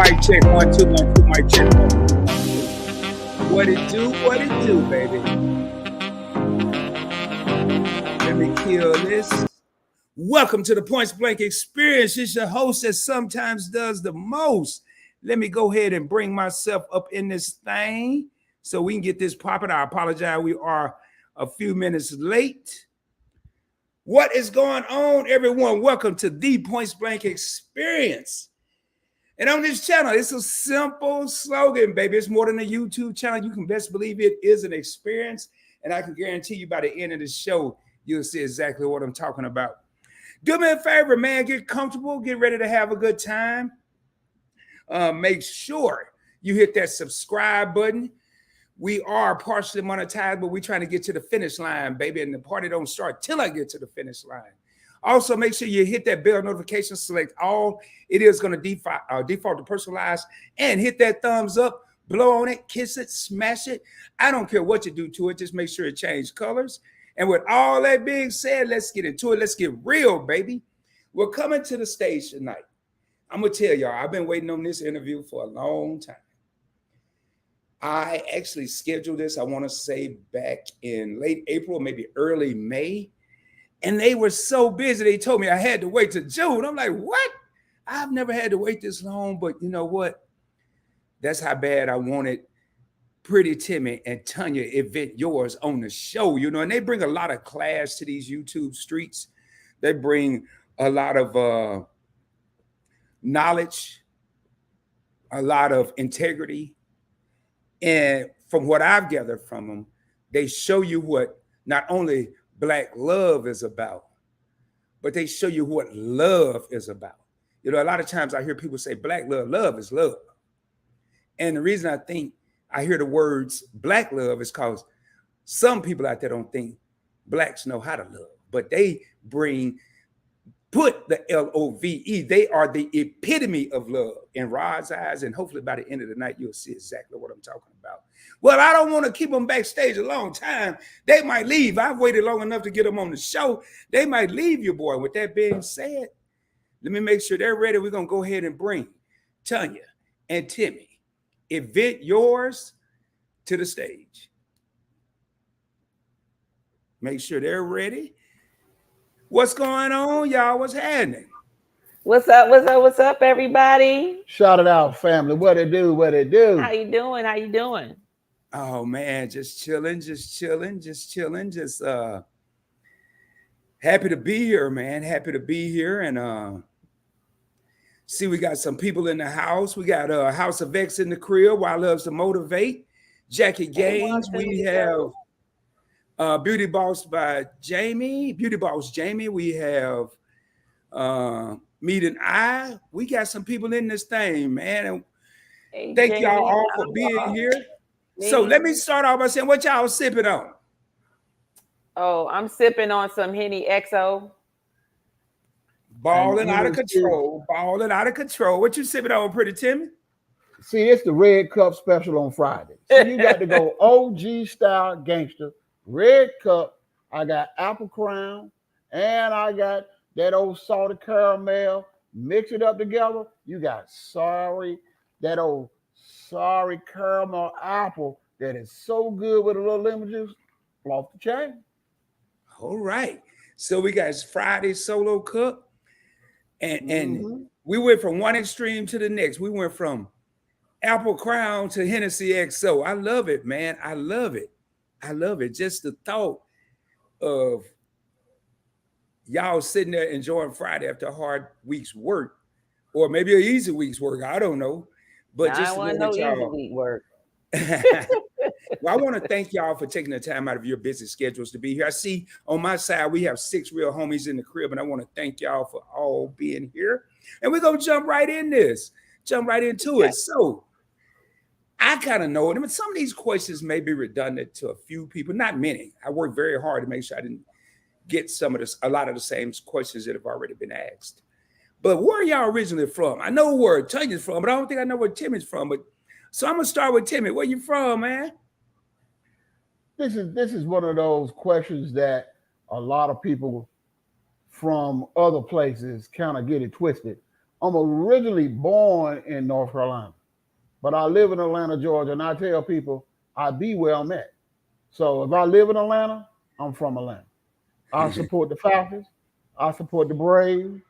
Mic check, 1 2 1 2. Mic check, 1 2 1 2. What it do? What it do, baby? Let me kill this. Welcome to the Points Blank Experience. It's your host that sometimes does the most. Let me go ahead and bring myself up in this thing so we can get this popping. I apologize. We are a few minutes late. What is going on, everyone? Welcome to the Points Blank Experience. And on this channel, it's a simple slogan, baby. It's more than a YouTube channel. You can best believe it is an experience. And I can guarantee you by the end of the show, you'll see exactly what I'm talking about. Do me a favor, man. Get comfortable. Get ready to have a good time. Make sure you hit that subscribe button. We are partially monetized, but we're trying to get to the finish line, baby. And the party don't start till I get to the finish line. Also, make sure you hit that bell notification, select all. It is going to default to personalized, and hit that thumbs up, blow on it, kiss it, smash it. I don't care what you do to it. Just make sure it changes colors. And with all that being said, let's get into it. Let's get real, baby. We're coming to the stage tonight. I'm going to tell y'all, I've been waiting on this interview for a long time. I actually scheduled this, I want to say back in late April, maybe early May. And they were so busy, they told me I had to wait till June. I'm like, what? I've never had to wait this long, but you know what? That's how bad I wanted Pretty Timmy and Tanya Event Yours on the show, you know, and they bring a lot of class to these YouTube streets. They bring a lot of knowledge, a lot of integrity. And from what I've gathered from them, they show you what not only Black love is about, but they show you what love is about. You know, a lot of times I hear people say Black love is love. And the reason I think I hear the words Black love is because some people out there don't think Blacks know how to love, but they put the L-O-V-E. They are the epitome of love in Rod's eyes. And hopefully by the end of the night, you'll see exactly what I'm talking about. Well, I don't want to keep them backstage a long time. They might leave. I've waited long enough to get them on the show. They might leave you, boy. With that being said, let me make sure they're ready. We're going to go ahead and bring Tanya and Timmy, Event Yours, to the stage. Make sure they're ready. What's going on, y'all? What's happening? What's up? What's up? What's up, everybody? Shout it out, family. What it do? What it do? How you doing? How you doing? Oh man, just chilling. Just happy to be here, man. Happy to be here. And see, we got some people in the house. We got House of X in the crib. Why Loves to Motivate. Jackie Gaines. We have Beauty Boss by Jamie. Beauty Boss Jamie. We have Meet and I. We got some people in this thing, man. And Hey, thank Jamie, y'all all for being here. So let me start off by saying what y'all sipping on. Oh, I'm sipping on some Henny XO. Balling out of control. Balling out of control. What you sipping on, Pretty Timmy? See, it's the Red Cup special on Friday. So you got to go OG style gangster. Red Cup. I got Apple Crown and I got that old salted caramel. Mix it up together. You got that old sorry caramel apple that is so good with a little lemon juice. Off the chain. All right. So we got Friday solo cup. And we went from one extreme to the next. We went from Apple Crown to Hennessy XO. I love it, man. I love it. I love it. Just the thought of y'all sitting there enjoying Friday after a hard week's work, or maybe an easy week's work. I don't know. But just I want no easy week work. Well, I want to thank y'all for taking the time out of your busy schedules to be here. I see on my side, we have 6 real homies in the crib, and I want to thank y'all for all being here. And we're going to jump right into it. So I kind of know it. I mean, some of these questions may be redundant to a few people, not many. I worked very hard to make sure I didn't get a lot of the same questions that have already been asked. But where are y'all originally from? I know where Tanya's from, but I don't think I know where Timmy's from. So I'm going to start with Timmy. Where you from, man? This is one of those questions that a lot of people from other places kind of get it twisted. I'm originally born in North Carolina, but I live in Atlanta, Georgia, and I tell people I be where I'm at. So if I live in Atlanta, I'm from Atlanta. I support the Falcons. I support the Braves.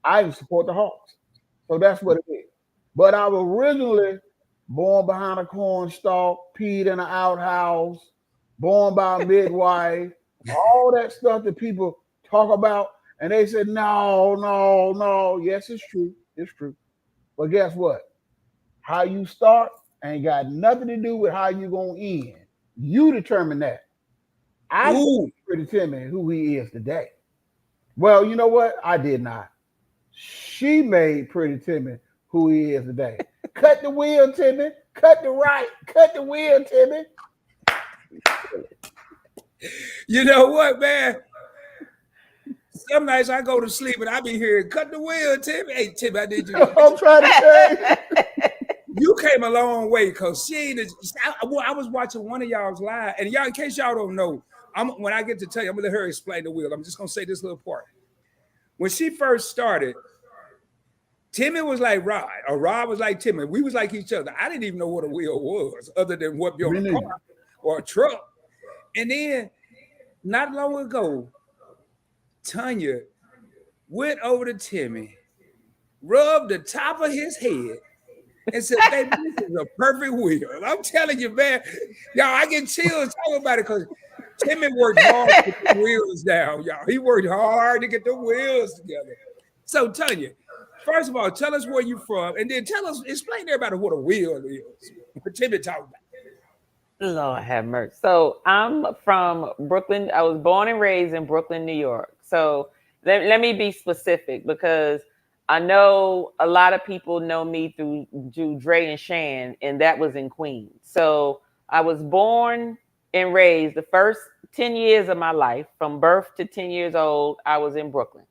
I even support the Hawks. So that's what it is. But I was originally born behind a cornstalk, peed in an outhouse, born by a midwife, all that stuff that people talk about. And they said, no, no, no. Yes, it's true. It's true. But guess what? How you start ain't got nothing to do with how you going to end. You determine that. I Ooh. Pretty Timmy who he is today. Well, you know what? I did not. She made Pretty Timmy who he is today. Cut the wheel, Timmy. Cut the right. Cut the wheel, Timmy. You know what, man? Some nights I go to sleep and I be hearing, cut the wheel, Timmy. Hey, Timmy, I need you. I'm trying to say. You came a long way because she ain't. I was watching one of y'all's live, and y'all, in case y'all don't know, when I get to tell you, I'm gonna let her explain the wheel. I'm just gonna say this little part. When she first started, Timmy was like Rod, or Rod was like Timmy. We was like each other. I didn't even know what a wheel was, other than what be on a car or a truck. And then, not long ago, Tanya went over to Timmy, rubbed the top of his head, and said, baby, this is a perfect wheel. I'm telling you, man, y'all, I get chills talking about it because Timmy worked hard to get the wheels down, y'all. He worked hard to get the wheels together. So, Tanya, first of all, tell us where you're from, and then explain to everybody what a wheel is. What Timmy talking about. Lord have mercy. So I'm from Brooklyn. I was born and raised in Brooklyn, New York. So let me be specific because I know a lot of people know me through Dre and Shan, and that was in Queens. So I was born and raised the first 10 years of my life, from birth to 10 years old, I was in Brooklyn.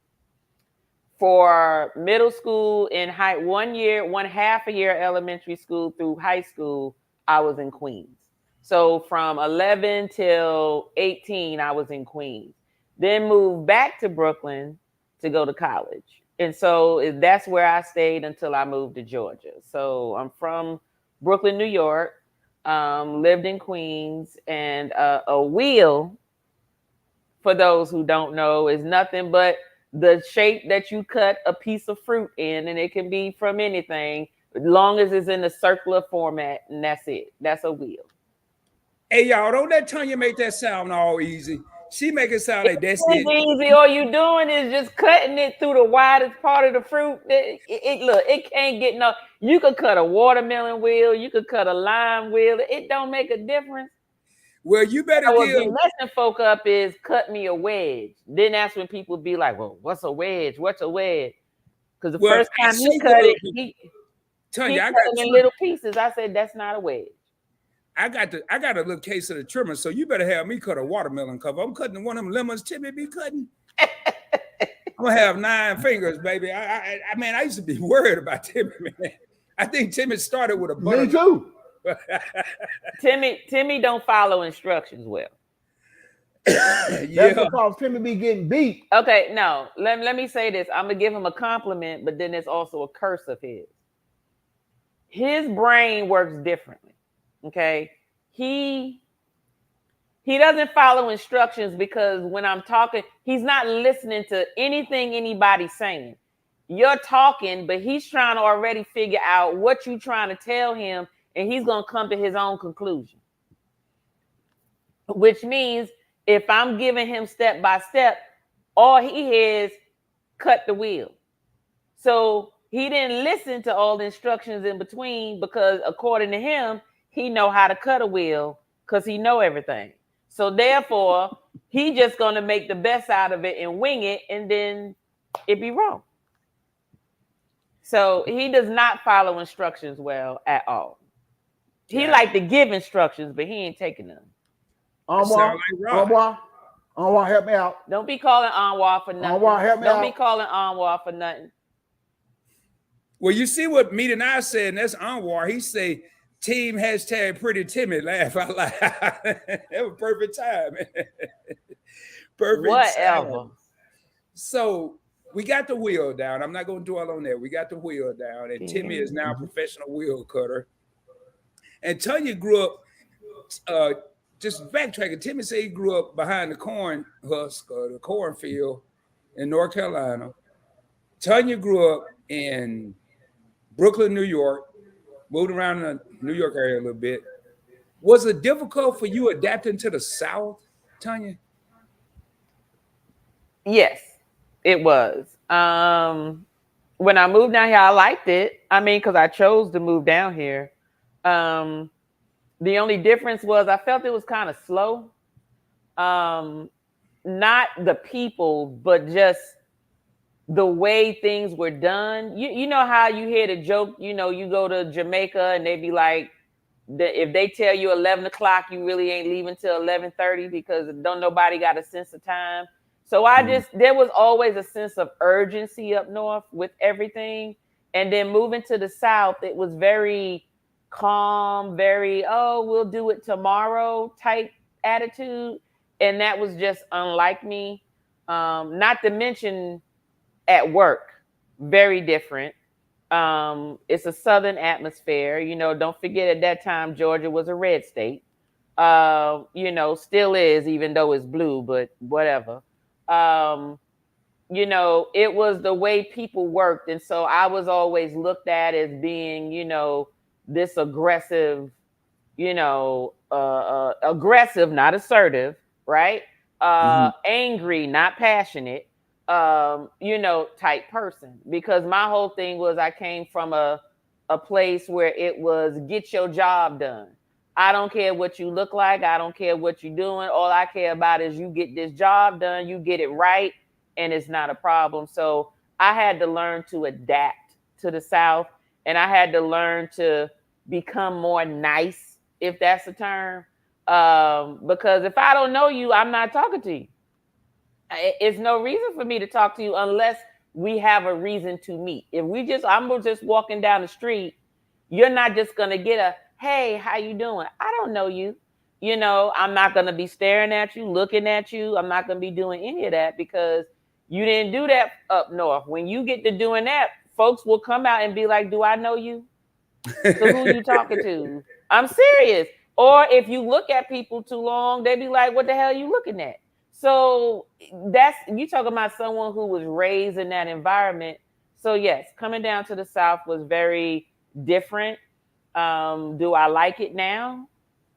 For middle school and one half a year elementary school through high school, I was in Queens. So from 11 till 18, I was in Queens. Then moved back to Brooklyn to go to college. And so that's where I stayed until I moved to Georgia. So I'm from Brooklyn, New York, lived in Queens, and a wheel, for those who don't know, is nothing but the shape that you cut a piece of fruit in, and it can be from anything, as long as it's in a circular format, and that's it. That's a wheel. Hey, y'all, don't let Tanya make that sound all easy. She make it sound like that's it. Easy. All you doing is just cutting it through the widest part of the fruit. Look, it can't get no. You could cut a watermelon wheel. You could cut a lime wheel. It don't make a difference. Well, you better what give. be messing folk up is cut me a wedge. Then that's when people be like, "Well, what's a wedge? What's a wedge?" Because the first time he cut it, he cut it in little pieces. I said, "That's not a wedge." I got a little case of the trimmer, so you better have me cut a watermelon cover. I'm cutting one of them lemons Timmy be cutting. I'm gonna have 9 fingers, baby. I mean, I used to be worried about Timmy, man. I think Timmy started with a butter. Me too. Timmy don't follow instructions well. That's because Timmy be getting beat. Okay, no. Let me say this. I'm gonna give him a compliment, but then it's also a curse of his. His brain works differently. Okay, he doesn't follow instructions because when I'm talking, he's not listening to anything anybody's saying. You're talking, but he's trying to already figure out what you're trying to tell him, and he's gonna come to his own conclusion. Which means if I'm giving him step by step, all he hears cut the wheel. So he didn't listen to all the instructions in between because according to him, he know how to cut a wheel because he know everything. So therefore, he just going to make the best out of it and wing it, and then it be wrong. So he does not follow instructions well at all. He like to give instructions, but he ain't taking them. Anwar, help me out. Don't be calling Anwar for nothing. Anwar, help me out. Don't be calling Anwar for nothing. Well, you see what Meet and I said, and that's Anwar. He say, team hashtag pretty Timmy, laugh out loud. That was perfect time. Perfect whatever time. So we got the wheel down. I'm not going to dwell on that. We got the wheel down, and Timmy is now a professional wheel cutter. And Tanya grew up. Just backtracking. Timmy said he grew up behind the corn husk or the cornfield in North Carolina. Tanya grew up in Brooklyn, New York. Moved around the New York area a little bit. Was it difficult for you adapting to the South, Tanya? Yes, it was. When I moved down here, I liked it. I mean, because I chose to move down here. The only difference was I felt it was kind of slow. Not the people, but just the way things were done. You know how you hear the joke, you know, you go to Jamaica and they be like, if they tell you 11 o'clock, you really ain't leaving till 11:30 because don't nobody got a sense of time. So there was always a sense of urgency up north with everything. And then moving to the South, it was very calm, very, oh, we'll do it tomorrow type attitude. And that was just unlike me. Not to mention at work, very different. It's a Southern atmosphere. You know, don't forget at that time, Georgia was a red state. You know, still is, even though it's blue, but whatever. You know, it was the way people worked. And so I was always looked at as being, you know, this aggressive, you know, aggressive, not assertive, right? Angry, not passionate, you know, type person. Because my whole thing was I came from a place where it was get your job done. I don't care what you look like. I don't care what you're doing. All I care about is you get this job done, you get it right, and it's not a problem. So I had to learn to adapt to the South. And I had to learn to become more nice, if that's a term. Because if I don't know you, I'm not talking to you. It's no reason for me to talk to you unless we have a reason to meet. If I'm just walking down the street, you're not just going to get a, hey, how you doing? I don't know you. You know, I'm not going to be staring at you, looking at you. I'm not going to be doing any of that because you didn't do that up north. When you get to doing that, folks will come out and be like, do I know you? So who you talking to? I'm serious. Or if you look at people too long, they be like, what the hell are you looking at? So that's, you talking about someone who was raised in that environment. So yes, coming down to the South was very different. Do I like it now?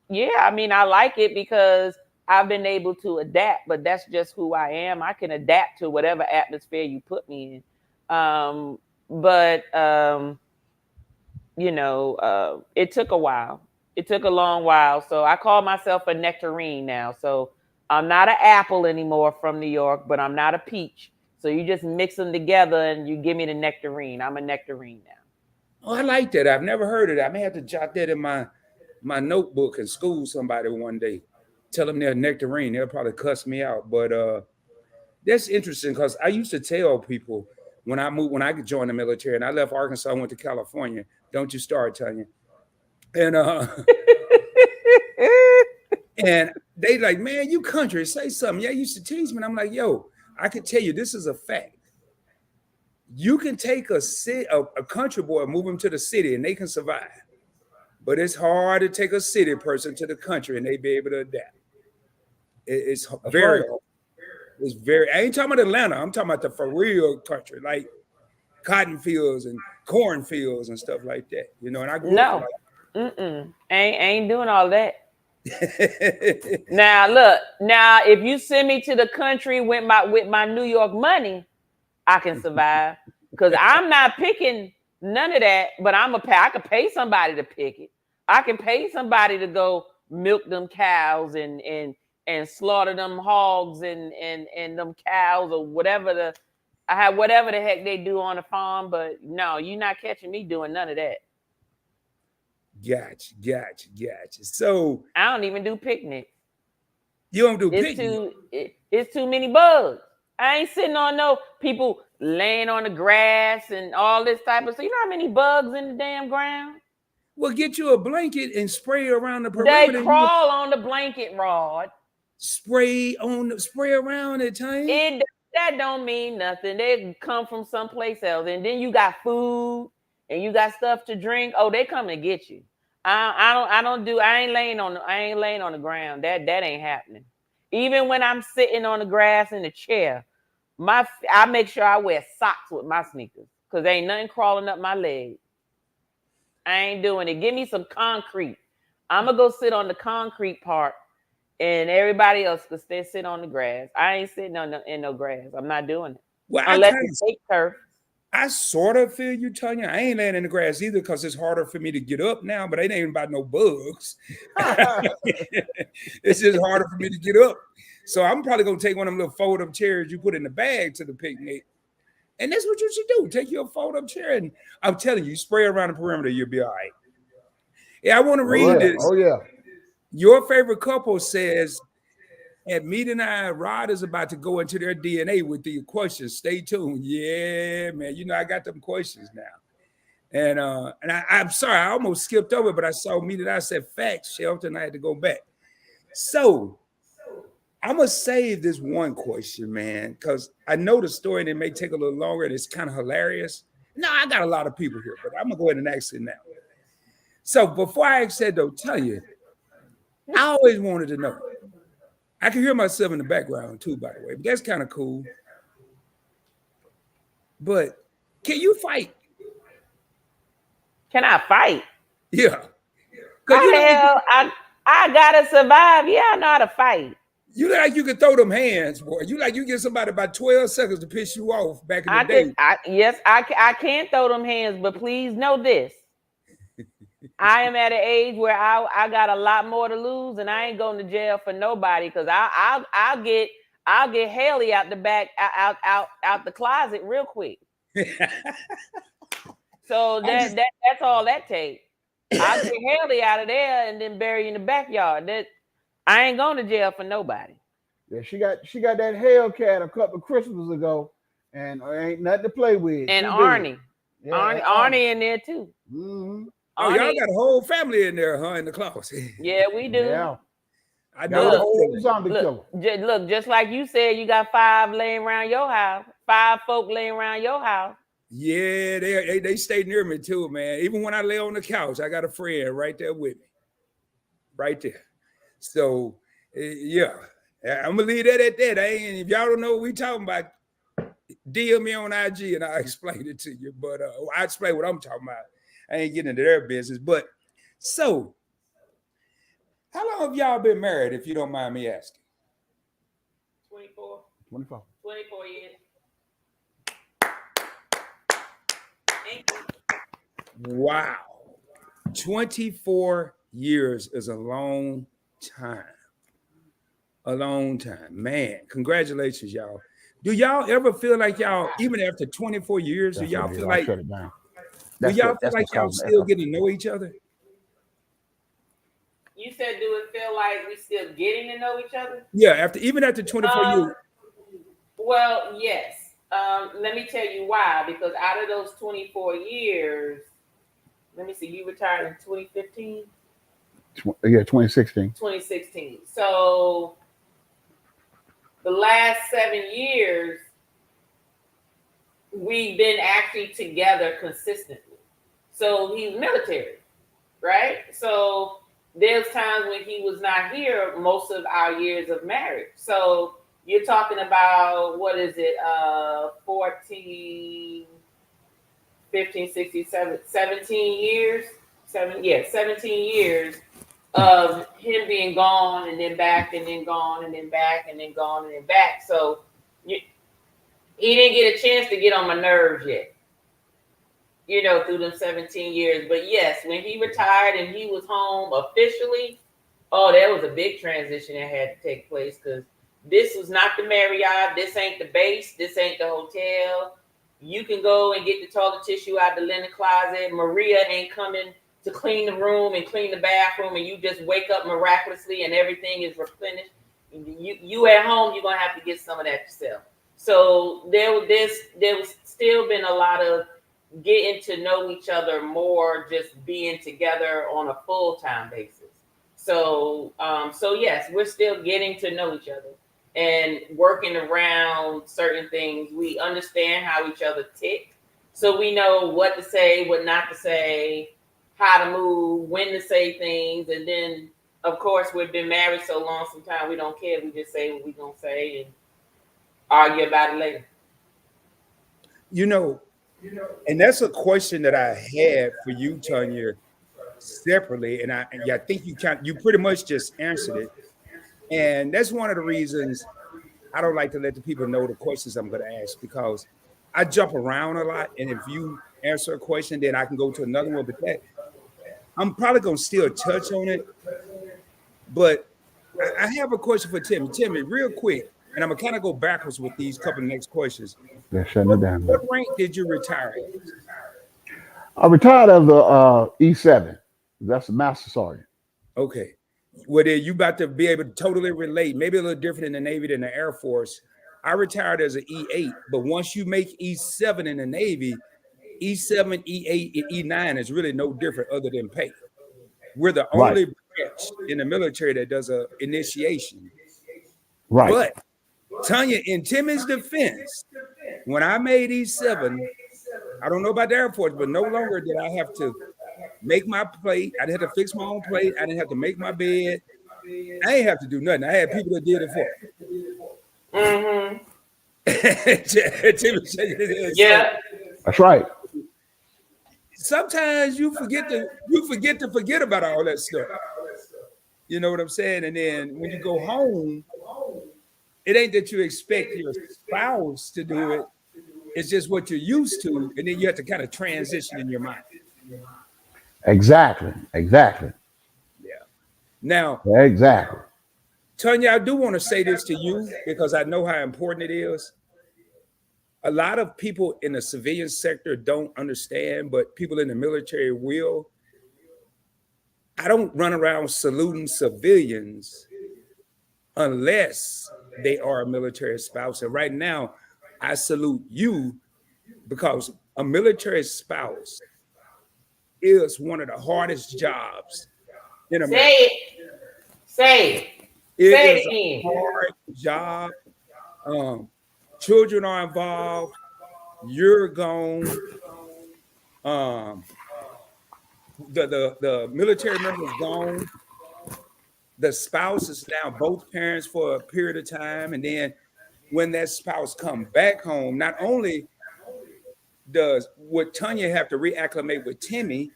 Yeah, I mean, I like it because I've been able to adapt, but that's just who I am. I can adapt to whatever atmosphere you put me in. You know, it took a while. It took a long while. So I call myself a nectarine now. So I'm not an apple anymore from New York, but I'm not a peach. So you just mix them together and you give me the nectarine. I'm a nectarine now. Oh, I like that. I've never heard of that. I may have to jot that in my notebook and school somebody one day. Tell them they're a nectarine. They'll probably cuss me out. But that's interesting because I used to tell people when I joined the military and I left Arkansas, I went to California. Don't you start, Tanya. And and they like, man, you country, say something. Yeah, used to tease me. And I'm like, yo, I can tell you this is a fact. You can take a country boy and move him to the city and they can survive. But it's hard to take a city person to the country and they be able to adapt. It's very hard. It's very, I ain't talking about Atlanta. I'm talking about the for real country, like cotton fields and corn fields and stuff like that. You know, and I grew up like ain't doing all that. Now look, if you send me to the country with my New York money, I can survive because I'm not picking none of that. But I could pay somebody to pick it. I can pay somebody to go milk them cows and slaughter them hogs and them cows or whatever whatever the heck they do on the farm. But no, you're not catching me doing none of that. Gotcha. So I don't even do picnics. You don't do picnics? It's too many bugs. I ain't sitting on no people laying on the grass and all this type of stuff. You know how many bugs in the damn ground? Well, get you a blanket and spray around the perimeter. They crawl on the blanket rod. Spray around it, Tanya. that don't mean nothing. They come from someplace else, and then you got food and you got stuff to drink. Oh, they come to get you. I ain't laying on the ground. That ain't happening. Even when I'm sitting on the grass in the chair, I make sure I wear socks with my sneakers because ain't nothing crawling up my leg. I ain't doing it. Give me some concrete. I'm gonna go sit on the concrete part, and everybody else could sit on the grass. I ain't sitting in no grass. I'm not doing it unless it's fake turf. I sort of feel you, Tanya. I ain't laying in the grass either because it's harder for me to get up now, but it ain't about no bugs. It's just harder for me to get up. So I'm probably going to take one of them little fold-up chairs you put in the bag to the picnic. And that's what you should do. Take your fold-up chair, and I'm telling you, spray around the perimeter, you'll be all right. Yeah, I want to read this. Oh, yeah. Your favorite couple says, at Meet and Rod is about to go into their DNA with the questions. Stay tuned. Yeah, man. You know, I got them questions now. And I'm sorry, I almost skipped over, but I saw Meet and I said facts, Shelton. I had to go back. So I'm going to save this one question, man, because I know the story and it may take a little longer and it's kind of hilarious. No, I got a lot of people here, but I'm going to go ahead and ask it now. So before I ask that, though, tell you, I always wanted to know. I can hear myself in the background too, by the way, but that's kind of cool. But can you fight? Can I fight? Yeah. Hell, I gotta survive. Yeah, I know how to fight. You like you can throw them hands, boy. You like you get somebody about 12 seconds to piss you off back in the day. I can throw them hands, but please know this. I am at an age where I got a lot more to lose, and I ain't going to jail for nobody because I'll get Haley out the back out the closet real quick. So that's all that takes. I'll get Haley out of there and then bury in the backyard. That I ain't going to jail for nobody. Yeah, she got that Hellcat a couple of Christmases ago, and ain't nothing to play with. And Arnie. Yeah, Arnie in there too. Mm-hmm. Oh, y'all got a whole family in there, huh? In the closet. Yeah, we do. Yeah. I know the whole zombie killer. Look, just like you said, you got 5 laying around your house. 5 folk laying around your house. Yeah, they stay near me too, man. Even when I lay on the couch, I got a friend right there with me. Right there. So, yeah. I'm going to leave that at that. If y'all don't know what we talking about, DM me on IG and I'll explain it to you. But I'll explain what I'm talking about. I ain't getting into their business. But so, how long have y'all been married, if you don't mind me asking? 24. 24. 24 years. Thank you. Wow. 24 years is a long time. A long time. Man, congratulations, y'all. Do y'all ever feel like y'all, even after 24 years, do y'all feel like y'all still getting to know each other? You said, do it feel like we still getting to know each other? Yeah, even after 24 years. Well, yes. Let me tell you why. Because out of those 24 years, let me see, you retired in 2015? Yeah, 2016. 2016. So the last 7 years, we've been actually together consistently. So he's military, right? So there's times when he was not here most of our years of marriage. So you're talking about, 14, 15, 16, 17 years? 17 years of him being gone and then back and then gone and then back and then gone and then back. So he didn't get a chance to get on my nerves yet, through them 17 years. But yes, when he retired and he was home officially, there was a big transition that had to take place because this was not the Marriott. This ain't the base. This ain't the hotel. You can go and get the toilet tissue out the linen closet. Maria ain't coming to clean the room and clean the bathroom, and you just wake up miraculously and everything is replenished. You at home, you're gonna have to get some of that yourself. So there was still been a lot of getting to know each other more, just being together on a full-time basis. So yes, we're still getting to know each other. and working around certain things. We understand how each other tick. So we know what to say, what not to say, how to move, when to say things. And then, of course, we've been married so long, sometimes we don't care. We just say what we're going to say and argue about it later. And that's a question that I had for you, Tanya, separately. And I think you pretty much just answered it. And that's one of the reasons I don't like to let the people know the questions I'm going to ask, because I jump around a lot. And if you answer a question, then I can go to another one. But I'm probably going to still touch on it. But I have a question for Timmy. Timmy, real quick, and I'm going to kind of go backwards with these couple of next questions. What rank did you retire at? I retired as a E7. That's a master sergeant. Okay. Well, then you about to be able to totally relate. Maybe a little different in the Navy than the Air Force. I retired as an E8, but once you make E7 in the Navy, E7, E8, and E9 is really no different other than pay. We're the only branch in the military that does a initiation. Right. But Tanya, in Timmy's defense, when I made E7, I don't know about the Air Force, but no longer did I have to make my plate. I didn't have to fix my own plate. I didn't have to make my bed. I didn't have to do nothing. I had people that did it for me. Mm-hmm. Yeah, that's right. Sometimes you forget to forget about all that stuff. You know what I'm saying? And then when you go home, it ain't that you expect your spouse to do it. It's just what you're used to, and then you have to kind of transition in your mind. Exactly. Yeah. Now, exactly. Tanya, I do want to say this to you because I know how important it is. A lot of people in the civilian sector don't understand, but people in the military will. I don't run around saluting civilians unless they are a military spouse. And right now, I salute you because a military spouse is one of the hardest jobs in America. Say it. It Say is it a again. hard job. Children are involved. You're gone. The military member is gone. The spouse is now both parents for a period of time, and then when that spouse come back home, not only would Tanya have to reacclimate with Timmy,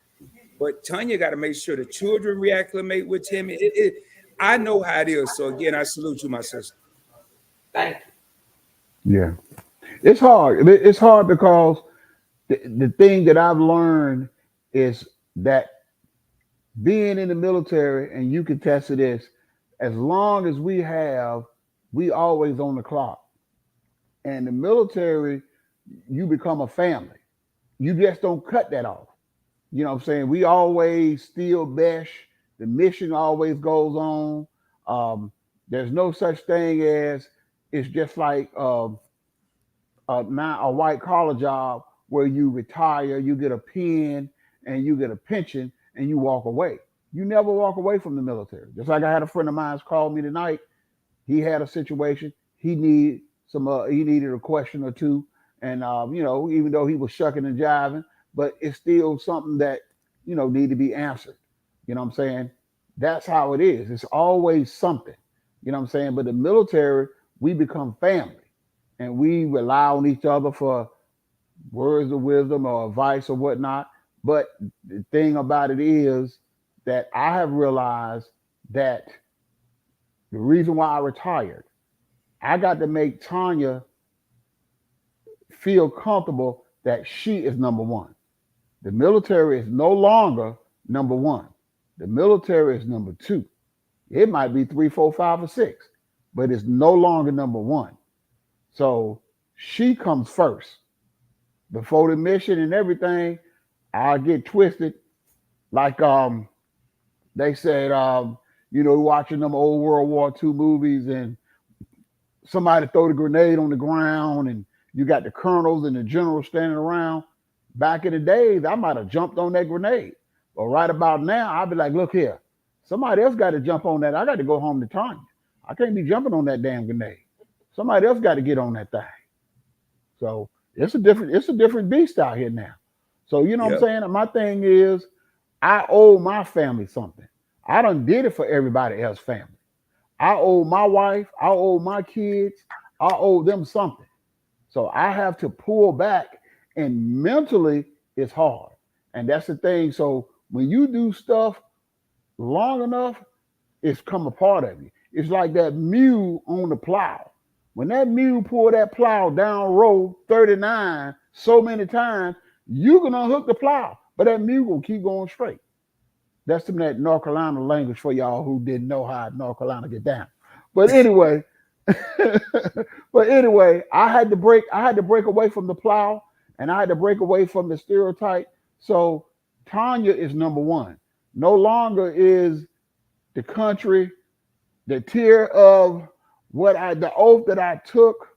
but Tanya got to make sure the children reacclimate with Timmy. I know how it is. So again, I salute you, my sister. Thank you. Yeah, it's hard. It's hard because the thing that I've learned is that being in the military, and you can test to this, as long as we always on the clock. And the military, you become a family. You just don't cut that off. You know what I'm saying? We always still mesh. The mission always goes on. There's no such thing as, it's just like now a white collar job where you retire, you get a pen and you get a pension and you walk away. You never walk away from the military. Just like I had a friend of mine called me tonight. He had a situation. He needed a question or two. And, even though he was shucking and jiving, but it's still something that, need to be answered. You know what I'm saying? That's how it is. It's always something, you know what I'm saying? But the military, we become family and we rely on each other for words of wisdom or advice or whatnot. But the thing about it is that I have realized that the reason why I retired, I got to make Tanya feel comfortable that she is number one. The military is no longer number one. The military is number two. It might be 3, 4, 5, or 6, but it's no longer number one. So she comes first. Before the mission and everything, I get twisted. Like they said, watching them old World War II movies and somebody throw the grenade on the ground and you got the colonels and the generals standing around. Back in the days, I might have jumped on that grenade. But right about now, I'll be like, look here, somebody else got to jump on that. I got to go home to Tanya. I can't be jumping on that damn grenade. Somebody else got to get on that thing. So it's a different beast out here now. So you know what I'm saying? My thing is I owe my family something. I done did it for everybody else's family. I owe my wife, I owe my kids, I owe them something. So I have to pull back, and mentally it's hard. And that's the thing. So when you do stuff long enough, it's come a part of you. It's like that mule on the plow. When that mule pull that plow down road 39 so many times, you can unhook the plow, but that mule will keep going straight. That's some of that North Carolina language for y'all who didn't know how North Carolina get down. But anyway, I had to break away from the plow, and I had to break away from the stereotype. So Tanya is number one. No longer is the country, the tier of the oath that I took.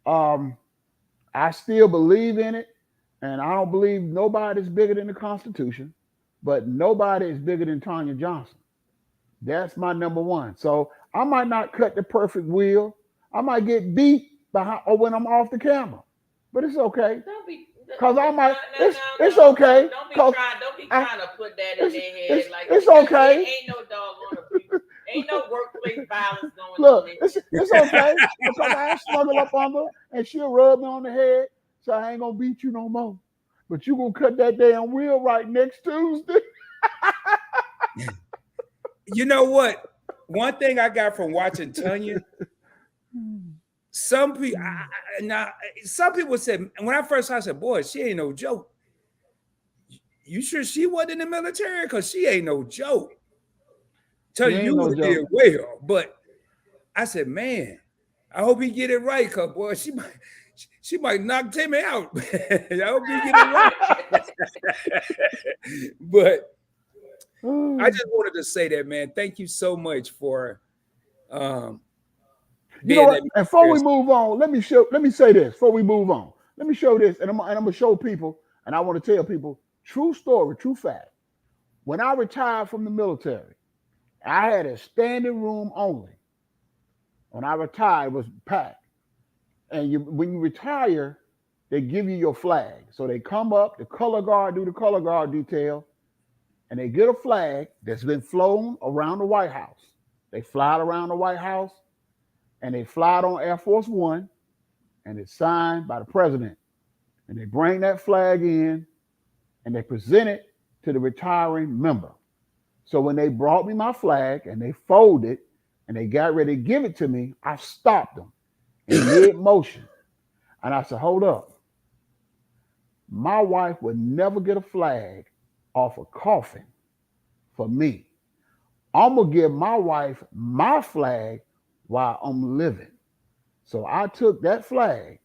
I still believe in it, and I don't believe nobody's bigger than the Constitution, but nobody is bigger than Tanya Johnson. That's my number one. So I might not cut the perfect wheel. I might get beat or when I'm off the camera, but it's okay. Cause I might. It's okay. Don't be trying to put that in their head. Like it's okay. Ain't no doggone abuse. Ain't no workplace violence going Look, on. it's okay because I snuggle up on her and she'll rub me on the head, so I ain't gonna beat you no more. But you gonna cut that damn wheel right next Tuesday. You know what? One thing I got from watching Tanya, some people said, when I first saw, I said, boy, she ain't no joke. You sure she wasn't in the military? Because she ain't no joke. Tell you would did well, but I said, man, I hope he get it right, because boy, she might knock Timmy out. I hope he get it right. But I just wanted to say that, man. Thank you so much for you know what? And before we move on, let me say this. Before we move on, let me show this, and I'm gonna show people, and I want to tell people, true story, true fact. When I retired from the military, I had a standing room only. When I retired, it was packed. And when you retire, they give you your flag. So they come up, the color guard do the color guard detail, and they get a flag that's been flown around the White House. They fly it around the White House, and they fly it on Air Force One, and it's signed by the president. And they bring that flag in, and they present it to the retiring member. So when they brought me my flag and they folded it and they got ready to give it to me, I stopped them in mid-motion. And I said, hold up. My wife would never get a flag off a coffin for me. I'm going to give my wife my flag while I'm living. So I took that flag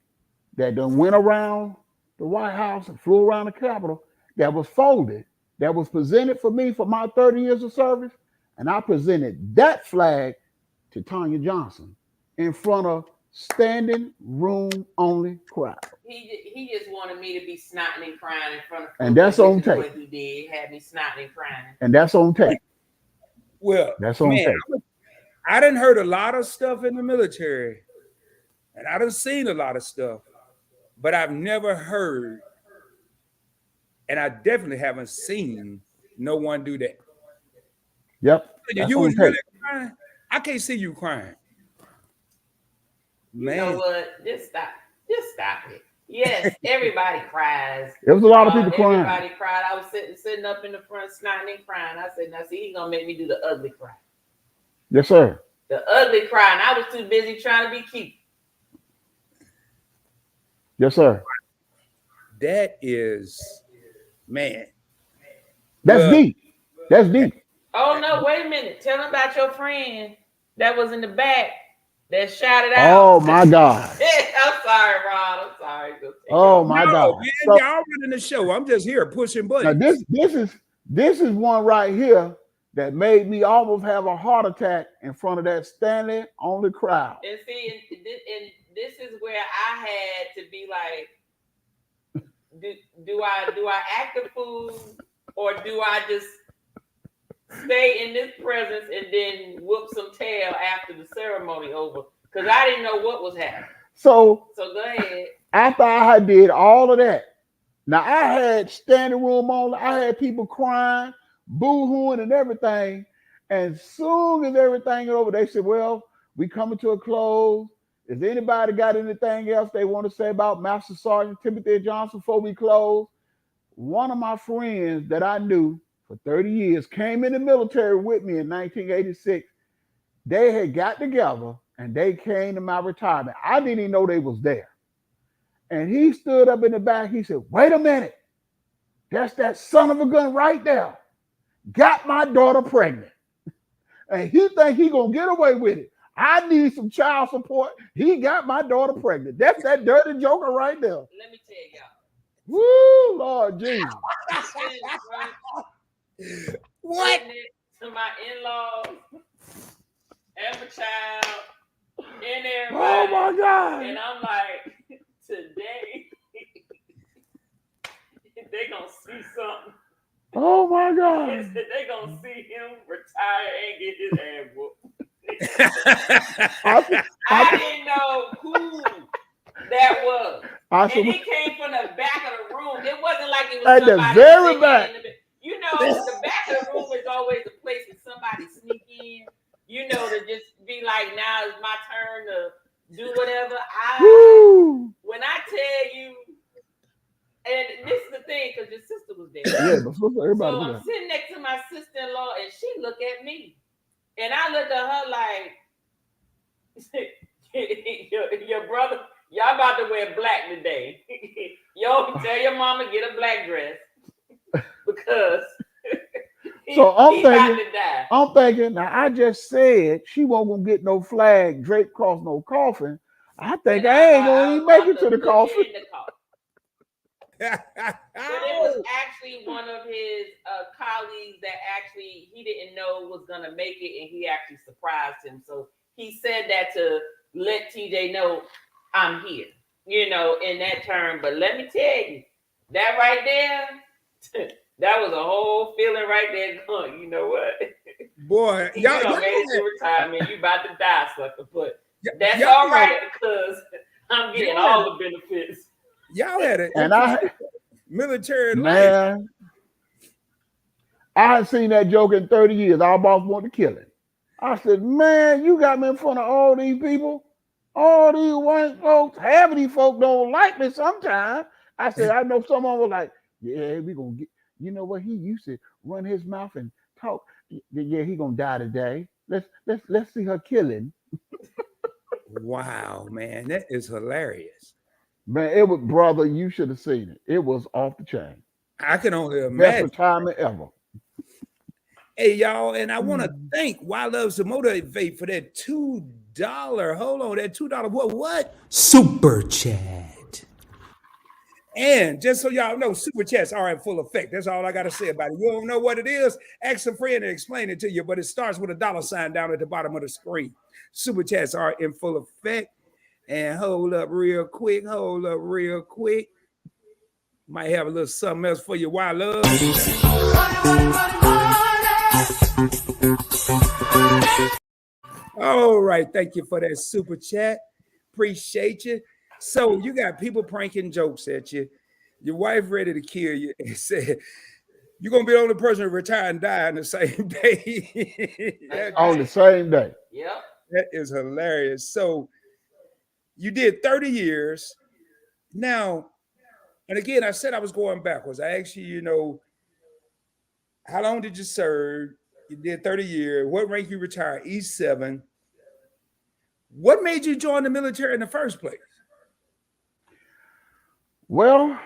that done went around the White House and flew around the Capitol, that was folded, that was presented for me for my 30 years of service, and I presented that flag to Tanya Johnson in front of standing room only crowd. He just wanted me to be snotting and crying in front of. And that's on tape. What he did had me snotting and crying. And that's on tape. Well, that's on tape. I done heard a lot of stuff in the military, and I done seen a lot of stuff, but I've never heard. And I definitely haven't seen no one do that. Yep. You was really crying. I can't see you crying. Man. You know what? Just stop it. Yes, everybody cries. There was a lot of people crying. Everybody cried. I was sitting up in the front, snotting and crying. I said, now see, he's gonna make me do the ugly cry. Yes, sir. The ugly cry, and I was too busy trying to be cute. Yes, sir. That is. Man, that's deep. That's deep. Oh no! Wait a minute. Tell them about your friend that was in the back that shouted out. Oh my God! I'm sorry, Ron. I'm sorry. Oh my God! Man, so, y'all running the show. I'm just here pushing buttons. Now this is one right here that made me almost have a heart attack in front of that standing only crowd. And see, and this is where I had to be like. Do I act a fool, or do I just stay in this presence and then whoop some tail after the ceremony over? Because I didn't know what was happening. So So go ahead. after I had did all of that, now I had standing room only. I had people crying, boo-hooing, and everything. And soon as everything is over, they said, "Well, we coming to a close. Is anybody got anything else they want to say about Master Sergeant Timothy Johnson before we close?" One of my friends that I knew for 30 years came in the military with me in 1986. They had got together and they came to my retirement. I didn't even know they was there. And he stood up in the back. He said, "Wait a minute. That's that son of a gun right there. Got my daughter pregnant. And he think he gonna get away with it. I need some child support. He got my daughter pregnant." That's that dirty joker right there. Let me tell y'all. Woo, Lord Jesus. What? To my in-laws and my child and everybody. Oh my God. And I'm like, today they gonna see something. Oh my God. They gonna see him retire and get his ass whooped. I didn't know who that was. And he came from the back of the room. It wasn't like it was at the very back. You know, the back of the room is always the place that somebody sneak in. You know, to just be like, now it's my turn to do whatever. When I tell you, and this is the thing, because your sister was there. Yeah, the sister, everybody so was I'm there. sitting next to my sister-in-law, and she looked at me. And I looked at her like, your brother, y'all about to wear black today. Yo, tell your mama get a black dress because so I'm he about thinking, to die. I'm thinking, now I just said she won't gonna get no flag draped across no coffin. I think I ain't gonna even make it to the coffin. But it was actually one of his colleagues that actually he didn't know was gonna make it, and he actually surprised him. So he said that to let TJ know I'm here, you know, in that term. But let me tell you, that right there, that was a whole feeling right there. Going, you know what, boy, y'all made it to retirement. You about to die, sucker. But that's y'all all right because I'm getting all the benefits. Y'all had it, and I military man, life. I had seen that joke in 30 years. Our boss wanted to kill him. I said, "Man, you got me in front of all these people, all these white folks. Half of these folks don't like me sometimes." I said, "I know someone was like, yeah, we gonna get. You know what? He used to run his mouth and talk. Yeah, he gonna die today. Let's see her killing." Wow, man, that is hilarious. Man, it was, brother, you should have seen it. It was off the chain. I can only Best imagine. retirement ever. Hey, y'all, and I want to thank Why Loves to Motivate for that $2. Hold on, that $2. What? Super chat. And just so y'all know, super chats are in full effect. That's all I got to say about it. You don't know what it is? Ask a friend and explain it to you, but it starts with a $sign down at the bottom of the screen. Super chats are in full effect. And hold up real quick. Might have a little something else for you. Why Love? All right. Thank you for that super chat. Appreciate you. So you got people pranking jokes at you. Your wife ready to kill you and said, you're going to be the only person to retire and die on the same day. On the same day. Yep. That is hilarious. So you did 30 years. Now, and again, I said I was going backwards. I asked you, you know, how long did you serve? You did 30 years. What rank you retired? E7. What made you join the military in the first place? Well,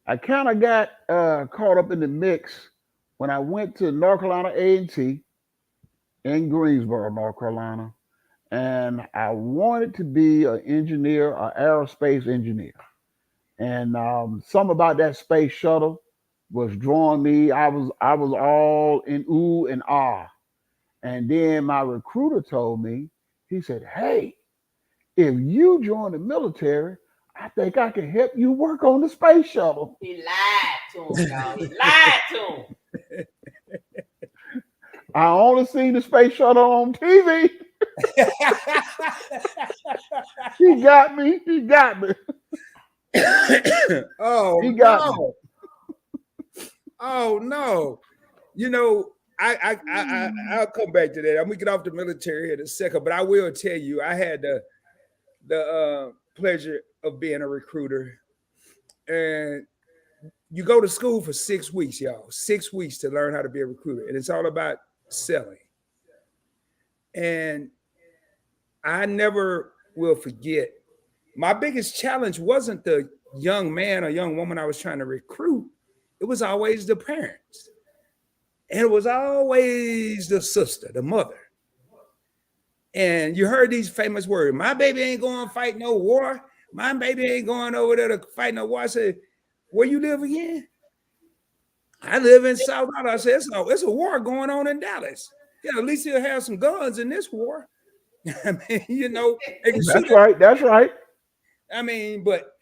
I kind of got caught up in the mix when I went to North Carolina A&T in Greensboro, North Carolina, and I wanted to be an engineer, an aerospace engineer. And something about that space shuttle was drawing me. I was all in ooh and ah. And then my recruiter told me, he said, "Hey, if you join the military, I think I can help you work on the space shuttle." He lied to him, y'all. He lied to him. I only seen the space shuttle on TV. He got me. He got me. Oh He got no! Oh no! You know, I'll come back to that. I'm gonna get off the military in a second, but I will tell you, I had the pleasure of being a recruiter, and you go to school for 6 weeks, y'all. 6 weeks to learn how to be a recruiter, and it's all about selling. And I never will forget. My biggest challenge wasn't the young man or young woman I was trying to recruit. It was always the parents. And it was always the sister, the mother. And you heard these famous words, my baby ain't going to fight no war. My baby ain't going over there to fight no war. I said, where you live again? I live in South Dallas. I said, it's a war going on in Dallas. Yeah, at least he'll have some guns in this war. I mean, you know, That's right. That's right. I mean, but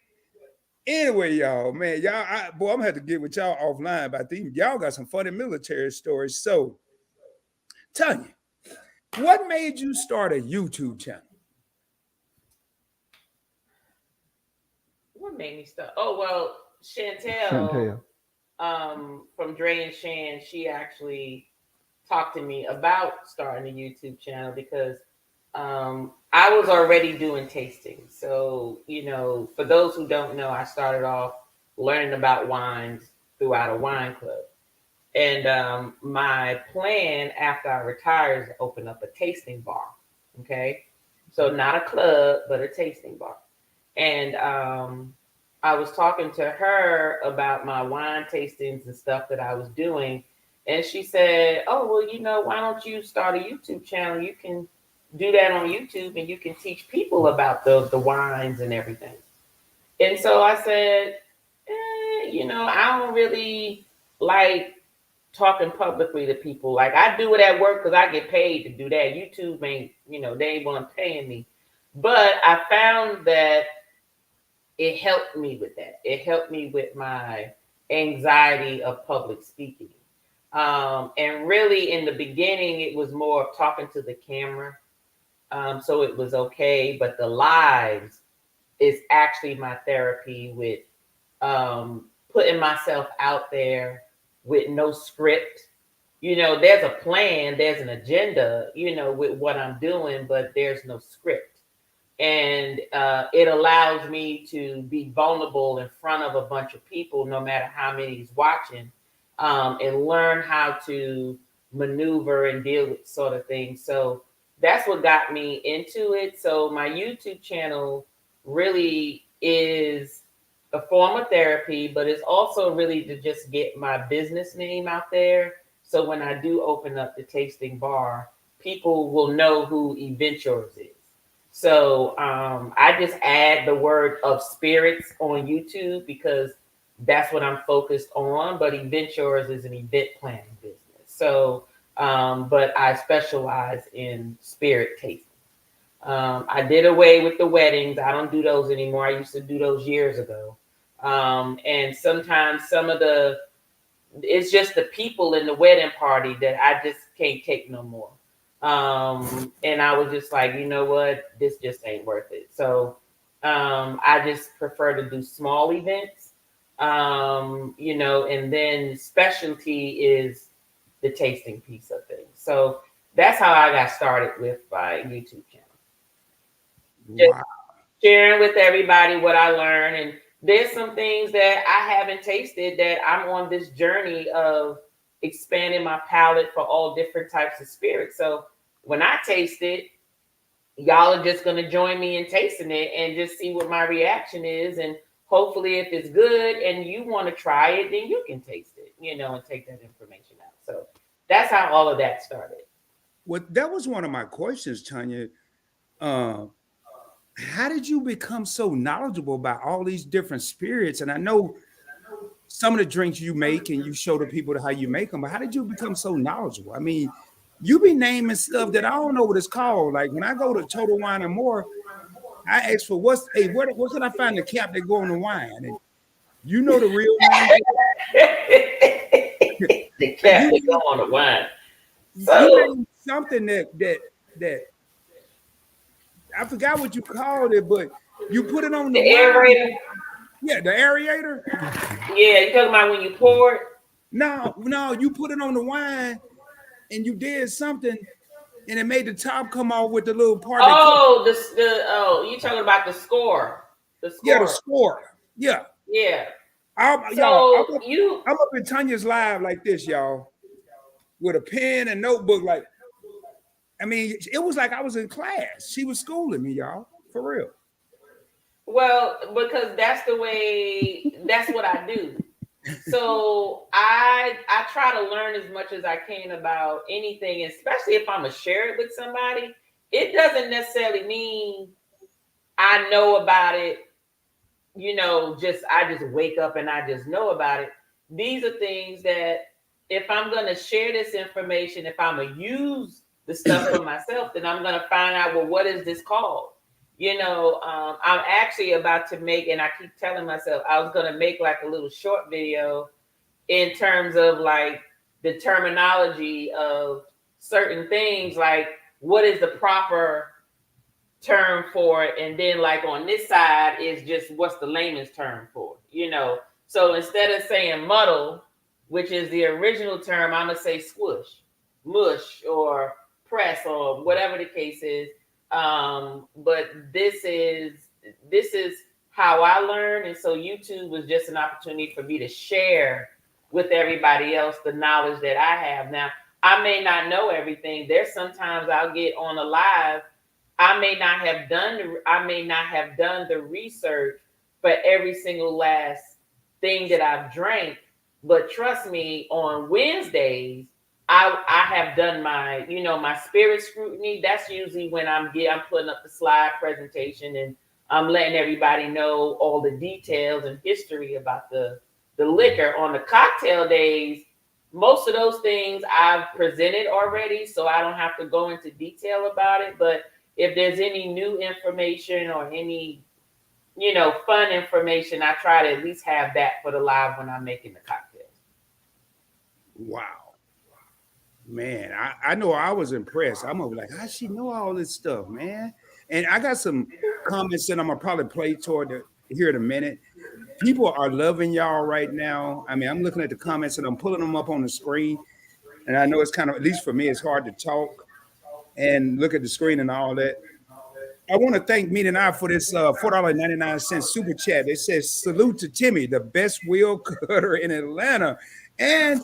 anyway, y'all, man, I'm gonna have to get with y'all offline about these. Y'all got some funny military stories. So, Tanya, what made you start a YouTube channel? What made me start? Oh well, Chantel. From Dre and Shan, she actually talked to me about starting a YouTube channel because I was already doing tasting. So, you know, for those who don't know, I started off learning about wines throughout a wine club. And my plan after I retired is to open up a tasting bar. Okay. So not a club, but a tasting bar. And I was talking to her about my wine tastings and stuff that I was doing. And she said, oh, well, you know, why don't you start a YouTube channel? You can do that on YouTube and you can teach people about the wines and everything. And so I said, you know, I don't really like talking publicly to people. Like I do it at work because I get paid to do that. YouTube ain't, you know, they ain't one paying me. But I found that it helped me with that. It helped me with my anxiety of public speaking. And really in the beginning, it was more of talking to the camera. So it was okay. But the lives is actually my therapy with putting myself out there with no script. You know, there's a plan, there's an agenda, you know, with what I'm doing, but there's no script. And it allows me to be vulnerable in front of a bunch of people, no matter how many is watching, and learn how to maneuver and deal with sort of things. So that's what got me into it. So my YouTube channel really is a form of therapy, but it's also really to just get my business name out there. So when I do open up the tasting bar, people will know who Event Yours is. So I just add the word of spirits on YouTube because that's what I'm focused on. But Event Yours is an event planning business. So, but I specialize in spirit tasting. I did away with the weddings. I don't do those anymore. I used to do those years ago. And sometimes it's just the people in the wedding party that I just can't take no more. And I was just like, you know what, this just ain't worth it. So I just prefer to do small events, you know, and then specialty is the tasting piece of things. So that's how I got started with my YouTube channel. Just sharing with everybody what I learned. And there's some things that I haven't tasted that I'm on this journey of expanding my palate for all different types of spirits. So when I taste it, y'all are just going to join me in tasting it and just see what my reaction is. And hopefully if it's good and you want to try it, then you can taste it, you know, and take that information out. So that's how all of that started. Well, that was one of my questions, Tanya. How did you become so knowledgeable about all these different spirits? And I know some of the drinks you make and you show the people how you make them, but how did you become so knowledgeable? I mean, you be naming stuff that I don't know what it's called. Like when I go to Total Wine and More, I ask for where can I find the cap that go on the wine? And you know the real name. The cap that go on the wine. So something that I forgot what you called it, but you put it on The the wine. aerator. Yeah, the aerator. Yeah, you talking about when you pour it? No, you put it on the wine and you did something and it made the top come off with the little part that Oh, you talking about the score? The yeah, the score. score. Yeah. Yeah. Y'all, So you I'm up in Tanya's live like this, y'all, with a pen and notebook. Like, I mean, it was like I was in class. She was schooling me, y'all, for real. well because that's the way. That's what I do. So I try to learn as much as I can about anything, especially if I'm gonna share it with somebody. It doesn't necessarily mean I know about it, I just wake up and I just know about it. These are things that if I'm gonna share this information, if I'm gonna use the stuff for myself, then I'm gonna find out, well, what is this called? I'm actually about to make, and I keep telling myself I was gonna make like a little short video in terms of like the terminology of certain things, like what is the proper term for it, and then like on this side is just what's the layman's term for it. So instead of saying muddle, which is the original term, I'm gonna say squish, mush, or press, or whatever the case is. But this is how I learned, and so YouTube was just an opportunity for me to share with everybody else the knowledge that I have. Now, I may not know everything. There's sometimes I'll get on a live. I may not have done the research for every single last thing that I've drank, but trust me, on Wednesdays, I have done my, my spirit scrutiny. That's usually when I'm putting up the slide presentation and I'm letting everybody know all the details and history about the liquor. On the cocktail days, most of those things I've presented already, so I don't have to go into detail about it. But if there's any new information or any, fun information, I try to at least have that for the live when I'm making the cocktails. Wow. Man, I know I was impressed. I'm over like, how she know all this stuff, man? And I got some comments that I'm gonna probably play here in a minute. People are loving y'all right now. I mean, I'm looking at the comments and I'm pulling them up on the screen. And I know it's kind of, at least for me, it's hard to talk and look at the screen and all that. I want to thank Meat and I for this $4.99 super chat. It says, salute to Timmy, the best wheel cutter in Atlanta. And,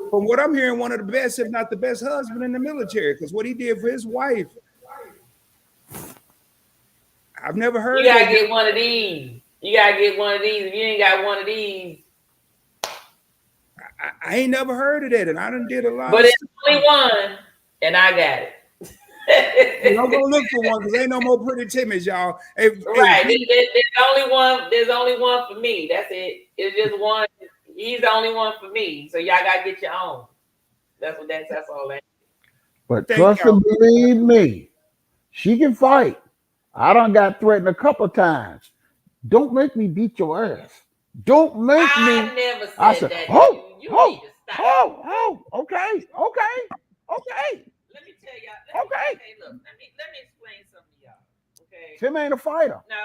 from what I'm hearing, one of the best, if not the best husband in the military, because what he did for his wife, I've never heard of You gotta that. get one of these. You gotta get one of these. If you ain't got one of these, I ain't never heard of that, and I done did a lot. But it's only one, and I got it. I'm gonna look for one because ain't no more pretty Timmys, y'all. Right. There's only one for me. That's it. It's just one. He's the only one for me. So y'all gotta get your own. That's all that. But trust and believe me, she can fight. I done got threatened a couple of times. Don't make me beat your ass. Don't make me. I never said that. You need to stop. Okay. Let me tell y'all. Okay, look. Let me explain something to y'all. Okay. Tim ain't a fighter. No.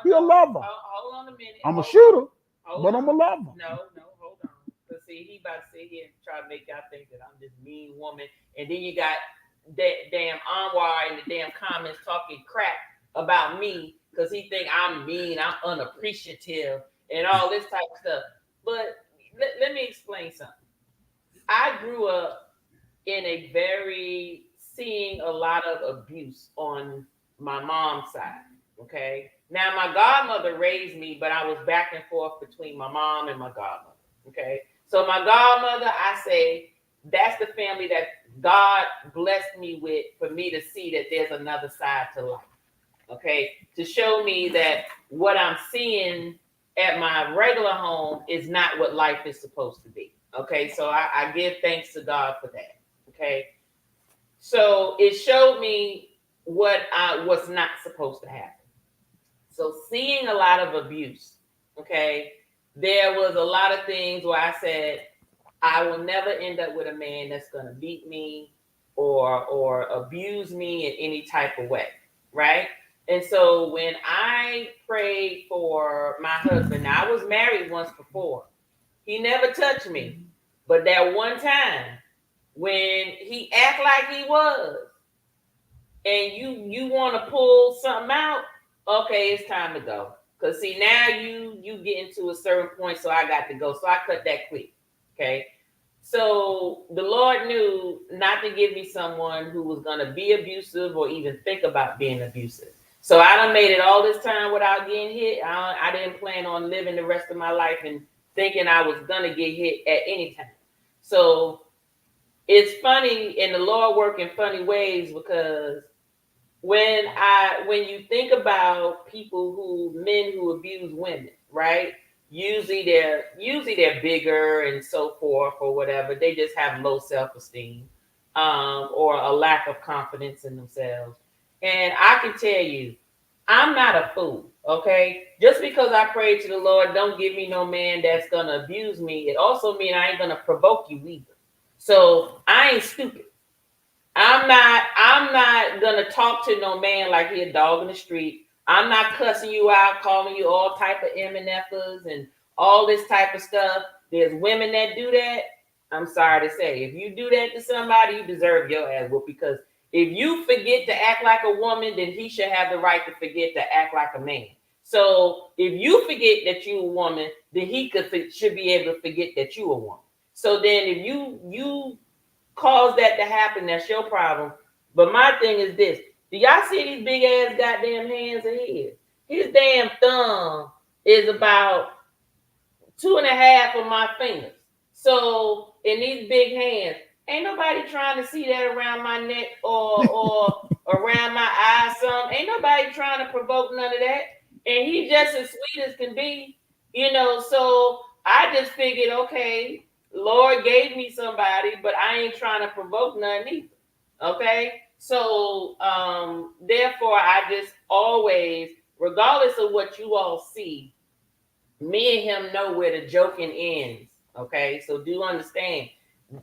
He a lover. Hold on a minute. I'm a shooter, but I'm a lover. No, hold on. Because see, he about to sit here and try to make y'all think that I'm this mean woman. And then you got that damn Anwar in the damn comments talking crap about me because he think I'm mean, I'm unappreciative, and all this type of stuff. But let me explain something. I grew up in seeing a lot of abuse on my mom's side. Okay. Now my godmother raised me, but I was back and forth between my mom and my godmother. Okay. So my godmother, I say, that's the family that God blessed me with for me to see that there's another side to life. Okay. To show me that what I'm seeing at my regular home is not what life is supposed to be. Okay. So I give thanks to God for that. Okay. So it showed me what's not supposed to happen. So seeing a lot of abuse, okay, there was a lot of things where I said, I will never end up with a man that's going to beat me or abuse me in any type of way. right? And so when I prayed for my husband, now I was married once before. He never touched me. But that one time when he act like he was, and you want to pull something out, okay, it's time to go. Cause see, now you get into a certain point, so I got to go. So I cut that quick. Okay. So the Lord knew not to give me someone who was gonna be abusive or even think about being abusive. So I done made it all this time without getting hit. I didn't plan on living the rest of my life and thinking I was gonna get hit at any time. So it's funny, and the Lord work in funny ways, because when you think about men who abuse women, right? Usually they're bigger and so forth or whatever. They just have low self-esteem, or a lack of confidence in themselves. And I can tell you, I'm not a fool. Okay, just because I pray to the Lord, don't give me no man that's gonna abuse me. It also means I ain't gonna provoke you either. So I ain't stupid. I'm not gonna talk to no man like he a dog in the street. I'm not cussing you out, calling you all type of MNFers and all this type of stuff. There's women that do that. I'm sorry to say, if you do that to somebody, you deserve your ass whooped, because if you forget to act like a woman, then he should have the right to forget to act like a man. So if you forget that you a woman, then should be able to forget that you a woman. So then if you cause that to happen, that's your problem. But my thing is this: do y'all see these big ass goddamn hands of his? His damn thumb is about 2.5 of my fingers. So in these big hands, ain't nobody trying to see that around my neck or around my eyes. Ain't nobody trying to provoke none of that. And he's just as sweet as can be, So I just figured, okay, Lord gave me somebody, but I ain't trying to provoke none either. Okay. So therefore I just always, regardless of what you all see, me and him know where the joking ends. Okay. So do understand,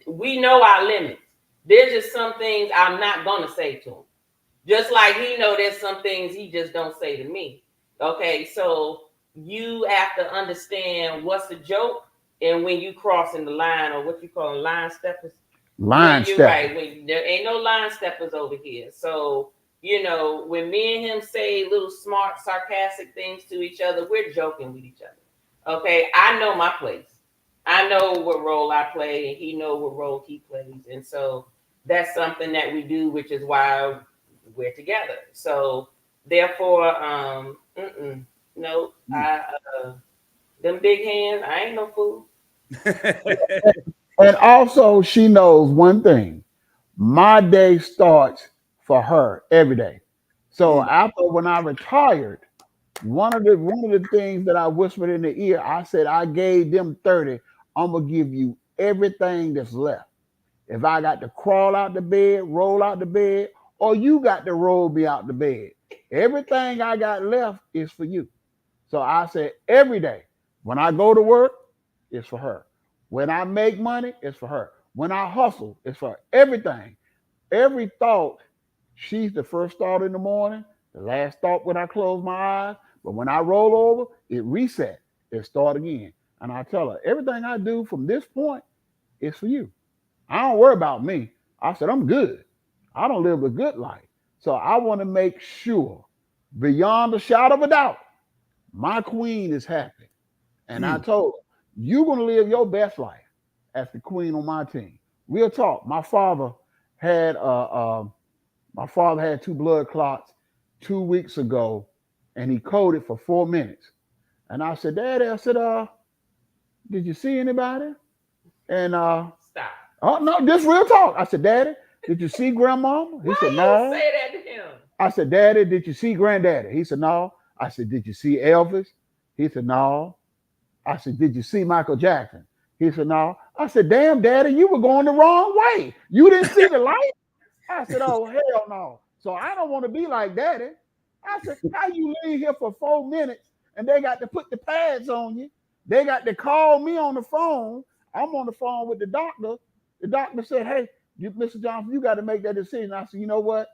we know our limits. There's just some things I'm not gonna say to him. Just like he know there's some things he just don't say to me. Okay, so you have to understand what's the joke and when you crossing the line, or what you call line steppers. Line You're step. right. When there ain't no line steppers over here. So, when me and him say little smart, sarcastic things to each other, we're joking with each other. Okay, I know my place. I know what role I play, and he know what role he plays. And so that's something that we do, which is why we're together. So therefore, no, them big hands, I ain't no fool. And also, she knows one thing: my day starts for her every day. So after, when I retired, one of the things that I whispered in the ear, I said, I gave them 30. I'm gonna give you everything that's left. If I got to crawl out the bed, roll out the bed, or you got to roll me out the bed, everything I got left is for you. So I said, every day when I go to work, it's for her. When I make money, it's for her. When I hustle, it's for her. Everything. Every thought, she's the first thought in the morning, the last thought when I close my eyes. But when I roll over, it reset. It start again. And I tell her, everything I do from this point is for you. I don't worry about me. I said, I'm good. I don't live a good life. So I want to make sure, beyond a shadow of a doubt, my queen is happy. And I told her, you're going to live your best life as the queen on my team. Real talk. Had my father had 2 blood clots 2 weeks ago, and he coded for 4 minutes. And I said, Daddy, I said, did you see anybody? And Stop. oh no, this real talk. I said, Daddy, did you see Grandmama? He said, no. Say that to him. I said, Daddy, did you see Granddaddy? He said, no. I said, did you see Elvis? He said, no. I said, did you see Michael Jackson? He said, no. I said, damn, Daddy, you were going the wrong way. You didn't see the light? I said, oh, hell no. So I don't want to be like Daddy. I said, how you leave here for 4 minutes and they got to put the pads on you? They got to call me on the phone. I'm on the phone with the doctor. The doctor said, hey, Mr. Johnson, you got to make that decision. I said, you know what?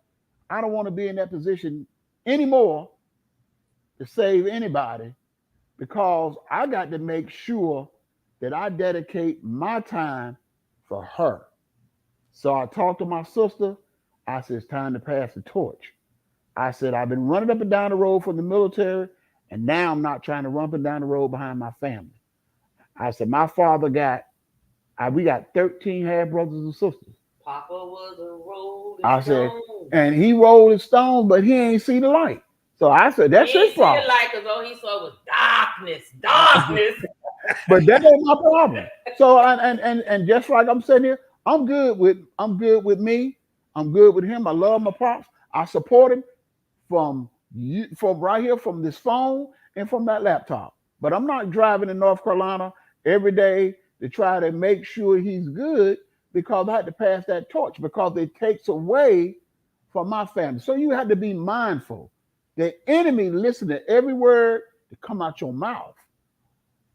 I don't want to be in that position anymore to save anybody because I got to make sure that I dedicate my time for her. So I talked to my sister. I said, it's time to pass the torch. I said, I've been running up and down the road from the military, and now I'm not trying to run up and down the road behind my family. I said, my father we got 13 half brothers and sisters. Papa was a rolling I said, stone. and he rolled his stones, but he ain't see the light. So I said, that's his problem. He like, because all he saw was darkness. But that ain't my problem. So and just like I'm sitting here, I'm good with me. I'm good with him. I love my pops. I support him from right here, from this phone and from that laptop. But I'm not driving to North Carolina every day to try to make sure he's good because I had to pass that torch because it takes away from my family. So you have to be mindful. The enemy listen to every word that come out your mouth.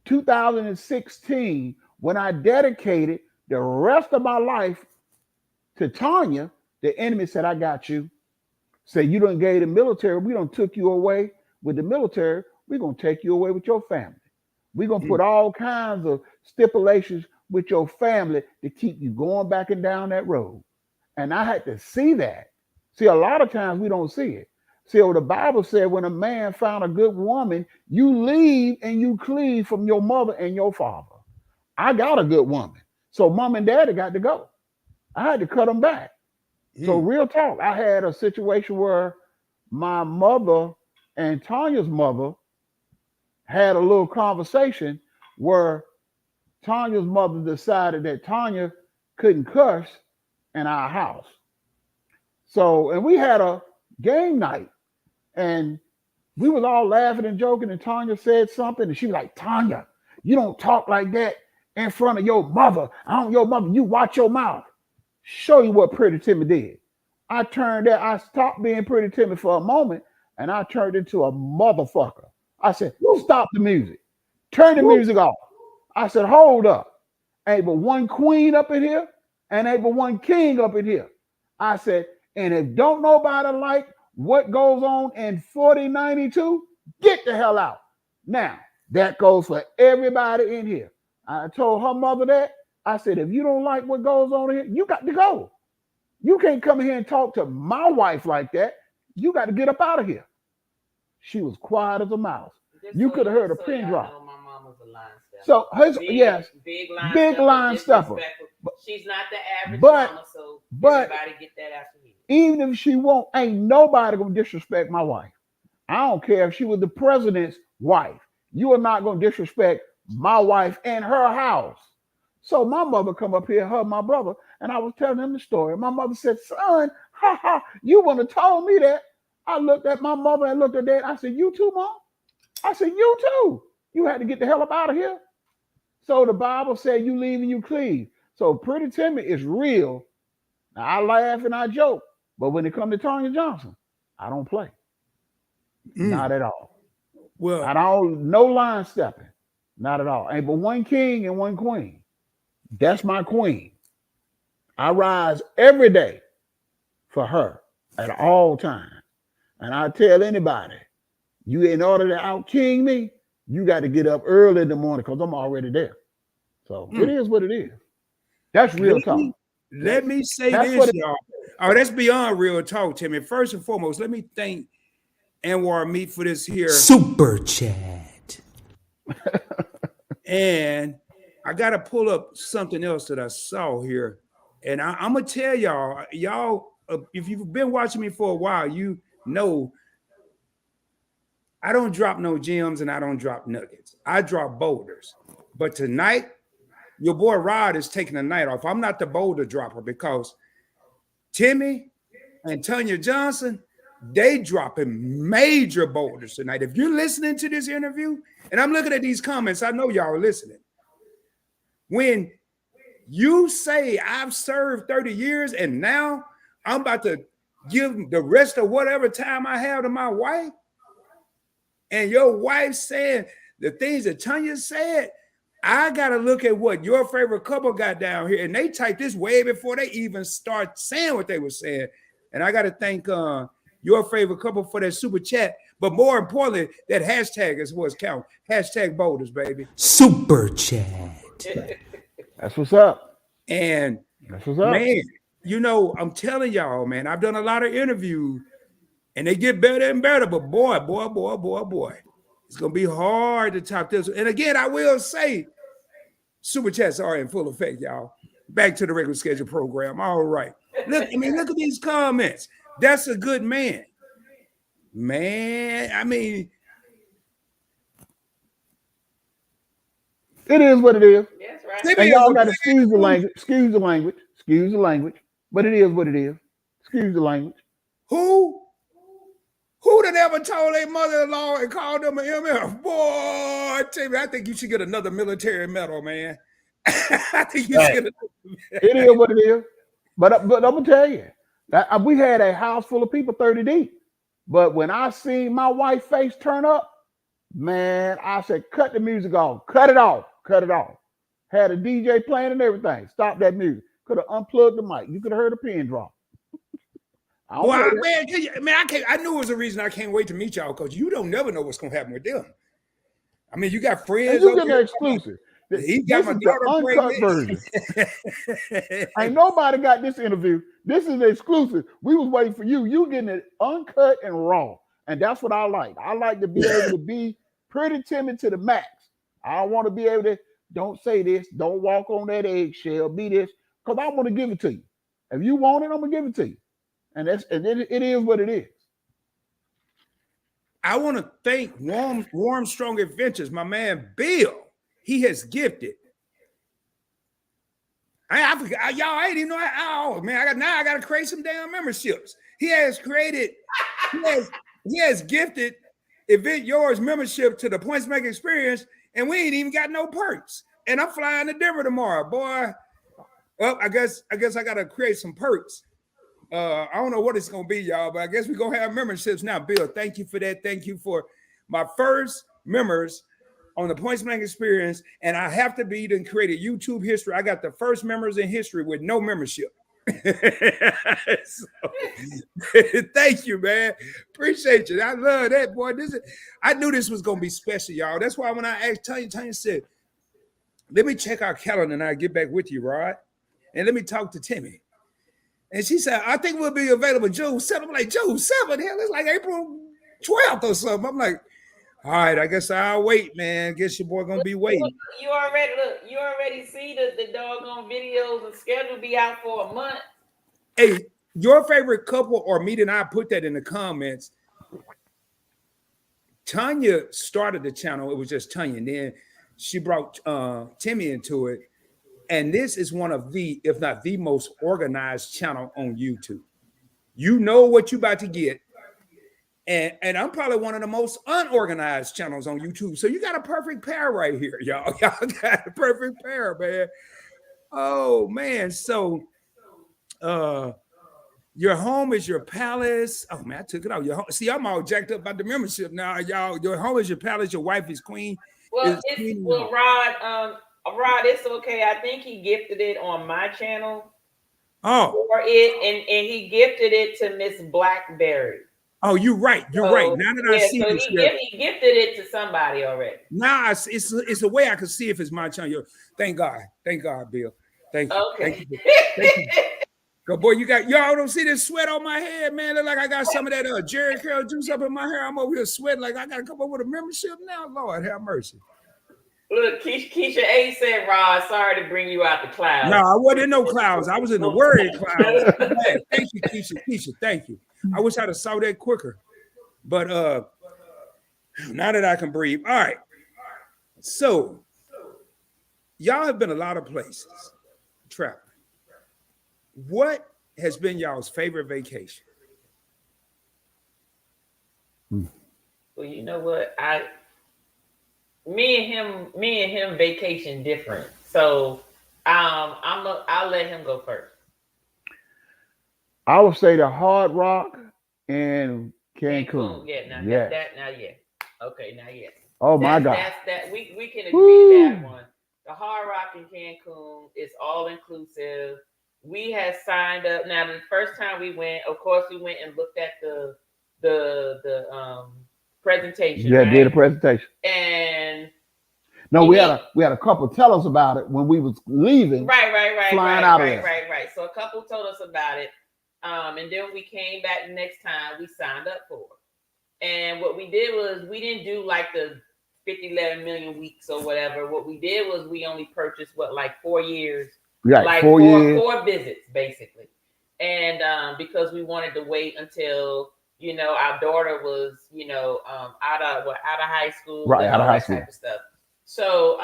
2016, when I dedicated the rest of my life to Tanya, the enemy said, I got you. Say, you done gave the military. We done took you away with the military. We're going to take you away with your family. We're going to put all kinds of stipulations with your family to keep you going back and down that road. And I had to see that. See, a lot of times we don't see it. See, the Bible said when a man found a good woman, you leave and you cleave from your mother and your father. I got a good woman. So mom and daddy got to go. I had to cut them back. So real talk, I had a situation where my mother and Tanya's mother had a little conversation where Tanya's mother decided that Tanya couldn't cuss in our house. So, and we had a game night and we was all laughing and joking and Tanya said something and she was like, Tanya, you don't talk like that in front of your mother. You watch your mouth. Show you what Pretty Timmy did. I stopped being Pretty Timmy for a moment and I turned into a motherfucker. I said, stop the music. Turn the music off. I said, hold up. Ain't but one queen up in here and ain't but one king up in here. I said, and if don't nobody like what goes on in 4092, get the hell out. Now, that goes for everybody in here. I told her mother that. I said, if you don't like what goes on here, you got to go. You can't come in here and talk to my wife like that. You got to get up out of here. She was quiet as a mouse. You could have heard a pin drop. My mom was a line stepper. So big line stepper. She's not the average mama, so everybody get that out of here. Even if she won't, ain't nobody gonna disrespect my wife. I don't care if she was the president's wife. You are not gonna disrespect my wife and her house. So my mother come up here, my brother, and I was telling him the story. My mother said, son, you wouldn't have told me that. I looked at my mother and looked at that. I said, you too, Mom? I said, you too. You had to get the hell up out of here. So the Bible said you leave and you cleave. So Pretty Timmy is real. Now, I laugh and I joke, but when it comes to Tanya Johnson, I don't play. Not at all. Well, I don't, no line stepping. Not at all. Ain't but one king and one queen. That's my queen. I rise every day for her at all times. And I tell anybody, you in order to out king me, you got to get up early in the morning because I'm already there. So it is what it is. That's real talk. Let me say this, y'all. Oh, that's beyond real talk, Timmy. First and foremost, let me thank Anwar Meat for this here super chat. And I got to pull up something else that I saw here. And I'm going to tell y'all, if you've been watching me for a while, you know I don't drop no gems and I don't drop nuggets. I drop boulders. But tonight, your boy Rod is taking the night off. I'm not the boulder dropper because Timmy and Tanya Johnson, they dropping major boulders tonight. If you're listening to this interview, and I'm looking at these comments, I know y'all are listening. When you say I've served 30 years and now I'm about to give the rest of whatever time I have to my wife, and your wife saying the things that Tanya said, I got to look at what your favorite couple got down here. And they typed this way before they even start saying what they were saying. And I got to thank your favorite couple for that super chat. But more importantly, that hashtag is what's count. Hashtag Boulders, baby. Super Chat. That's what's up. And That's what's up. man, you know, I'm telling y'all, man, I've done a lot of interviews and they get better and better. But boy, it's going to be hard to top this. And again, I will say, super chats are in full effect, y'all. Back to the regular schedule program. All right. Look at these comments. That's a good man. Man, I mean, it is what it is. That's right. And y'all got to excuse the language. But it is what it is. Excuse the language. Who done ever told their mother-in-law and called them an MF? Boy, Timmy, I think you should get another military medal, man. I think you should. It is what it is. But I'm gonna tell you, we had a house full of people 30 deep. But when I seen my wife's face turn up, man, I said, cut the music off. Cut it off. Had a DJ playing and everything. Stop that music. Could have unplugged the mic. You could have heard a pin drop. Well, I knew it was a reason I can't wait to meet y'all because you don't never know what's gonna happen with them. I mean, you got friends. And you get an exclusive. He got this my daughter uncut version. Ain't nobody got this interview. This is the exclusive. We was waiting for you. You getting it uncut and raw. And that's what I like. I like to be able to be pretty timid to the max. I want to be able to, don't say this, don't walk on that eggshell, be this, because I want to give it to you. If you want it, I'm gonna give it to you. And it is what it is. I want to thank Warm Strong Adventures, my man Bill. He has gifted. I forgot, y'all. I didn't even know. Oh man, I got to create some damn memberships. He has gifted Event Yours membership to the Points Making Experience, and we ain't even got no perks. And I'm flying to Denver tomorrow, boy. Well, I guess I got to create some perks. I don't know what it's gonna be, y'all, but I guess we're gonna have memberships now. Bill, thank you for that. Thank you for my first members on the Points Blank Experience, and I have to be to create a YouTube history. I got the first members in history with no membership. So, thank you, man. Appreciate you. I love that, boy. I knew this was gonna be special, y'all. That's why when I asked Tanya said, "Let me check our calendar and I'll get back with you, Rod, and let me talk to Timmy." And she said, "I think we'll be available June 7th." I'm like, June 7th? Hell, it's like April 12th or something. I'm like, all right, I guess I'll wait, man. Guess your boy gonna be waiting. You already see the doggone videos and schedule be out for a month. Hey, your favorite couple or meet, and I put that in the comments. Tanya started the channel. It was just Tanya. And then she brought Timmy into it. And this is one of the, if not the most organized channel on YouTube. You know what you about to get. And I'm probably one of the most unorganized channels on YouTube. So you got a perfect pair right here, y'all. Y'all got a perfect pair, man. Oh, man. So your home is your palace. Oh, man, I took it out. Your home. See, I'm all jacked up about the membership now, y'all. Your home is your palace. Your wife is queen. Well, Rod, it's okay. I think he gifted it on my channel. Oh. For it, and he gifted it to Miss Blackberry. Oh, you're right. You're right. Now that I see this, he gifted it to somebody already. Now it's a way I can see if it's my channel. Thank God, Bill. Thank you. Okay. Thank you. Go, boy, y'all don't see this sweat on my head, man. Look like I got some of that Jerry Curl juice up in my hair. I'm over here sweating like I got to come up with a membership now. Lord have mercy. Look, Keisha A said, Rod, sorry to bring you out the clouds. No, I wasn't in no clouds. I was in the worried clouds. Thank you, Keisha. Thank you. I wish I'd have saw that quicker. But now that I can breathe. All right. So y'all have been a lot of places traveling. What has been y'all's favorite vacation? Well, you know what? Me and him vacation different. So I'll let him go first. I would say the Hard Rock and Cancun. Yeah, Okay, now yes. Oh my God. We can agree to that one. The Hard Rock in Cancun is all inclusive. We had signed up. Now, the first time we went, of course, we went and looked at the the presentation. Yeah, right? did a presentation. And No, and we he- had a couple tell us about it when we was leaving. flying out of there. Right. So a couple told us about it. And then we came back the next time we signed up for it. And what we did was we didn't do like the 11 million weeks or whatever. What we did was we only purchased like 4 years. Right, Like 4 years. 4 visits basically. And because we wanted to wait until our daughter was out of high school, Right, and out of all high that school. type of stuff. So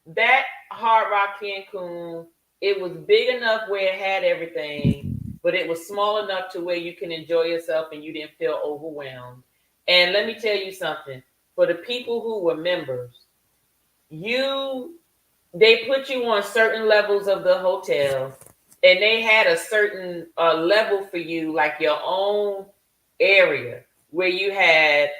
that Hard Rock Cancun, it was big enough where it had everything, but it was small enough to where you can enjoy yourself and you didn't feel overwhelmed. And let me tell you something, for the people who were members, they put you on certain levels of the hotel, and they had a certain level for you, like your own area, where you had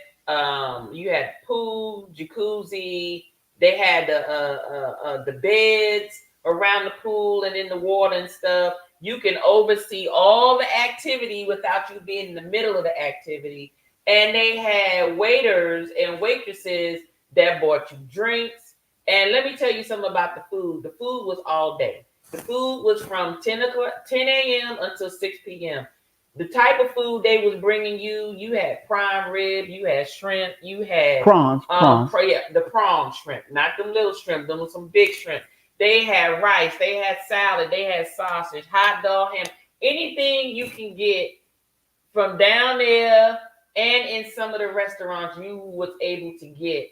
pool, jacuzzi. They had the beds around the pool and in the water and stuff. You can oversee all the activity without you being in the middle of the activity. And they had waiters and waitresses that bought you drinks. And let me tell you something about the food. The food was all day. The food was from 10 a.m. until 6 p.m. The type of food they was bringing you had prime rib, you had shrimp, you had Prawns. the prawn shrimp, not them little shrimp, them was some big shrimp. They had rice, they had salad, they had sausage, hot dog, ham, anything you can get from down there and in some of the restaurants you was able to get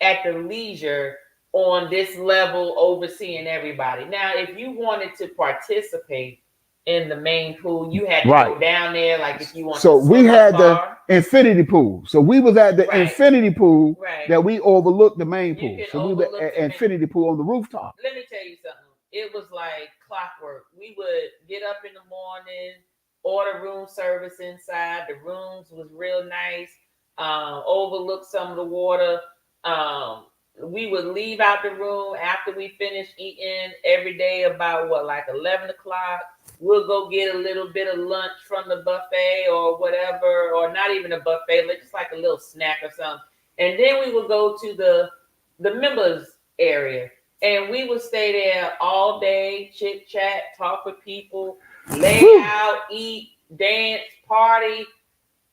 at the leisure on this level, overseeing everybody. Now, if you wanted to participate in the main pool, you had to go down there. Like if you want. So to we had the infinity pool. So we was at the infinity pool that we overlooked the main pool. So we were at infinity pool on the rooftop. Let me tell you something. It was like clockwork. We would get up in the morning, order room service inside. The rooms was real nice. Overlook some of the water. We would leave out the room after we finished eating every day about 11 o'clock. We'll go get a little bit of lunch from the buffet or whatever, or not even a buffet, just like a little snack or something. And then we would go to the members area, and we would stay there all day, chit chat, talk with people, lay out, eat, dance, party,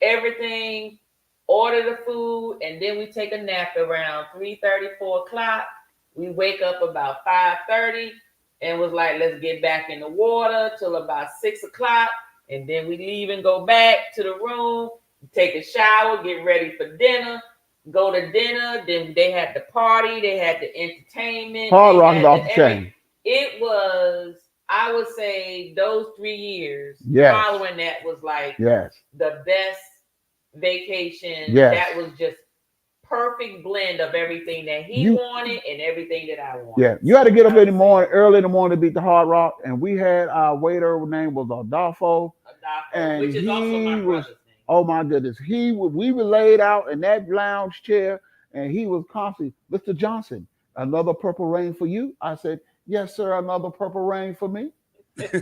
everything. Order the food, and then we take a nap around 3:30, 4 o'clock. We wake up about 5:30 and was like, let's get back in the water till about 6 o'clock. And then we leave and go back to the room, take a shower, get ready for dinner, go to dinner. Then they had the party, they had the entertainment. Hard Rock is off the chain. It was, I would say, those 3 years following that was like the best vacation. That was just perfect blend of everything that he wanted and everything that I wanted. Yeah, you had to get up in the morning, early in the morning to beat the Hard Rock, and we had our waiter name was Adolfo, and which is also my brother's name. Oh my goodness, we were laid out in that lounge chair, and he was constantly, Mr. Johnson, another Purple Rain for you. I said, yes, sir, another Purple Rain for me.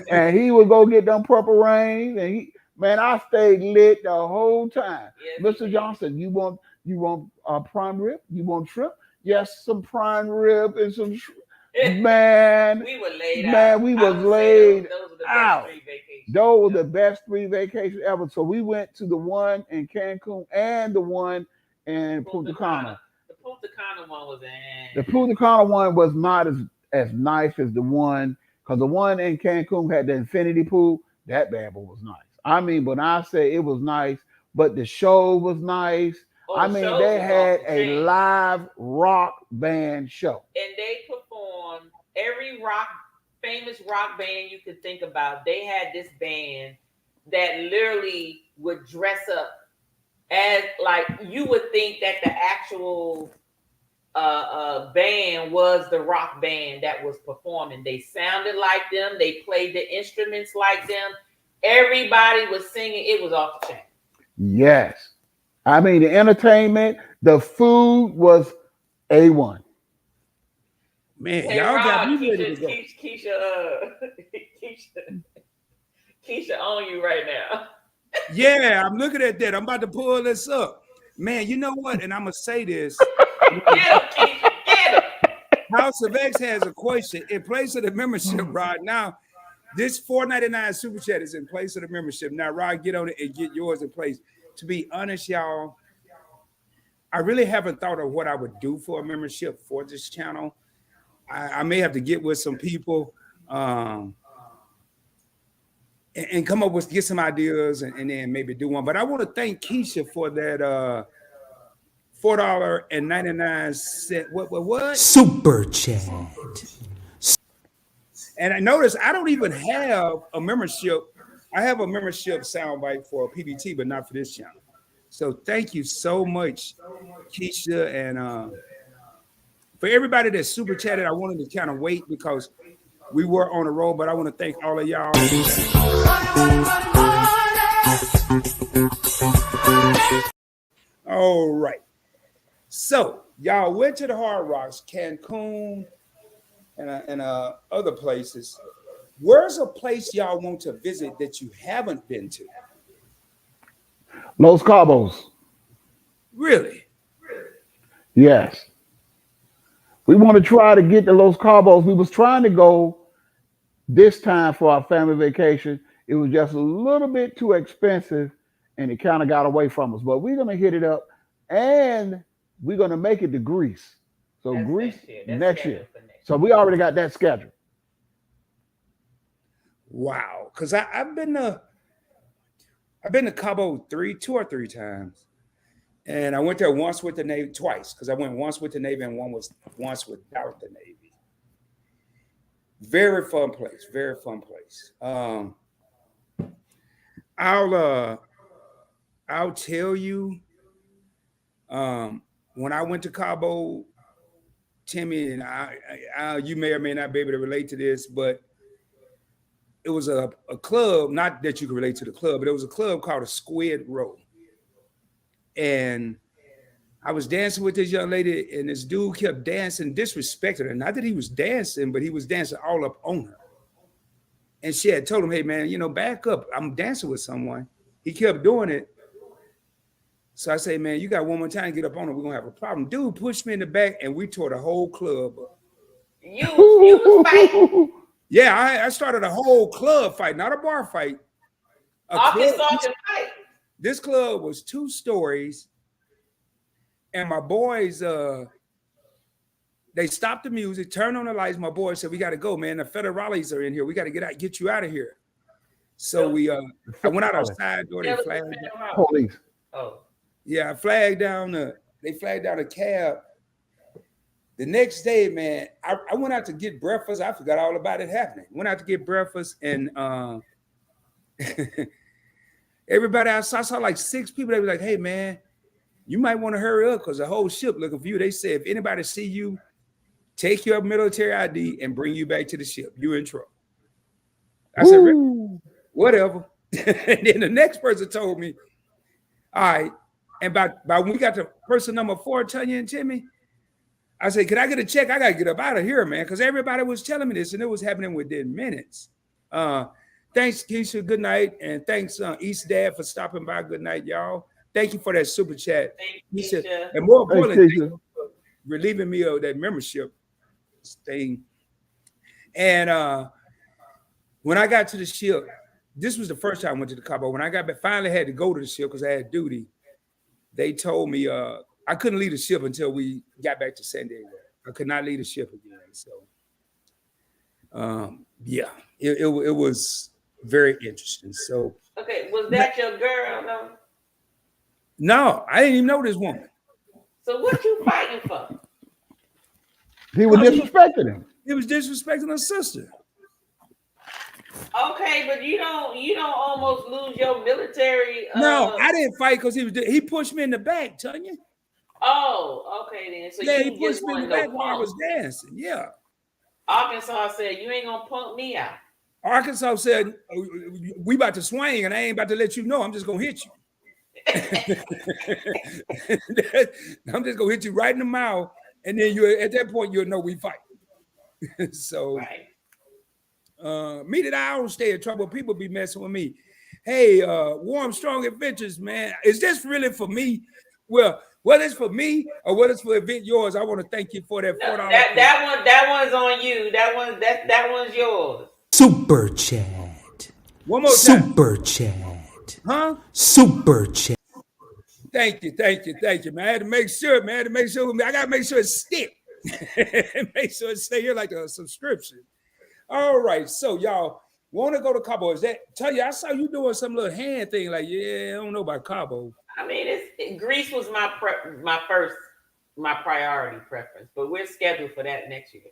And he would go get them Purple Rain, and man, I stayed lit the whole time. Yes, Mr. Johnson, you want prime rib? You want shrimp? Yes, some prime rib and some shrimp. Man, we were laid out. Man, we was laid out. Those were the best 3 vacations ever. So we went to the one in Cancun and the one in Punta Cana. The Punta Cana one was The Punta Cana one was not as nice as the one, because the one in Cancun had the infinity pool. That bad boy was nice. I mean, when I say it was nice, but the show was nice. I mean, they had a live rock band show. And they performed every famous rock band you could think about. They had this band that literally would dress up as, like, you would think that the actual band was the rock band that was performing. They sounded like them. They played the instruments like them. Everybody was singing. It was off the chain. Yes. I mean, the entertainment, the food was A1. Man, hey, y'all got me ready to go. Keisha on you right now. Yeah, I'm looking at that. I'm about to pull this up. Man, you know what? And I'm gonna say this. Get him, Keisha, get him. House of X has a question in place of the membership, Rod. Now, this $4.99 super chat is in place of the membership. Now, Rod, get on it and get yours in place. To be honest, y'all, I really haven't thought of what I would do for a membership for this channel. I may have to get with some people and come up with, get some ideas and then maybe do one. But I want to thank Keisha for that $4.99. What? Super chat. And I noticed I don't even have a membership. I have a membership soundbite for PBT, but not for this channel. So thank you so much, Keisha. And for everybody that super chatted, I wanted to kind of wait because we were on the road, but I want to thank all of y'all. All right. So y'all went to the Hard Rocks, Cancun, and other places. Where's a place y'all want to visit that you haven't been to? Los Cabos. Really? Yes. We want to try to get to Los Cabos. We was trying to go this time for our family vacation. It was just a little bit too expensive and it kind of got away from us. But we're going to hit it up and we're going to make it to Greece. So That's Greece next year. So we already got that scheduled. Wow. Because I've been to Cabo two or three times. And I went there once with the Navy, twice, because I went once with the Navy and once without the Navy. Very fun place. Very fun place. I'll tell you, when I went to Cabo, Timmy and I, you may or may not be able to relate to this, but it was a club, not that you can relate to the club, but it was a club called a Squid Row. And I was dancing with this young lady, and this dude kept dancing, disrespected her. Not that he was dancing, but he was dancing all up on her. And she had told him, hey, man, back up. I'm dancing with someone. He kept doing it. So I say, man, you got one more time to get up on her. We're going to have a problem. Dude pushed me in the back, and we tore the whole club up. You was fighting? Yeah, I started a whole club fight, not a bar fight. This club was 2 stories, and my boys, they stopped the music, turned on the lights. My boys said, we got to go, man. The federales are in here. We got to get you out of here. So I went out outside door. They flagged down. Police. Oh. Yeah, they flagged down a cab. The next day, man, I went out to get breakfast. I forgot all about it happening. Went out to get breakfast, and everybody I saw like 6 people. They were like, hey, man, you might want to hurry up because the whole ship looking for you. They said, if anybody see you, take your military ID and bring you back to the ship. You in trouble. I said, whatever. And then the next person told me, all right. And by when we got to person number 4, Tanya and Timmy, I said, can I get a check? I got to get up out of here, man, because everybody was telling me this, and it was happening within minutes. Thanks, Keisha. Good night. And thanks, East Dad, for stopping by. Good night, y'all. Thank you for that super chat. Thanks, Keisha. And more importantly, thank you for relieving me of that membership thing. And when I got to the ship, this was the first time I went to the Cabo. When I got back, finally had to go to the ship because I had duty. They told me I couldn't leave the ship until we got back to San Diego. I could not leave the ship again. So, yeah, it was very interesting. So, okay, was that your girl? No, I didn't even know this woman. So what you fighting for? He was disrespecting him. He was disrespecting her sister. Okay, but you don't almost lose your military. No, I didn't fight because he pushed me in the back, Tanya. Oh, okay then. So yeah, you he pushed me in the back while I was punk. dancing. Yeah. Arkansas said you ain't gonna punk me out. Arkansas said we about to swing, and I ain't about to let you know. I'm just gonna hit you. I'm just gonna hit you right in the mouth, and then at that point you'll know we fight. So, right. Me that I don't stay in trouble. People be messing with me. Hey, Warm Strong Adventures, man. Is this really for me? Well, whether it's for me or whether it's for event yours, I want to thank you for that $4. That one's on you. That one's yours. Super Chat. One more time. Super Chat. Huh? Super Chat. Thank you, man. I had to make sure, man. I gotta make sure it stick. Make sure it stay here like a subscription. All right, so y'all want to go to Cabo? Is that tell you? I saw you doing some little hand thing. Like, yeah, I don't know about Cabo. I mean, Greece was my priority preference, but we're scheduled for that next year.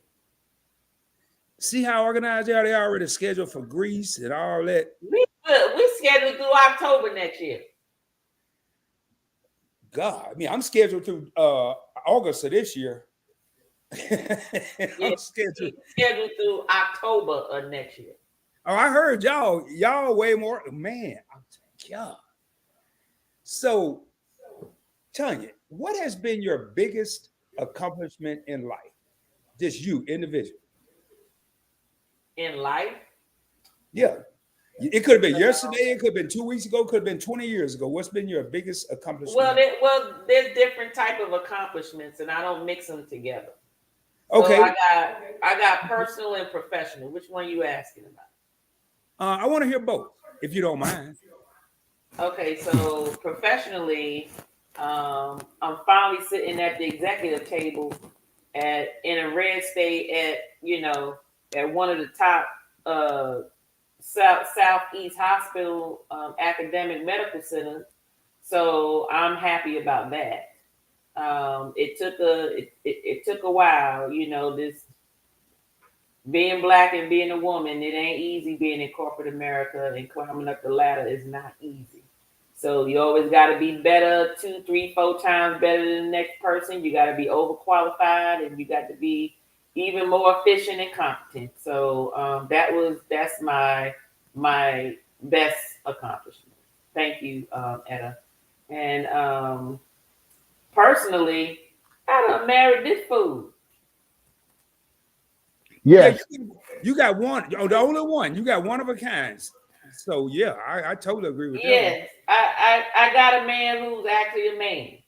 See how organized they are? They already scheduled for Greece and all that. We're scheduled through October next year. God, I mean, I'm scheduled through August of this year. I'm scheduled through October of next year. Oh, I heard y'all way more. Man, I'm God. So, Tanya, what has been your biggest accomplishment in life? Just you, individual. In life? Yeah. It could have been yesterday, it could have been 2 weeks ago, could have been 20 years ago. What's been your biggest accomplishment? Well, there's different type of accomplishments, and I don't mix them together. Okay. So I got personal and professional. Which one are you asking about? I want to hear both, if you don't mind. Okay, so professionally, I'm finally sitting at the executive table in a red state at one of the top Southeast Hospital academic medical centers. So I'm happy about that. It took a while, this being Black and being a woman, it ain't easy being in corporate America, and climbing up the ladder is not easy. So you always got to be better, 2, 3, 4 times better than the next person. You got to be overqualified, and you got to be even more efficient and competent. So that's my best accomplishment. Thank you, Etta. And personally, I done married this fool. Yes. Yeah, you got one. Oh, the only one. You got one of a kind. So yeah, I totally agree with that. Yes, I got a man who's actually a man.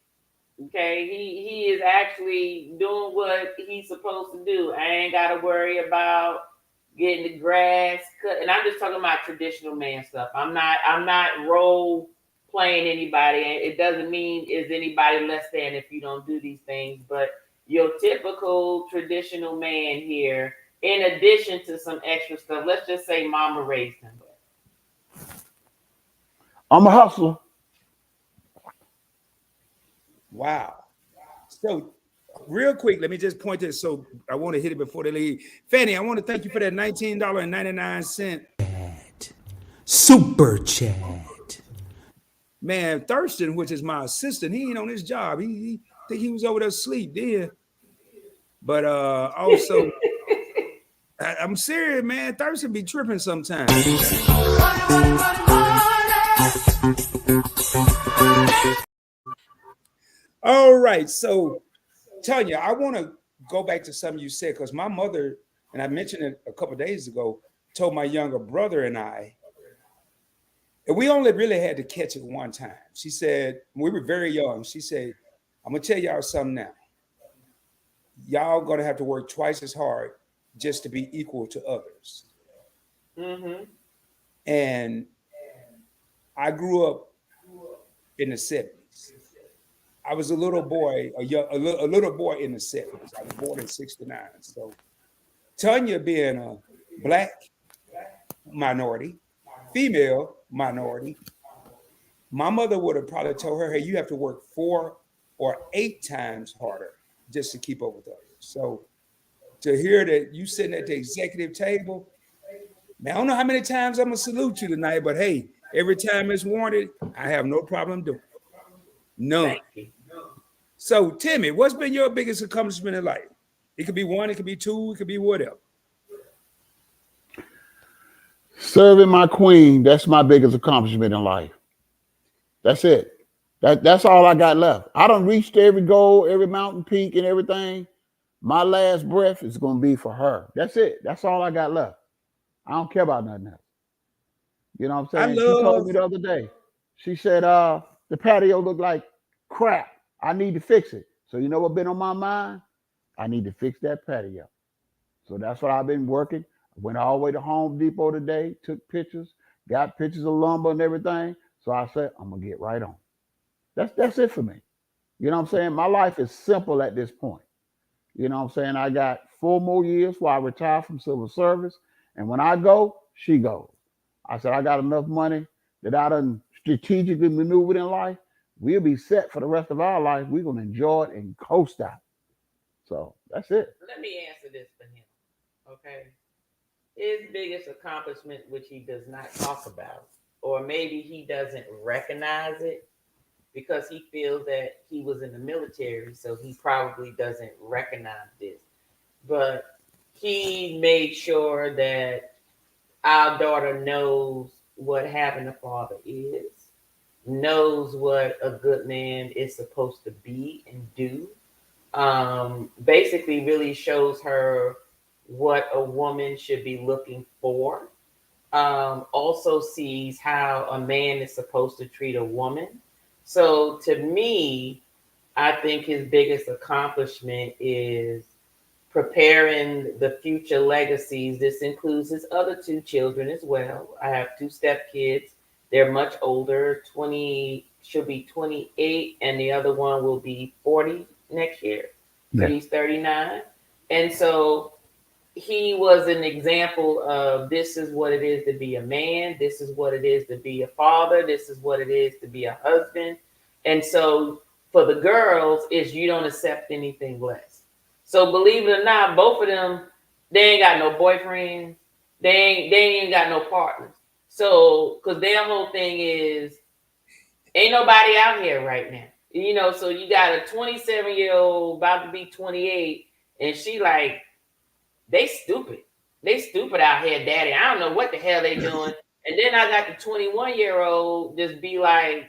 Okay, he is actually doing what he's supposed to do. I ain't got to worry about getting the grass cut, and I'm just talking about traditional man stuff. I'm not role playing anybody, and it doesn't mean is anybody less than if you don't do these things. But your typical traditional man here, in addition to some extra stuff, let's just say mama raised him. I'm a hustler. Wow. So real quick, let me just point this. So I want to hit it before they leave. Fanny, I want to thank you for that $19.99. Super Chat. Man, Thurston, which is my assistant, he ain't on his job. He think he was over there asleep then. But also, I'm serious, man. Thurston be tripping sometimes. All right, so Tanya, I want to go back to something you said, because my mother, and I mentioned it a couple of days ago, told my younger brother and I, and we only really had to catch it one time. She said, we were very young. She said, I'm gonna tell y'all something now. Y'all gonna have to work twice as hard just to be equal to others. Mm-hmm. And I grew up in the 70s. I was a little boy, a little boy in the 70s. I was born in 69. So Tanya being a Black minority, female minority, my mother would have probably told her, hey, you have to work 4 or 8 times harder just to keep up with others. So to hear that you sitting at the executive table, man, I don't know how many times I'm gonna salute you tonight, but hey, every time it's warranted, I have no problem doing it. None. So, Timmy, what's been your biggest accomplishment in life? It could be 1, it could be 2, it could be whatever. Serving my queen, that's my biggest accomplishment in life. That's it. That's all I got left. I done reached every goal, every mountain peak and everything. My last breath is going to be for her. That's it. That's all I got left. I don't care about nothing else. You know what I I'm saying? She told me love. the other day. She said, the patio looked like crap. I need to fix it. So you know what been on my mind? I need to fix that patio. So that's what I've been working. I went all the way to Home Depot today, took pictures, got pictures of lumber and everything. So I said, I'm gonna get right on. That's it for me. You know what I'm saying? My life is simple at this point. You know what I'm saying? I got 4 more years while I retire from civil service. And when I go, she goes. I said, I got enough money that I done strategically maneuvered in life. We'll be set for the rest of our life. We're gonna enjoy it and coast out. So that's it. Let me answer this for him. Okay. His biggest accomplishment, which he does not talk about, or maybe he doesn't recognize it because he feels that he was in the military, so he probably doesn't recognize this. But he made sure that our daughter knows what having a father is, knows what a good man is supposed to be and do. Basically, really shows her what a woman should be looking for. Also sees how a man is supposed to treat a woman. So to me, I think his biggest accomplishment is preparing the future legacies. This includes his other two children as well. I have two stepkids. They're much older. 20, she'll be 28, and the other one will be 40 next year. So he's 39. And so he was an example of this is what it is to be a man. This is what it is to be a father. This is what it is to be a husband. And so for the girls is you don't accept anything less. So believe it or not, both of them, they ain't got no boyfriends. They ain't even got no partners. So, cause their whole thing is ain't nobody out here right now. You know, so you got a 27-year-old about to be 28, and she like, they stupid. They stupid out here, daddy. I don't know what the hell they doing. And then I got the 21-year-old just be like,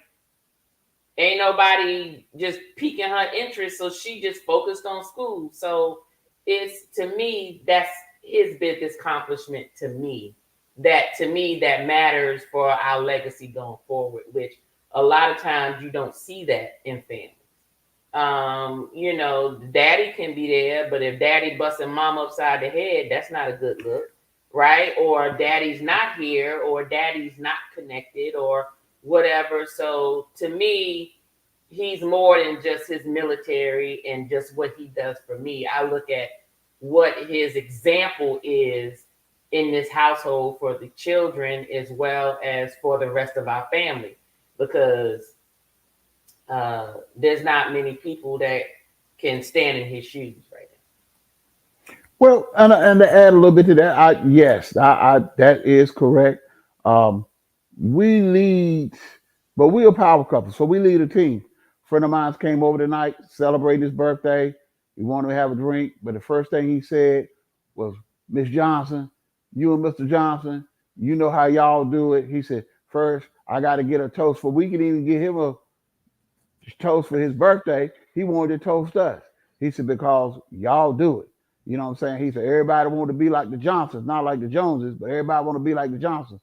ain't nobody just piquing her interest. So she just focused on school. So it's, to me, that's his biggest accomplishment to me. That matters for our legacy going forward, which a lot of times you don't see that in families. You know, daddy can be there, but if daddy busting mom upside the head, that's not a good look, right? Or daddy's not here, or daddy's not connected, or whatever. So to me, he's more than just his military and just what he does for me. I look at what his example is in this household for the children as well as for the rest of our family, because there's not many people that can stand in his shoes right now. Well, and to add a little bit to that, yes, that is correct. We lead, but we're a power couple, so we lead a team. A friend of mine came over tonight, celebrating his birthday. He wanted to have a drink, but the first thing he said was, Miss Johnson, you and Mr. Johnson, you know how y'all do it. He said, first, I got to get a toast for, we can even get him a toast for his birthday. He wanted to toast us. He said, because y'all do it. You know what I'm saying? He said, everybody want to be like the Johnsons, not like the Joneses, but everybody want to be like the Johnsons.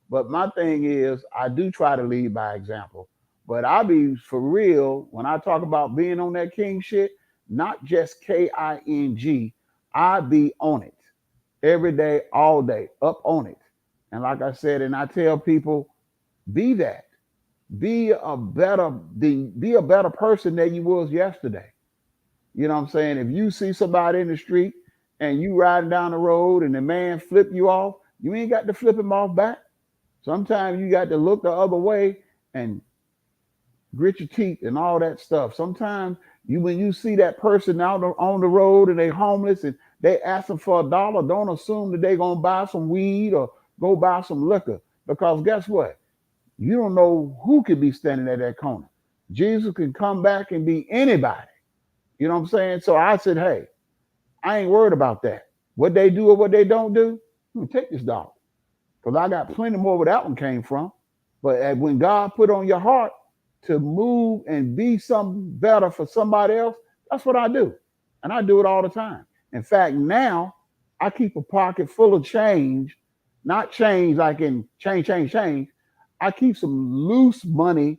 But my thing is, I do try to lead by example. But I be for real when I talk about being on that king shit, not just KING. I be on it every day, all day, up on it. And like I said, and I tell people, be that. Be a better person than you was yesterday. You know what I'm saying? If you see somebody in the street and you riding down the road and the man flip you off, you ain't got to flip him off back. Sometimes you got to look the other way and grit your teeth and all that stuff. Sometimes when you see that person out on the road and they homeless and they asking for $1, don't assume that they gonna buy some weed or go buy some liquor, because guess what? You don't know who could be standing at that corner. Jesus can come back and be anybody. You know what I'm saying? So I said, hey, I ain't worried about that. What they do or what they don't do, take this dog. Because I got plenty more where that one came from. But when God put on your heart to move and be something better for somebody else, that's what I do. And I do it all the time. In fact, now I keep a pocket full of change, not change like in change. I keep some loose money,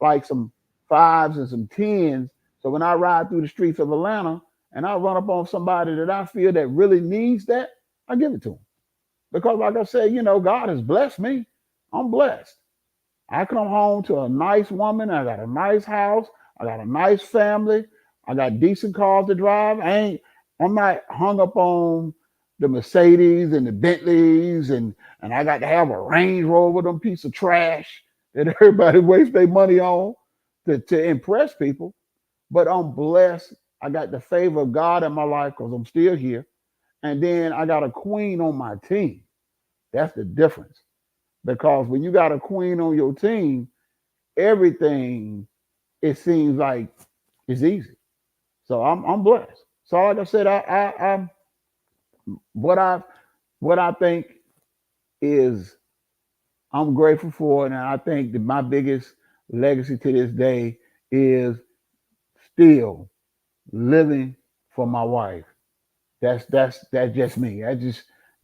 like some 5s and some 10s. So when I ride through the streets of Atlanta and I run up on somebody that I feel that really needs that, I give it to them. Because like I said, God has blessed me. I'm blessed. I come home to a nice woman. I got a nice house. I got a nice family. I got decent cars to drive. I'm not hung up on the Mercedes and the Bentleys and I got to have a Range Rover, them piece of trash that everybody wastes their money on to impress people. But I'm blessed. I got the favor of God in my life because I'm still here. And then I got a queen on my team. That's the difference. Because when you got a queen on your team, everything, it seems like it's easy. So I'm blessed. So like I said, I'm what I think is I'm grateful for, and I think that my biggest legacy to this day is still living for my wife. That's just me.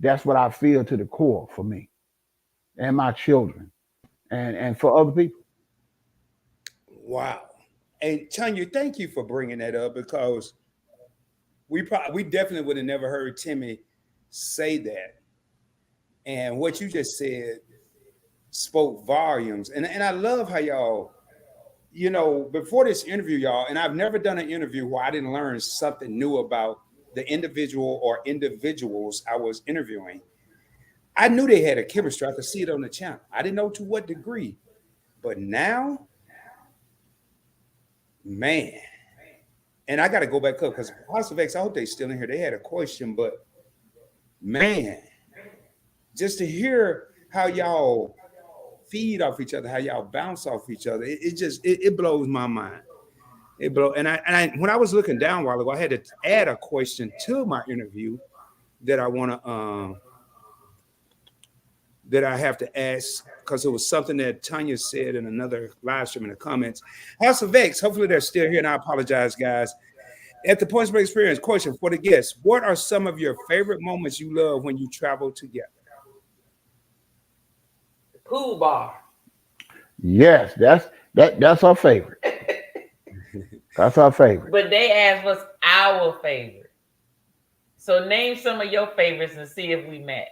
That's what I feel to the core for me and my children and for other people. Wow. And Tanya, thank you for bringing that up because we definitely would have never heard Timmy say that. And what you just said spoke volumes. And I love how y'all, before this interview, y'all, and I've never done an interview where I didn't learn something new about the individual or individuals I was interviewing. I knew they had a chemistry. I could see it on the channel. I didn't know to what degree. But now, man, and I got to go back up because House of X, I hope they're still in here. They had a question, but man, just to hear how y'all feed off each other, how y'all bounce off each other, it blows my mind. It blows. And I when I was looking down a while ago, I had to add a question to my interview that I want to that I have to ask because it was something that Tanya said in another live stream in the comments. House of X, hopefully they're still here, and I apologize, guys. At the Points Break Experience, question for the guests: what are some of your favorite moments you love when you travel together? The pool bar. Yes, that's our favorite. That's our favorite. But they asked what's our favorite. So name some of your favorites and see if we match.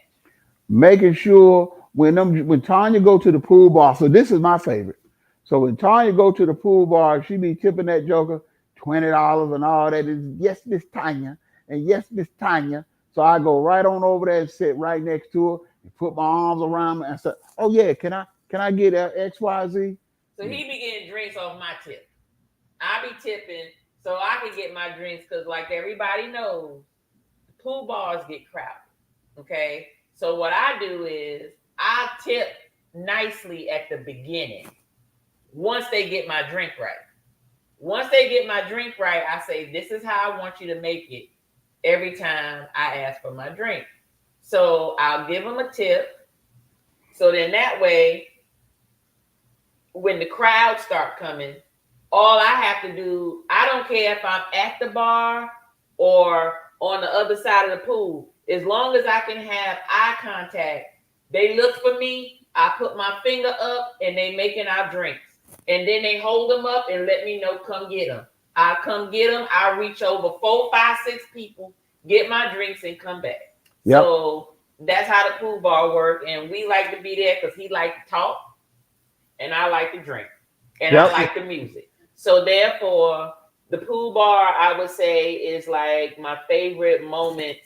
Making sure when Tanya go to the pool bar, so this is my favorite. So when Tanya go to the pool bar, she be tipping that joker $20 and all that. Is yes, Miss Tanya, and yes, Miss Tanya. So I go right on over there and sit right next to her and put my arms around her and say, "Oh yeah, can I get XYZ?" So he be getting drinks off my tip. I be tipping so I can get my drinks because, like everybody knows, the pool bars get crowded. Okay. So what I do is I tip nicely at the beginning once they get my drink right. Once they get my drink right, I say, this is how I want you to make it every time I ask for my drink. So I'll give them a tip. So then that way, when the crowd start coming, all I have to do, I don't care if I'm at the bar or on the other side of the pool. As long as I can have eye contact, they look for me, I put my finger up and they making our drinks. And then they hold them up and let me know, come get them. I come get them. I reach over 4, 5, 6 people, get my drinks and come back. Yep. So that's how the pool bar work. And we like to be there because he like to talk and I like to drink and I like the music. So therefore, the pool bar, I would say, is like my favorite moment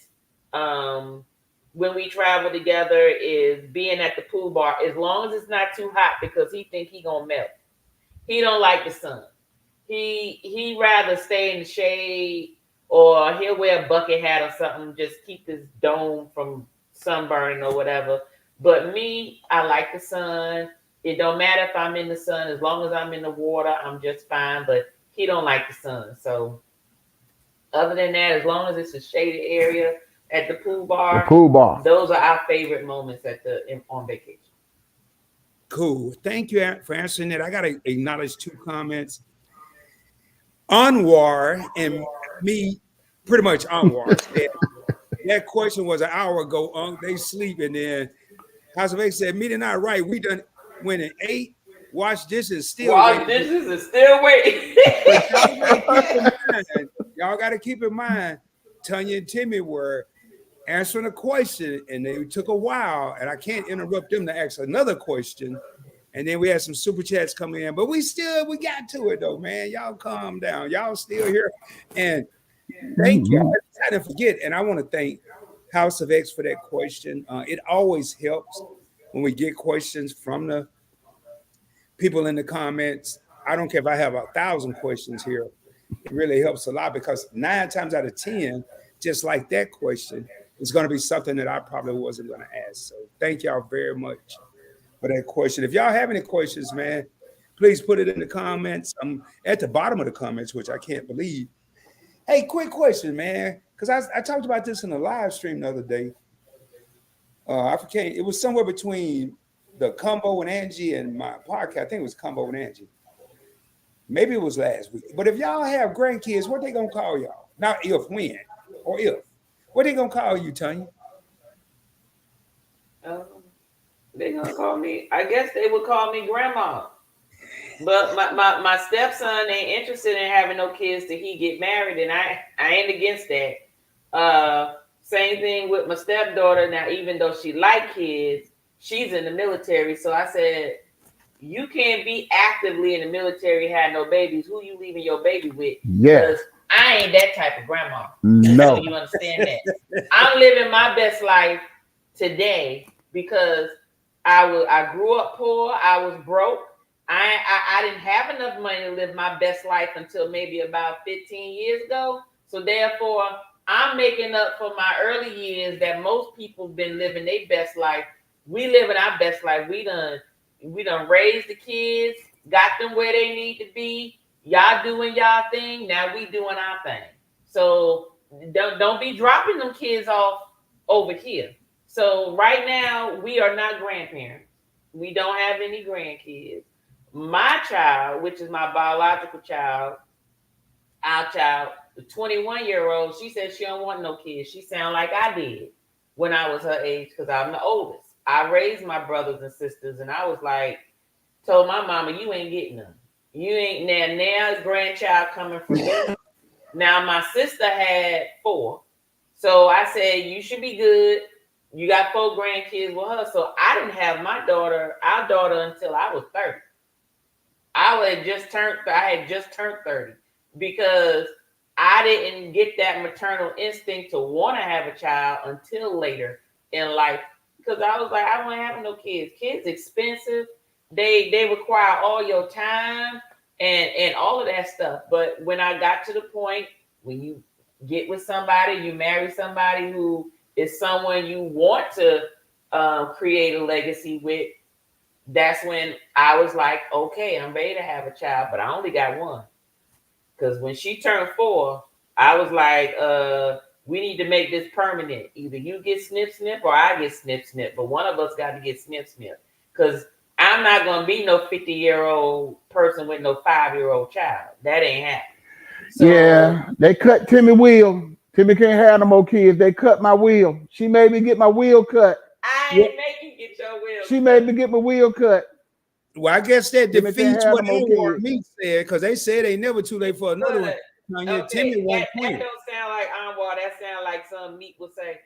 when we travel together is being at the pool bar, as long as it's not too hot because he think he gonna melt. He don't like the sun. He rather stay in the shade or he'll wear a bucket hat or something, just keep his dome from sunburning or whatever. But me, I like the sun. It don't matter if I'm in the sun, as long as I'm in the water, I'm just fine. But he don't like the sun. So other than that, as long as it's a shaded area at the pool bar, those are our favorite moments on vacation. Cool. Thank you for answering that. I got to acknowledge 2 comments. Anwar and me, pretty much Anwar. That question was an hour ago. They sleep, and then House of X said, meat and I right. We done went and ate, washed dishes, still Wash waiting. dishes and still waiting. Y'all got to keep in mind, Tanya and Timmy were answering a question, and they took a while, and I can't interrupt them to ask another question. And then we had some super chats coming in, but we got to it though, man. Y'all calm down. Y'all still here. And thank you. I didn't forget, and I want to thank House of X for that question. It always helps when we get questions from the people in the comments. I don't care if I have 1,000 questions here. It really helps a lot because 9 times out of 10, just like that question, it's going to be something that I probably wasn't going to ask. So thank y'all very much for that question. If y'all have any questions, man, please put it in the comments. I'm at the bottom of the comments, which I can't believe. Hey, quick question, man, because I talked about this in a live stream the other day. It was somewhere between the Combo and Angie and my podcast. I think it was Combo and Angie. Maybe it was last week. But if y'all have grandkids, what they gonna call y'all? Not if, when, or if. What they gonna call you, Tanya? They gonna call me. I guess they would call me grandma. But my stepson ain't interested in having no kids till he get married, and I ain't against that. Same thing with my stepdaughter. Now, even though she like kids, she's in the military. So I said, you can't be actively in the military, have no babies. Who you leaving your baby with? Yes. I ain't that type of grandma. No. So you understand that. I'm living my best life today because I grew up poor. I was broke. I didn't have enough money to live my best life until maybe about 15 years ago. So therefore, I'm making up for my early years that most people been living their best life. We living our best life. We done raised the kids, got them where they need to be. Y'all doing y'all thing. Now we doing our thing. So don't be dropping them kids off over here. So right now we are not grandparents. We don't have any grandkids. My child, which is my biological child, our child, the 21-year-old, she said she don't want no kids. She sound like I did when I was her age because I'm the oldest. I raised my brothers and sisters, and I was like, told my mama, you ain't getting them. You ain't now grandchild coming from you. Now my sister had 4. So I said, you should be good. You got 4 grandkids with her. So I didn't have our daughter until I was 30. I had just turned 30 because I didn't get that maternal instinct to want to have a child until later in life. Because I was like, I don't have no kids. Kids expensive. They require all your time and all of that stuff. But when I got to the point when you get with somebody, you marry somebody who is someone you want to create a legacy with, that's when I was like, okay, I'm ready to have a child, but I only got one. Because when she turned 4, I was like, we need to make this permanent. Either you get snip or I get snip, but one of us got to get snip. Because I'm not going to be no 50-year-old person with no 5-year-old child. That ain't happening. So, yeah, they cut Timmy wheel. Timmy can't have no more kids. They cut my wheel. She made me get my wheel cut. I ain't make you get your wheel. She made me get my wheel cut. Well, I guess that Timmy defeats can't what have no Anwar kids. Me said, because they said they never too late for another one. Tanya, Okay, Timmy won't that quit. don't sound like Anwar. That sound like some meat would say,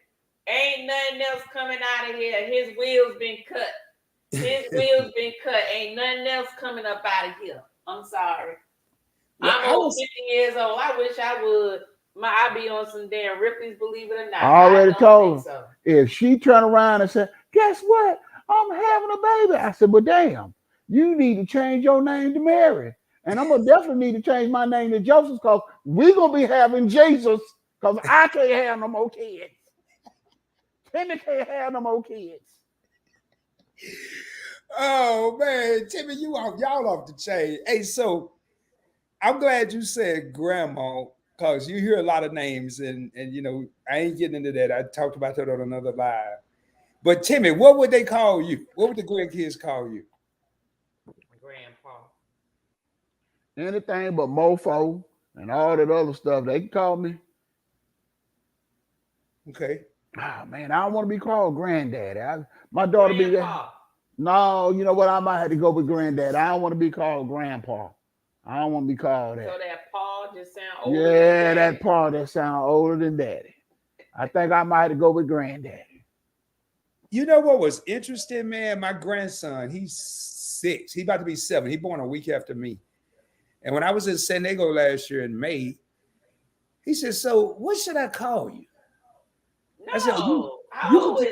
ain't nothing else coming out of here. His wheels been cut. His wheels been cut. Ain't nothing else coming up out of here. I'm sorry. Well, I'm over 50 years old. I wish I would. I'd be on some damn Ripley's, believe it or not. I already told her. So. If she turn around and said, guess what? I'm having a baby. I said, well, damn, you need to change your name to Mary. And I'm going to definitely need to change my name to Joseph because we're going to be having Jesus because I can't have no more kids. Timmy can't have no more kids. Oh, man. Timmy, y'all off the chain. Hey, so I'm glad you said grandma because you hear a lot of names and I ain't getting into that. I talked about that on another live. But Timmy, what would they call you? What would the grandkids call you? Grandpa. Anything but mofo and all that other stuff, they can call me. Okay. Ah, man, I don't want to be called granddaddy. My daughter be there. Grandpa. No, you know what? I might have to go with granddad. I don't want to be called grandpa. I don't want to be called So that. that Paul just sound older than Yeah, daddy. that part that sound older than daddy. I think I might have to go with granddaddy. You know what was interesting, man? My grandson, he's 6. He about to be 7. He born a week after me. And when I was in San Diego last year in May, he said, "So what should I call you?" No. I said, "You- How you old could-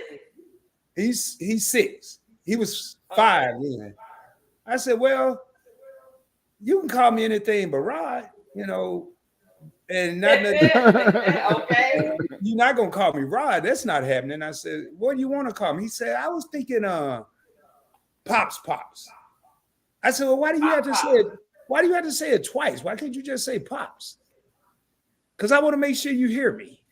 is he? He's 6. He was 5 then. I said, "Well, you can call me anything but Rod, you know, and not Okay. you're not gonna call me Rod. That's not happening." I said, "What do you want to call me?" He said, "I was thinking Pops. I said, "Well, why do you have to say it? Why do you have to say it twice? Why can't you just say Pops?" Because I want to make sure you hear me.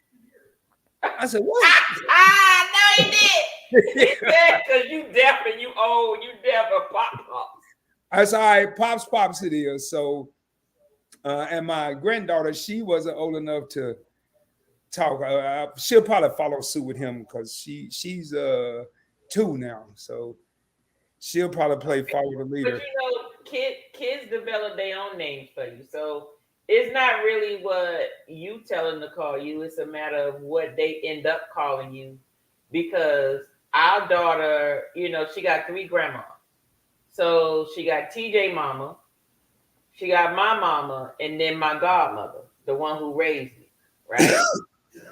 I said, "What?" No, he did. He said, because you deaf and you old, you never pop. I said, "All right, Pops it is." So, and my granddaughter, she wasn't old enough to talk. She'll probably follow suit with him because she's 2 now. So she'll probably play follow the But leader. you know, kids develop their own names for you. So it's not really what you tell them to call you. It's a matter of what they end up calling you. Because our daughter, you know, she got 3 grandmas. So she got TJ mama, she got my mama, and then my godmother, the one who raised me, right?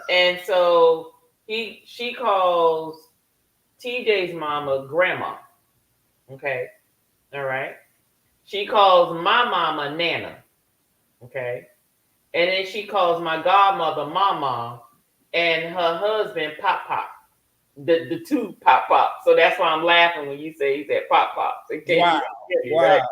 And so she calls TJ's mama grandma. Okay. All right. She calls my mama Nana. Okay. And then she calls my godmother Mama and her husband Pop. The 2 Pop. So that's why I'm laughing when you say he said Pop. Wow. Right?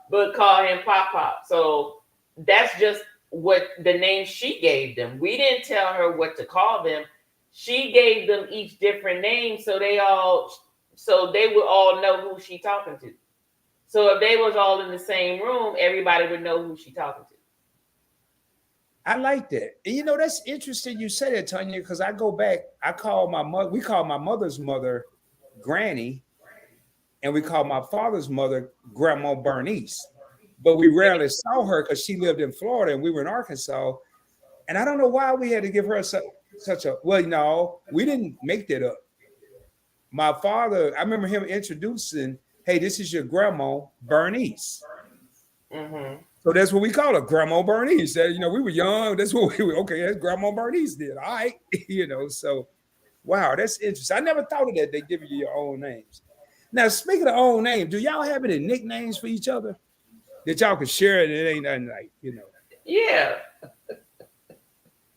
But call him Pop. So that's just what the name she gave them. We didn't tell her what to call them. She gave them each different names so they would all know who she talking to. So if they was all in the same room, everybody would know who she talking to. I like that. And you know, that's interesting you say that, Tanya, because I go back, we call my mother's mother Granny, and we call my father's mother Grandma Bernice. But we rarely saw her because she lived in Florida and we were in Arkansas. And I don't know why we had to give her such a, well, no, we didn't make that up. My father, I remember him introducing, "Hey, this is your Grandma Bernice." Mm-hmm. So that's what we call her, Grandma Bernice. You know, we were young. That's what we were, okay, that's Grandma Bernice did. All right. You know, so wow, that's interesting. I never thought of that. They give you your own names. Now, speaking of own names, do y'all have any nicknames for each other that y'all can share? And it ain't nothing like, you know. Yeah.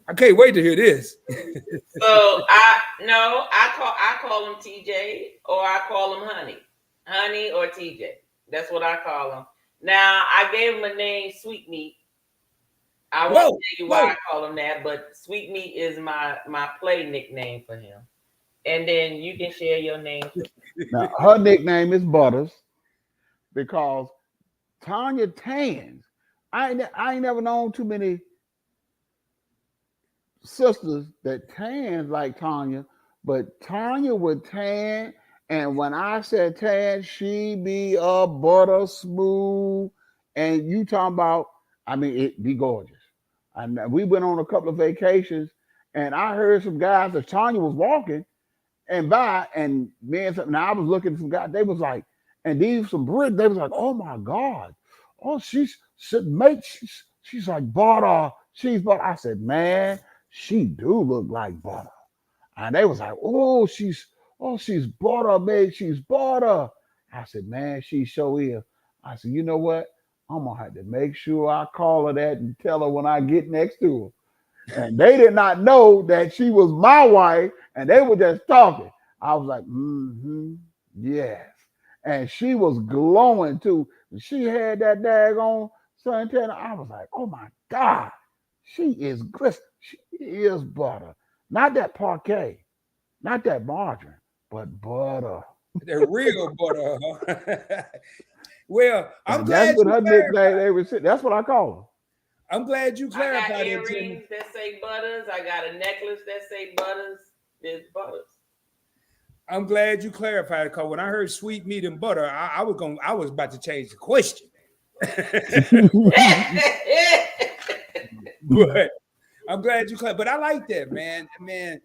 I can't wait to hear this. So I call him TJ or I call him Honey or TJ. That's what I call him. Now I gave him a name, Sweet Meat. I won't tell you why I call him that, but Sweet Meat is my play nickname for him. And then you can share your name. Now, her nickname is Butters because Tanya tans. I ain't never known too many sisters that tan like Tanya, but Tanya would tan, and when I said tan, she be a butter smooth. And you talking about, I mean, it be gorgeous. And we went on a couple of vacations, and I heard some guys as Tanya was walking and by, and me and something. Now I was looking at some guys. They was like, and these some Brit. They was like, "Oh my God, oh she's like butter. She's butter." I said, "Man, she do look like butter." And they was like, "Oh she's butter, man. She's butter." I said, "Man, she sure is." I said, "You know what? I'm gonna have to make sure I call her that and tell her when I get next to her." And they did not know that she was my wife, and they were just talking. I was like, yes. And she was glowing too. She had that daggone suntan. I was like, oh my God, she is glisten. She is butter. Not that parquet, not that margarine, but butter. The real butter. Huh? Well, I'm And glad that's what you her clarified. nickname. They were sitting. That's what I call her. I'm glad you I got clarified it. earrings that say Butters. I got a necklace that say Butters. It's butters. I'm glad you clarified, because when I heard sweet meat and butter, I was about to change the question. But I'm glad you clarified. But I like that, man. Man,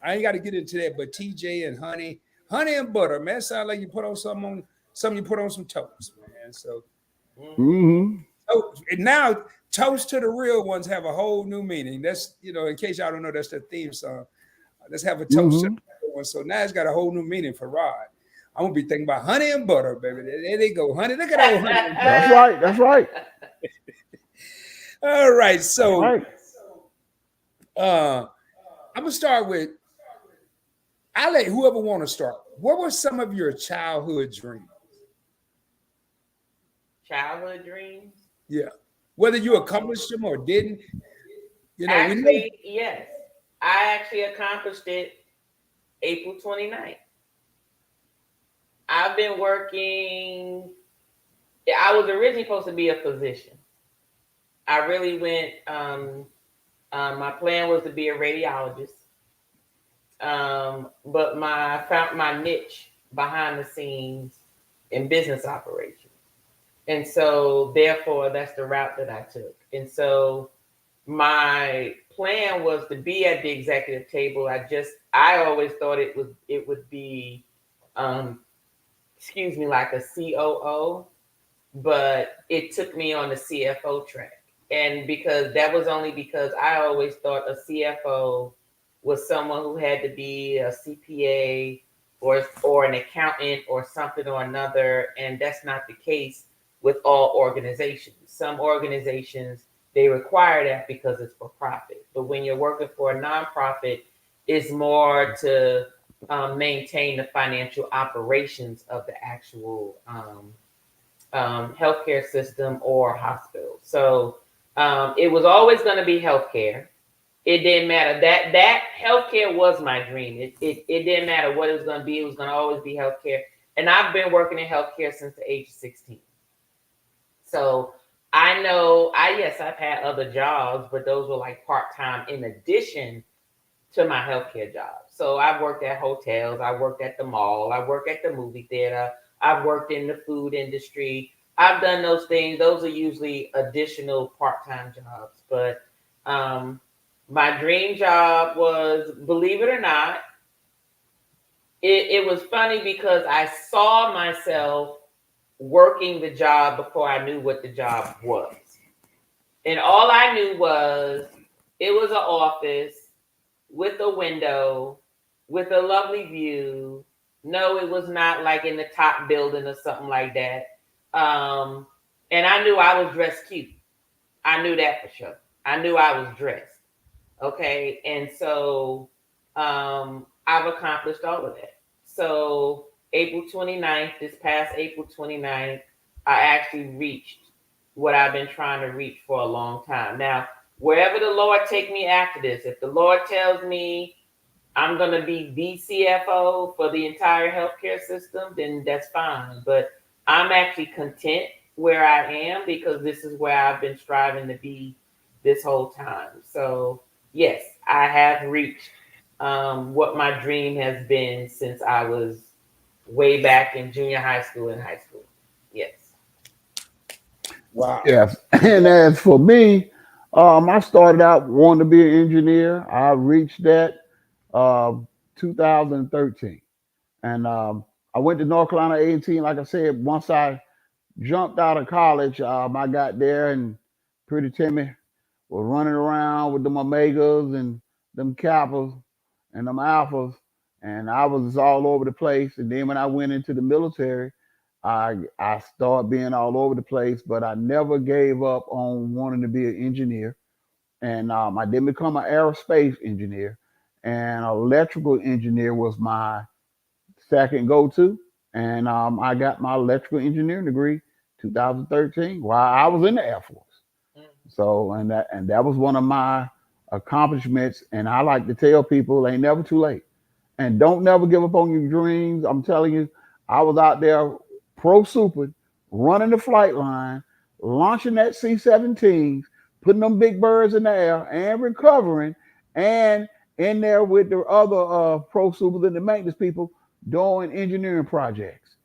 I ain't got to get into that. But TJ and honey and butter, man, sound like you put on something you put on some toast, man. So, so now toast to the real ones have a whole new meaning. That's, in case y'all don't know, that's the theme song. Let's have a toast to the real one. So now it's got a whole new meaning for Rod. I'm gonna be thinking about honey and butter, baby. There they go, honey. Look at old honey. And butter. That's right. All right, so Right. I'm gonna start with. I'll let whoever want to start. What were some of your childhood dreams? Childhood dreams? Yeah, whether you accomplished them or didn't. Actually, yes. I actually accomplished it April 29th. I've been working. I was originally supposed to be a physician. I really went. My plan was to be a radiologist. But I found my niche behind the scenes in business operations. And so therefore that's the route that I took. And so my plan was to be at the executive table. I always thought it would be like a COO, but it took me on the CFO track. And because I always thought a CFO was someone who had to be a CPA or an accountant or something or another. And that's not the case with all organizations. Some organizations, they require that because it's for profit. But when you're working for a nonprofit, it's more to maintain the financial operations of the actual healthcare system or hospital. So it was always going to be healthcare. It didn't matter. That healthcare was my dream. It didn't matter what it was going to be. It was going to always be healthcare. And I've been working in healthcare since the age of 16. So I know, I've had other jobs, but those were like part-time in addition to my healthcare job. So I've worked at hotels. I worked at the mall. I worked at the movie theater. I've worked in the food industry. I've done those things. Those are usually additional part-time jobs. But my dream job was, believe it or not, it was funny because I saw myself working the job before I knew what the job was. And all I knew was it was an office with a window, with a lovely view. No, it was not like in the top building or something like that. And I knew I was dressed cute. I knew that for sure. I knew I was dressed. Okay. And so I've accomplished all of that. So April 29th, this past April 29th, I actually reached what I've been trying to reach for a long time. Now, wherever the Lord take me after this, if the Lord tells me I'm going to be the CFO for the entire healthcare system, then that's fine. But I'm actually content where I am because this is where I've been striving to be this whole time. So yes, I have reached what my dream has been since I was way back in junior high school and high school. Yes. Wow. Yes. And as for me, I started out wanting to be an engineer. I reached that 2013. And I went to North Carolina A&T. Like I said, once I jumped out of college, I got there and Pretty Timmy was running around with them Omegas and them Kappas and them Alphas. And I was all over the place. And then when I went into the military, I started being all over the place, but I never gave up on wanting to be an engineer. And I didn't become an aerospace engineer. And electrical engineer was my second go-to. And I got my electrical engineering degree 2013 while I was in the Air Force. So, and that was one of my accomplishments. And I like to tell people, ain't never too late. And don't never give up on your dreams. I'm telling you, I was out there pro super, running the flight line, launching that C-17s, putting them big birds in the air and recovering. And in there with the other pro supers and the maintenance people doing engineering projects,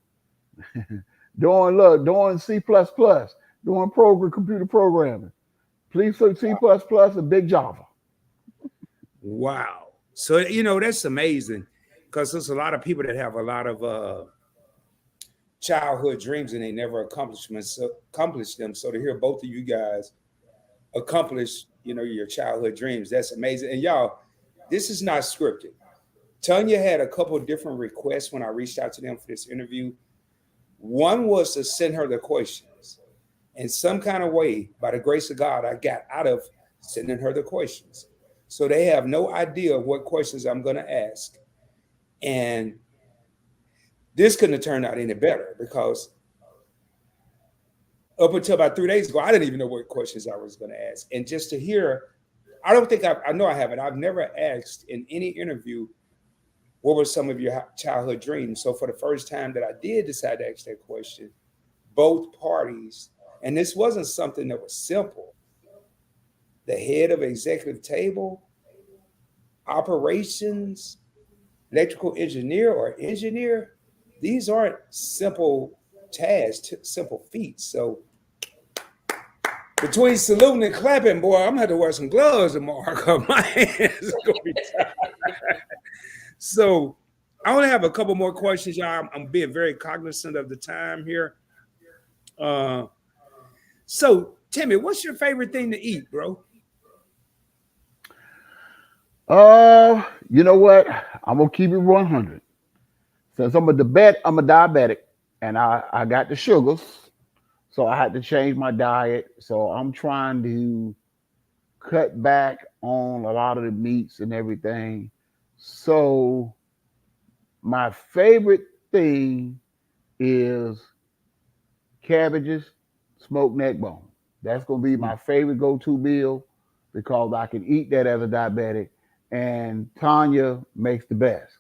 doing C++, doing computer programming. Please C++ and Big Java. Wow. So, you know, that's amazing because there's a lot of people that have a lot of childhood dreams and they never accomplish them. So to hear both of you guys accomplish, you know, your childhood dreams, that's amazing. And y'all, this is not scripted. Tanya had a couple of different requests when I reached out to them for this interview. One was to send her the questions. In some kind of way, by the grace of God, I got out of sending her the questions. So they have no idea what questions I'm going to ask. And this couldn't have turned out any better because up until about 3 days ago, I didn't even know what questions I was going to ask. And just to hear, I don't think I know I haven't. I've never asked in any interview, what were some of your childhood dreams? So for the first time that I did decide to ask that question, both parties, and this wasn't something that was simple. The head of executive table, operations, electrical engineer or engineer, these aren't simple tasks, simple feats. So between saluting and clapping, boy, I'm gonna have to wear some gloves tomorrow because my hands are gonna be tired. So I only have a couple more questions, y'all. I'm being very cognizant of the time here. So Timmy, what's your favorite thing to eat, bro? You know what? I'm gonna keep it 100. Since I'm a diabetic, and I got the sugars, so I had to change my diet. So I'm trying to cut back on a lot of the meats and everything. So my favorite thing is cabbages, smoked neck bone. That's gonna be my favorite go-to meal because I can eat that as a diabetic. And Tanya makes the best.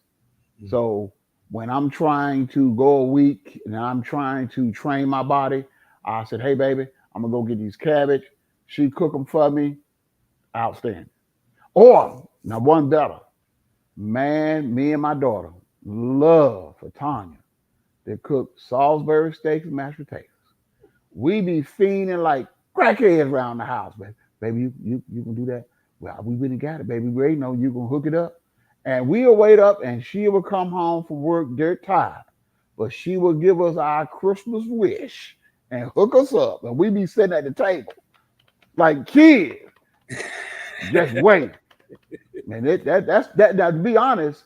So when I'm trying to go a week and I'm trying to train my body, I said, hey, baby, I'm going to go get these cabbage. She cook them for me. Outstanding. Or, now one better. Man, me and my daughter love for Tanya to cook Salisbury steaks and mashed potatoes. We be fiending like crackheads around the house, baby. Baby, you can do that? Well, we really got it, baby. We already know you gonna hook it up. And we'll wait up and she will come home from work dirt tired. But she will give us our Christmas wish and hook us up. And we be sitting at the table like kids. Just wait. Man, that's now, to be honest,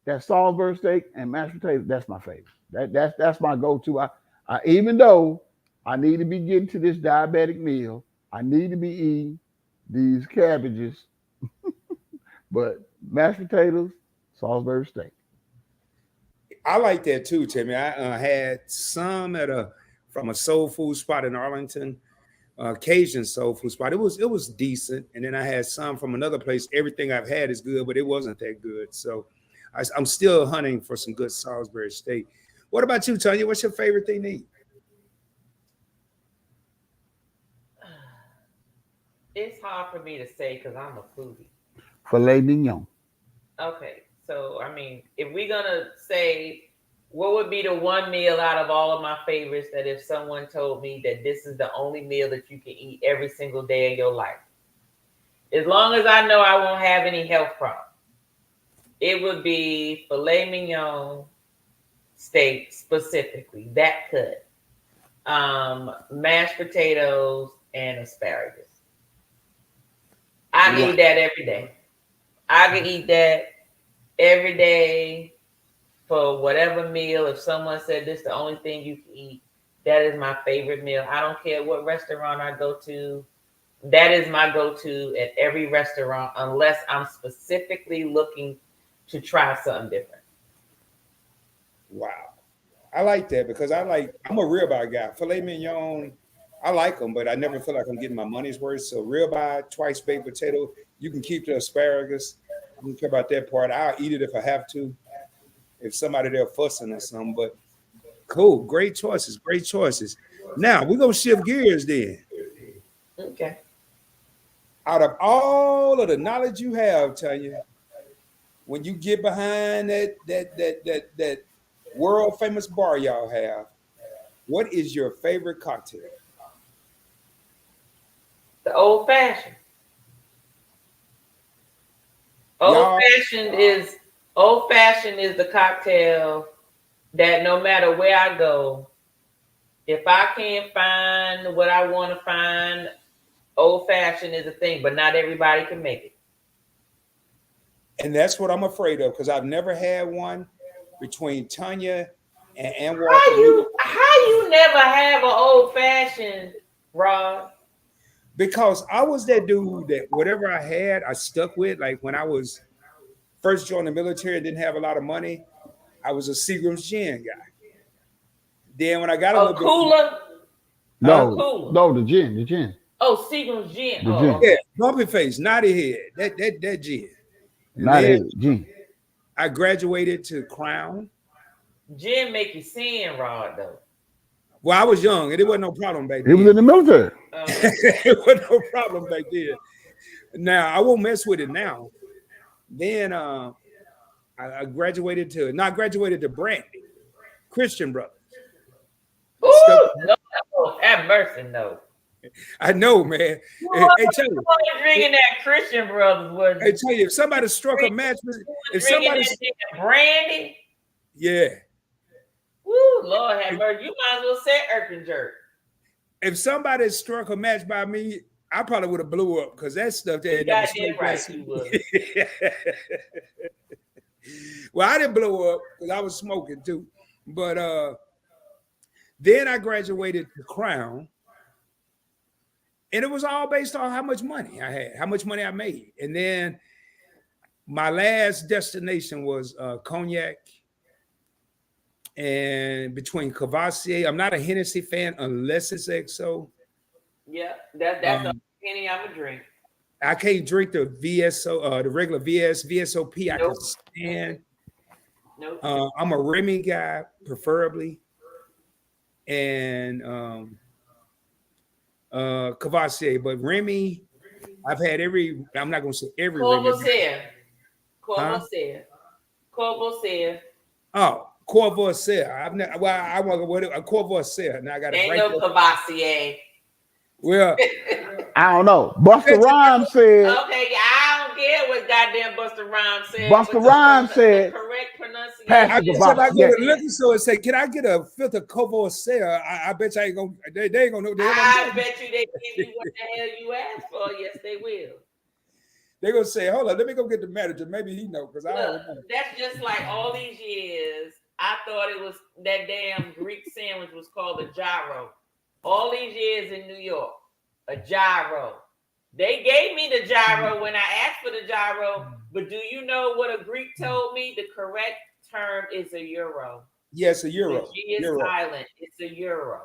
that Salisbury steak and mashed potatoes, that's my favorite. That's my go-to. I even though I need to be getting to this diabetic meal, I need to be eating these cabbages, but mashed potatoes, Salisbury steak. I like that too, Timmy. I had some from a soul food spot in Arlington, Cajun soul food spot. It was decent, and then I had some from another place. Everything I've had is good, but it wasn't that good. So I'm still hunting for some good Salisbury steak. What about you, Tanya? What's your favorite thing to eat? It's hard for me to say because I'm a foodie. Filet mignon. Okay, so I mean, if we're gonna say what would be the one meal out of all of my favorites that if someone told me that this is the only meal that you can eat every single day of your life, as long as I know I won't have any health problems, it would be filet mignon steak specifically, that cut, mashed potatoes and asparagus. I can eat that every day. I can eat that every day for whatever meal. If someone said this is the only thing you can eat, that is my favorite meal. I don't care what restaurant I go to. That is my go-to at every restaurant, unless I'm specifically looking to try something different. Wow. I like that because I'm a ribeye guy. Filet mignon, I like them, but I never feel like I'm getting my money's worth. So ribeye, twice baked potato, you can keep the asparagus. I don't care about that part. I'll eat it if I have to, if somebody there fussing or something. But cool, great choices, great choices. Now we're gonna shift gears then. Okay. Out of all of the knowledge you have, Tanya, when you get behind that world famous bar y'all have, what is your favorite cocktail? The old fashioned. Y'all- Old fashioned is the cocktail that no matter where I go, if I can't find what I want to find, old fashioned is a thing, but not everybody can make it. And that's what I'm afraid of because I've never had one between Tanya and Ann Walker. How you never have an old fashioned, Rod? Because I was that dude that whatever I had, I stuck with. Like when I was first joined the military and didn't have a lot of money, I was a Seagram's gin guy. Then when I got a little cooler? No, the gin. Oh, Seagram's gin. The Oh, gin. okay. Yeah, bumpy face, naughty head, that gin. And Not then it, gin. I graduated to Crown. Gin make you sin, Rod, though. Well, I was young and it wasn't no problem back He then. was in the military. It wasn't no problem back then. Now I won't mess with it now. Then I graduated to Brandy, Christian Brothers. Ooh, no, have mercy, no. I know, man. You Hey, tell you, drinking that Christian Brothers was hey, tell you, if somebody struck a match with, if drinking somebody, that damn brandy. yeah, Woo, Lord have mercy. You might as well say Erkinger. if somebody struck a match by me, I probably would have blew up because that stuff there. Goddamn right you would. Well, I didn't blow up because I was smoking too. But then I graduated to Crown. And it was all based on how much money I had, how much money I made. And then my last destination was Cognac. And between Cavassier, I'm not a Hennessy fan unless it's XO. Yeah, that's the penny I'm a drink. I can't drink the VSO, the regular VSOP. I can stand. Nope. I'm a Remy guy, preferably. And Cavassier, but Remy, I've had I'm not gonna say every Courvoisier. Oh, Courvoisier. I want a Courvoisier. Now I got Ain't no Cavassier. Well, I don't know. Busta Rhymes said. Okay, I don't care what goddamn Busta Rhymes said. Busta Rhymes said. Correct pronunciation. I guess if I go to the liquor store and say, "Can I get a fifth of Courvoisier?" I bet you I ain't gonna. They ain't gonna know. I bet you they give you what the hell you asked for. Yes, they will. They're gonna say, "Hold on, let me go get the manager. Maybe he know because I don't know." That's just like all these years. I thought it was that damn Greek sandwich was called a gyro. All these years in New York, a gyro. They gave me the gyro when I asked for the gyro, but do you know what a Greek told me? The correct term is a euro. Yes, a euro. The G is euro. silent. It's a euro,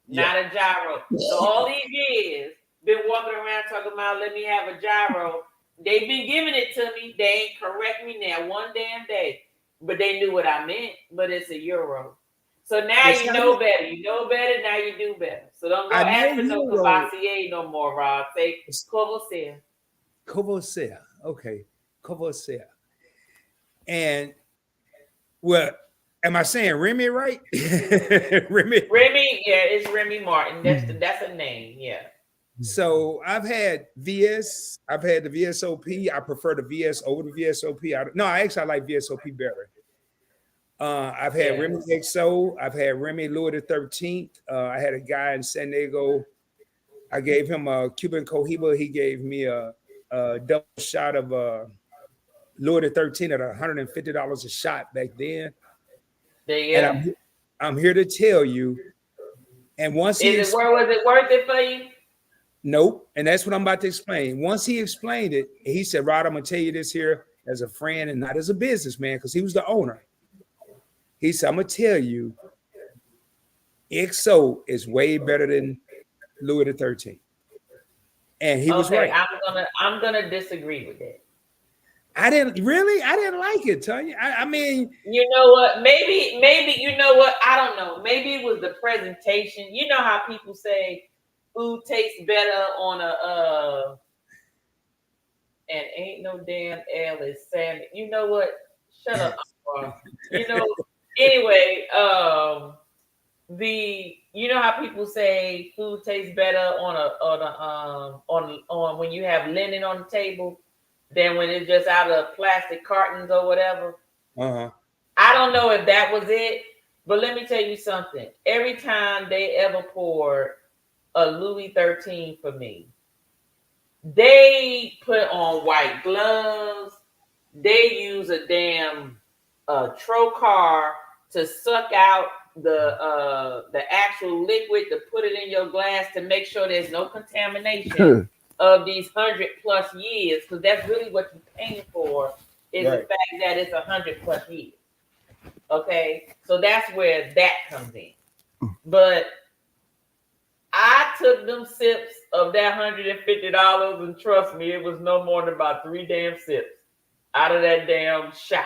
Yeah. not a gyro. So all these years, been walking around talking about let me have a gyro. They've been giving it to me. They ain't correct me now one damn day, but they knew what I meant. But it's a euro. So now you know better. You know better. Now you do better. So don't go ask for no Cavassier no more, Rob. Say Courvoisier. Courvoisier. Okay. Courvoisier. And well, am I saying Remy right? Remy, yeah, it's Remy Martin. That's a name, yeah. So I've had VS, I've had the VSOP. I prefer the VS over the VSOP. I like VSOP better. I've had Remy XO. I've had Remy Louis the 13th. I had a guy in San Diego. I gave him a Cuban Cohiba. He gave me a double shot of Louis the 13th at $150 a shot back then. And I'm here to tell you. And once was it worth it for you? Nope. And that's what I'm about to explain. Once he explained it, he said, Rod, I'm gonna tell you this here as a friend and not as a businessman, because he was the owner. He said, I'm gonna tell you, XO is way better than Louis the 13th. And he was right. I'm gonna disagree with that. I didn't like it, Tanya. I mean, you know what? Maybe you know what? I don't know. Maybe it was the presentation. You know how people say food tastes better on and ain't no damn L is salmon. You know what? Shut up. You know. Anyway, you know how people say food tastes better on when you have linen on the table than when it's just out of plastic cartons or whatever. Uh-huh. I don't know if that was it, but let me tell you something. Every time they ever poured a Louis 13 for me, they put on white gloves. They use a damn trocar to suck out the actual liquid to put it in your glass to make sure there's no contamination of these 100+ years, because that's really what you're paying for is the fact that it's 100+ years. Okay, so that's where that comes in. But I took them sips of that $150, and trust me, it was no more than about 3 damn sips out of that damn shot.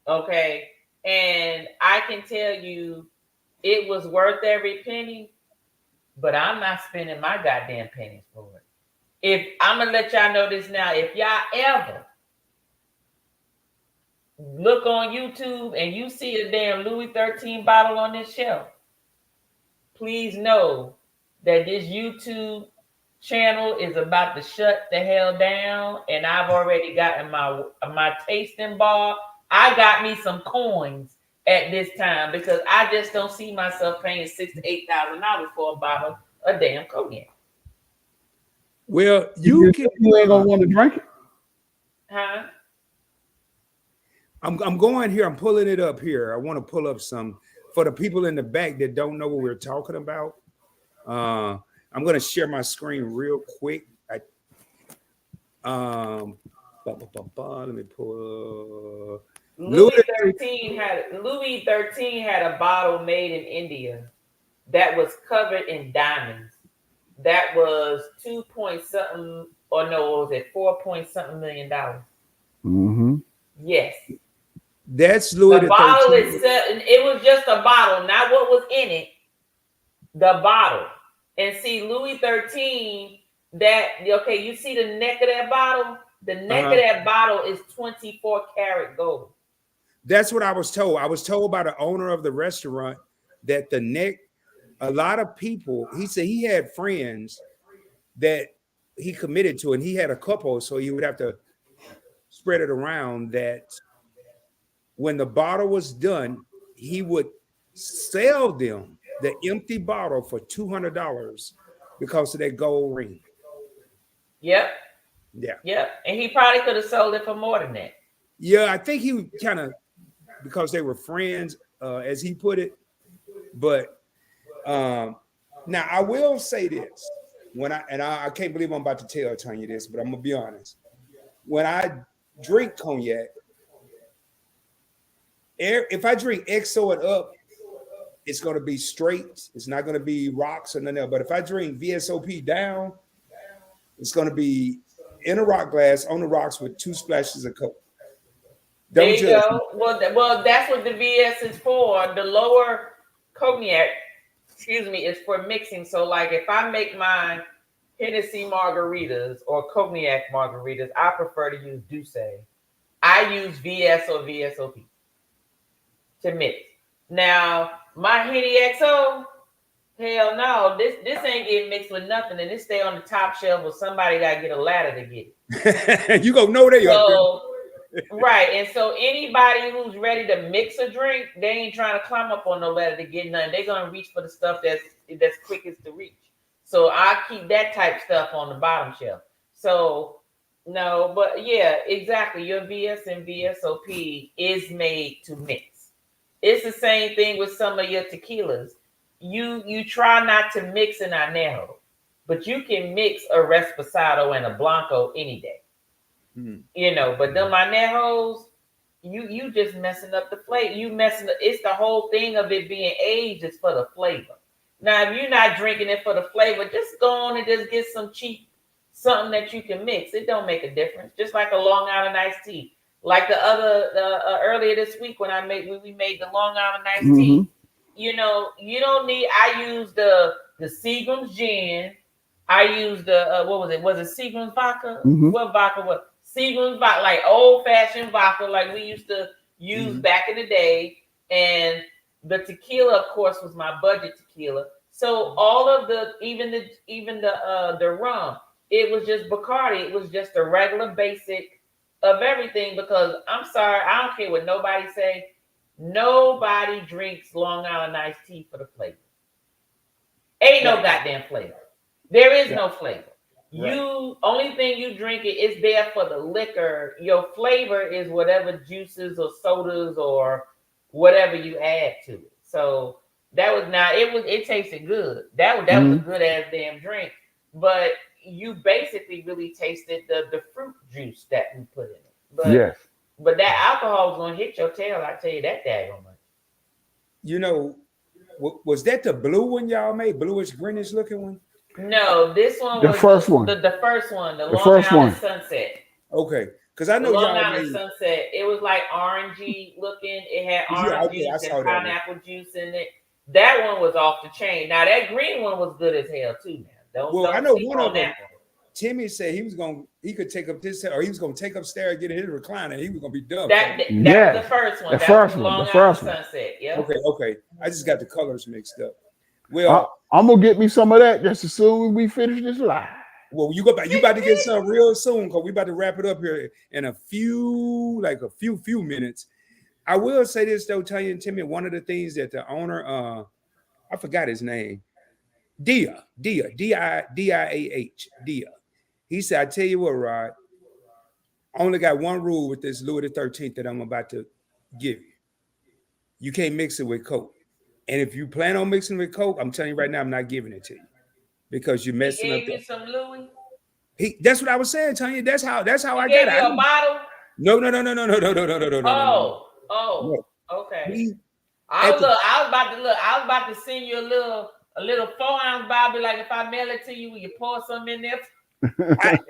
Okay, and I can tell you it was worth every penny, but I'm not spending my goddamn pennies for it. If I'm gonna let y'all know this now, if y'all ever look on YouTube and you see a damn Louis 13 bottle on this shelf, please know that this YouTube channel is about to shut the hell down, and I've already gotten my tasting bar. I got me some coins at this time because I just don't see myself paying $6,000 to $8,000 for a bottle of damn cognac. Well, you ain't gonna want to drink it. Huh? I'm going here. I'm pulling it up here. I want to pull up some for the people in the back that don't know what we're talking about. I'm going to share my screen real quick. Let me pull. Louis 13 had a bottle made in India that was covered in diamonds. That was 2 point something, or no, was it 4 point something million dollars? Mm-hmm. Yes. That's Louis the 13. bottle itself, it was just a bottle, not what was in it. The bottle. And see, Louis 13, you see the neck of that bottle? The neck of that bottle is 24 karat gold. That's what I was told. I was told by the owner of the restaurant that the neck, a lot of people, he said he had friends that he committed to, and he had a couple, so he would have to spread it around that when the bottle was done, he would sell them the empty bottle for $200 because of that gold ring. Yep. Yeah. Yep. And he probably could have sold it for more than that. Yeah, I think he kind of, because they were friends, as he put it. But now I will say this. I can't believe I'm about to tell Tanya this, but I'm gonna be honest. When I drink cognac, if I drink XO and up, it's gonna be straight. It's not gonna be rocks or nothing else. But if I drink VSOP down, it's gonna be in a rock glass on the rocks with 2 splashes of Coke. There you go. Well, that's what the VS is for. The lower cognac, is for mixing. So, like, if I make my Hennessy margaritas or cognac margaritas, I prefer to use Douce. I use VS or VSOP to mix. Now, my Henny XO, hell no, this ain't getting mixed with nothing, and it stay on the top shelf, or somebody got to get a ladder to get it. You gonna know they are. Right, and so anybody who's ready to mix a drink, they ain't trying to climb up on no ladder to get nothing. They're gonna reach for the stuff that's quickest to reach. So I keep that type stuff on the bottom shelf. So no, but yeah, exactly. Your VS and VSOP is made to mix. It's the same thing with some of your tequilas. You try not to mix an añejo, but you can mix a Reposado and a Blanco any day. But them añejos, you just messing up the flavor. It's the whole thing of it being aged is for the flavor. Now, if you're not drinking it for the flavor, just go on and just get some cheap something that you can mix. It don't make a difference. Just like a Long Island iced tea. Like the earlier this week when we made the Long Island iced tea. You don't need. I use the Seagram's gin. I used the what was it? Was it Seagram's vodka? What vodka was? Seagram's vodka, like old fashioned vodka, like we used to use back in the day. And the tequila, of course, was my budget tequila. So all of the even the rum, it was just Bacardi. It was just a regular basic of everything. Because I'm sorry, I don't care what nobody say. Nobody drinks Long Island iced tea for the flavor. Ain't no goddamn flavor. There is no flavor. You only thing you drink it is there for the liquor. Your flavor is whatever juices or sodas or whatever you add to it. So that was not. It tasted good. That was a good ass damn drink. But you basically really tasted the fruit juice that we put in it. But Yes. But that alcohol is gonna hit your tail. I tell you that daggone much. You know, was that the blue one y'all made? Bluish greenish looking one? No, this one The was first one. The first one, the Long first Island one. Sunset. Okay, because I know Long y'all Island made. Sunset. It was like orangey looking. It had orange juice and pineapple juice in it. That one was off the chain. Now that green one was good as hell too. Now, don't I know sleep one on of them. that one. Timmy said he could take up this, or he was gonna take upstairs, get in his recliner, he was gonna be done. That was the first one. The That first was one, Long the first Island one. Sunset. Yeah. Okay. I just got the colors mixed up. Well, I'm gonna get me some of that just as soon as we finish this live. well, you about to get some real soon because we about to wrap it up here in a few minutes. I will say this though, Tanya and Timmy, one of the things that the owner, I forgot his name, Dia, D-I-A-H, Dia. He said, I tell you what, Rod, I only got one rule with this Louis the 13th that I'm about to give you. You can't mix it with Coke. And if you plan on mixing it with Coke, I'm telling you right now, I'm not giving it to you because you're messing up. Gave you some Louis. That's what I was saying, Tanya. That's how I got it. Gave you a bottle. No. Oh, okay. I was about to send you a little 4-ounce bottle. Like if I mail it to you, will you pour some in there?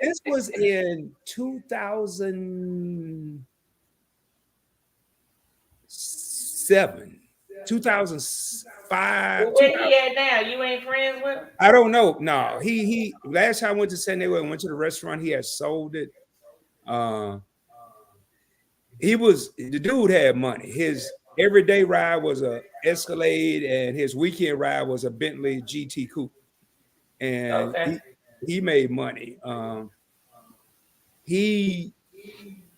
This was in 2007, 2005. Where he at now? You ain't friends with him? I don't know. No, he last time I went to San Diego and went to the restaurant, he had sold it. The dude had money. His everyday ride was a Escalade, and his weekend ride was a Bentley GT Coupe. And he made money. He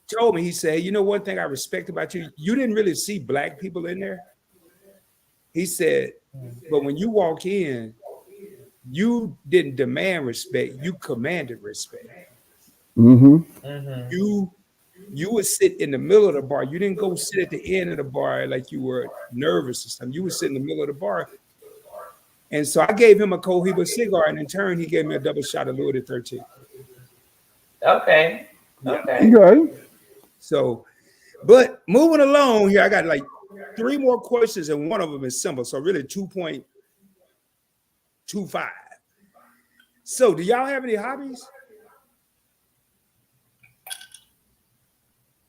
told me, he said, you know, one thing I respect about you, you didn't really see black people in there. He said, but when you walk in, you didn't demand respect, you commanded respect. You would sit in the middle of the bar. You didn't go sit at the end of the bar like you were nervous or something. You would sit in the middle of the bar. And so I gave him a Cohiba cigar, and in turn, he gave me a double shot of Louis the 13th. Okay. So, but moving along here, I got like 3 more questions, and one of them is simple. So really 2.25. So do y'all have any hobbies?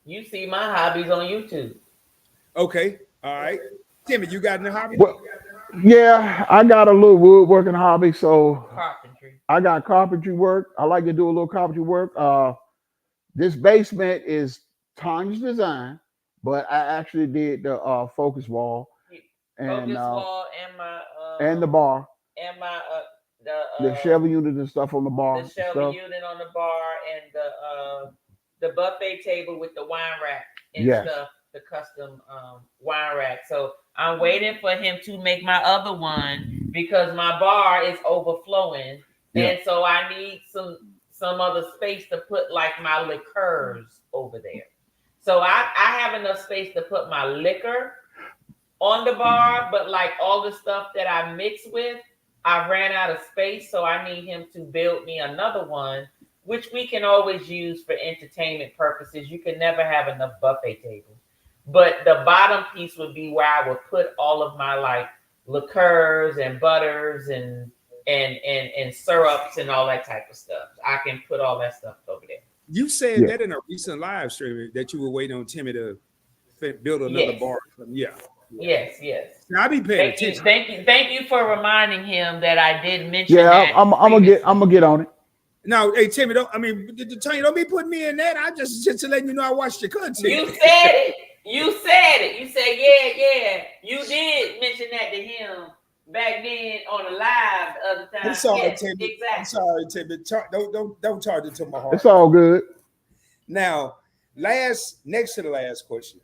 You see my hobbies on YouTube. Okay. All right. Timmy, you got any hobbies? Well, yeah, I got a little woodworking hobby. So Carpentry. I got carpentry work. I like to do a little carpentry work. This basement is Tanya's design, but I actually did the focus wall and wall and my and the bar and my the shelving unit and stuff on the bar. The shelving unit on the bar and the buffet table with the wine rack and stuff, the custom wine rack. So I'm waiting for him to make my other one because my bar is overflowing, and so I need some other space to put like my liqueurs over there. So I have enough space to put my liquor on the bar, but like all the stuff that I mix with, I ran out of space, so I need him to build me another one, which we can always use for entertainment purposes. You can never have enough buffet tables. But the bottom piece would be where I would put all of my like liqueurs and butters and syrups and all that type of stuff. I can put all that stuff over there. You said that in a recent live stream that you were waiting on Timmy to build another bar. Yes. I'll be paying attention. Thank you for reminding him that I did mention. Yeah, I'm gonna get on it. Now, hey Timmy, Tony, don't be putting me in that. I just to letting you know I watched your content. You said it. You said, yeah. You did mention that to him back then on the live the other time. I'm sorry, yes, Timmy. Exactly. I'm sorry, Timmy. Don't charge it to my heart. It's all good. Now, next to the last question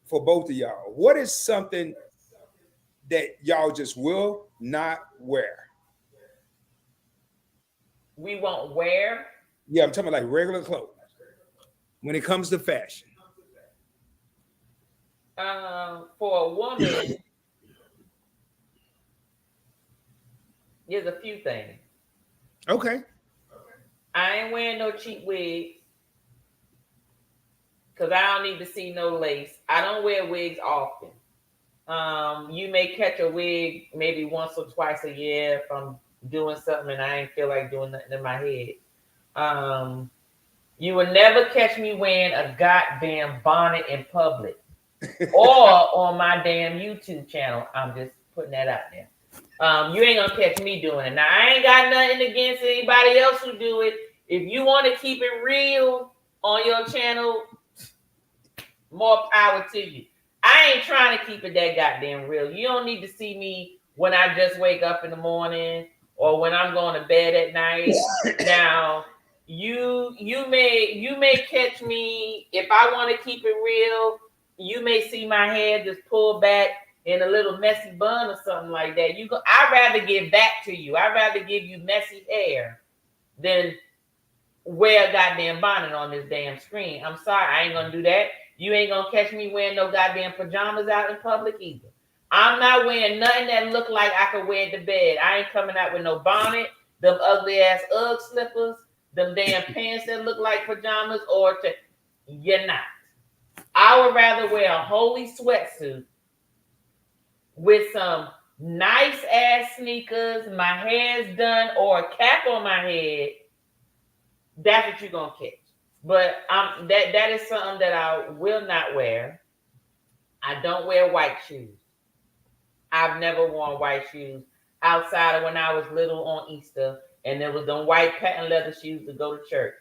for both of y'all. What is something that y'all just will not wear? We won't wear. Yeah, I'm talking about like regular clothes when it comes to fashion. For a woman, there's a few things. Okay. I ain't wearing no cheap wigs because I don't need to see no lace. I don't wear wigs often. You may catch a wig maybe once or twice a year if I'm doing something and I ain't feel like doing nothing in my head. You will never catch me wearing a goddamn bonnet in public or on my damn YouTube channel. I'm just putting that out there. You ain't gonna catch me doing it. Now, I ain't got nothing against anybody else who do it. If you want to keep it real on your channel, more power to you. I ain't trying to keep it that goddamn real. You don't need to see me when I just wake up in the morning or when I'm going to bed at night. Now, you may catch me if I want to keep it real. You may see my hair just pulled back in a little messy bun or something like that. I'd rather give back to you. I'd rather give you messy hair than wear a goddamn bonnet on this damn screen. I'm sorry, I ain't gonna do that. You ain't gonna catch me wearing no goddamn pajamas out in public either. I'm not wearing nothing that look like I could wear to bed. I ain't coming out with no bonnet, them ugly ass Ugg slippers, them damn pants that look like pajamas, you're not. I would rather wear a holy sweatsuit with some nice ass sneakers, my hair's done, or a cap on my head. That's what you're gonna catch. But that is something that I will not wear. I don't wear white shoes. I've never worn white shoes outside of when I was little on Easter, and there was them white patent leather shoes to go to church.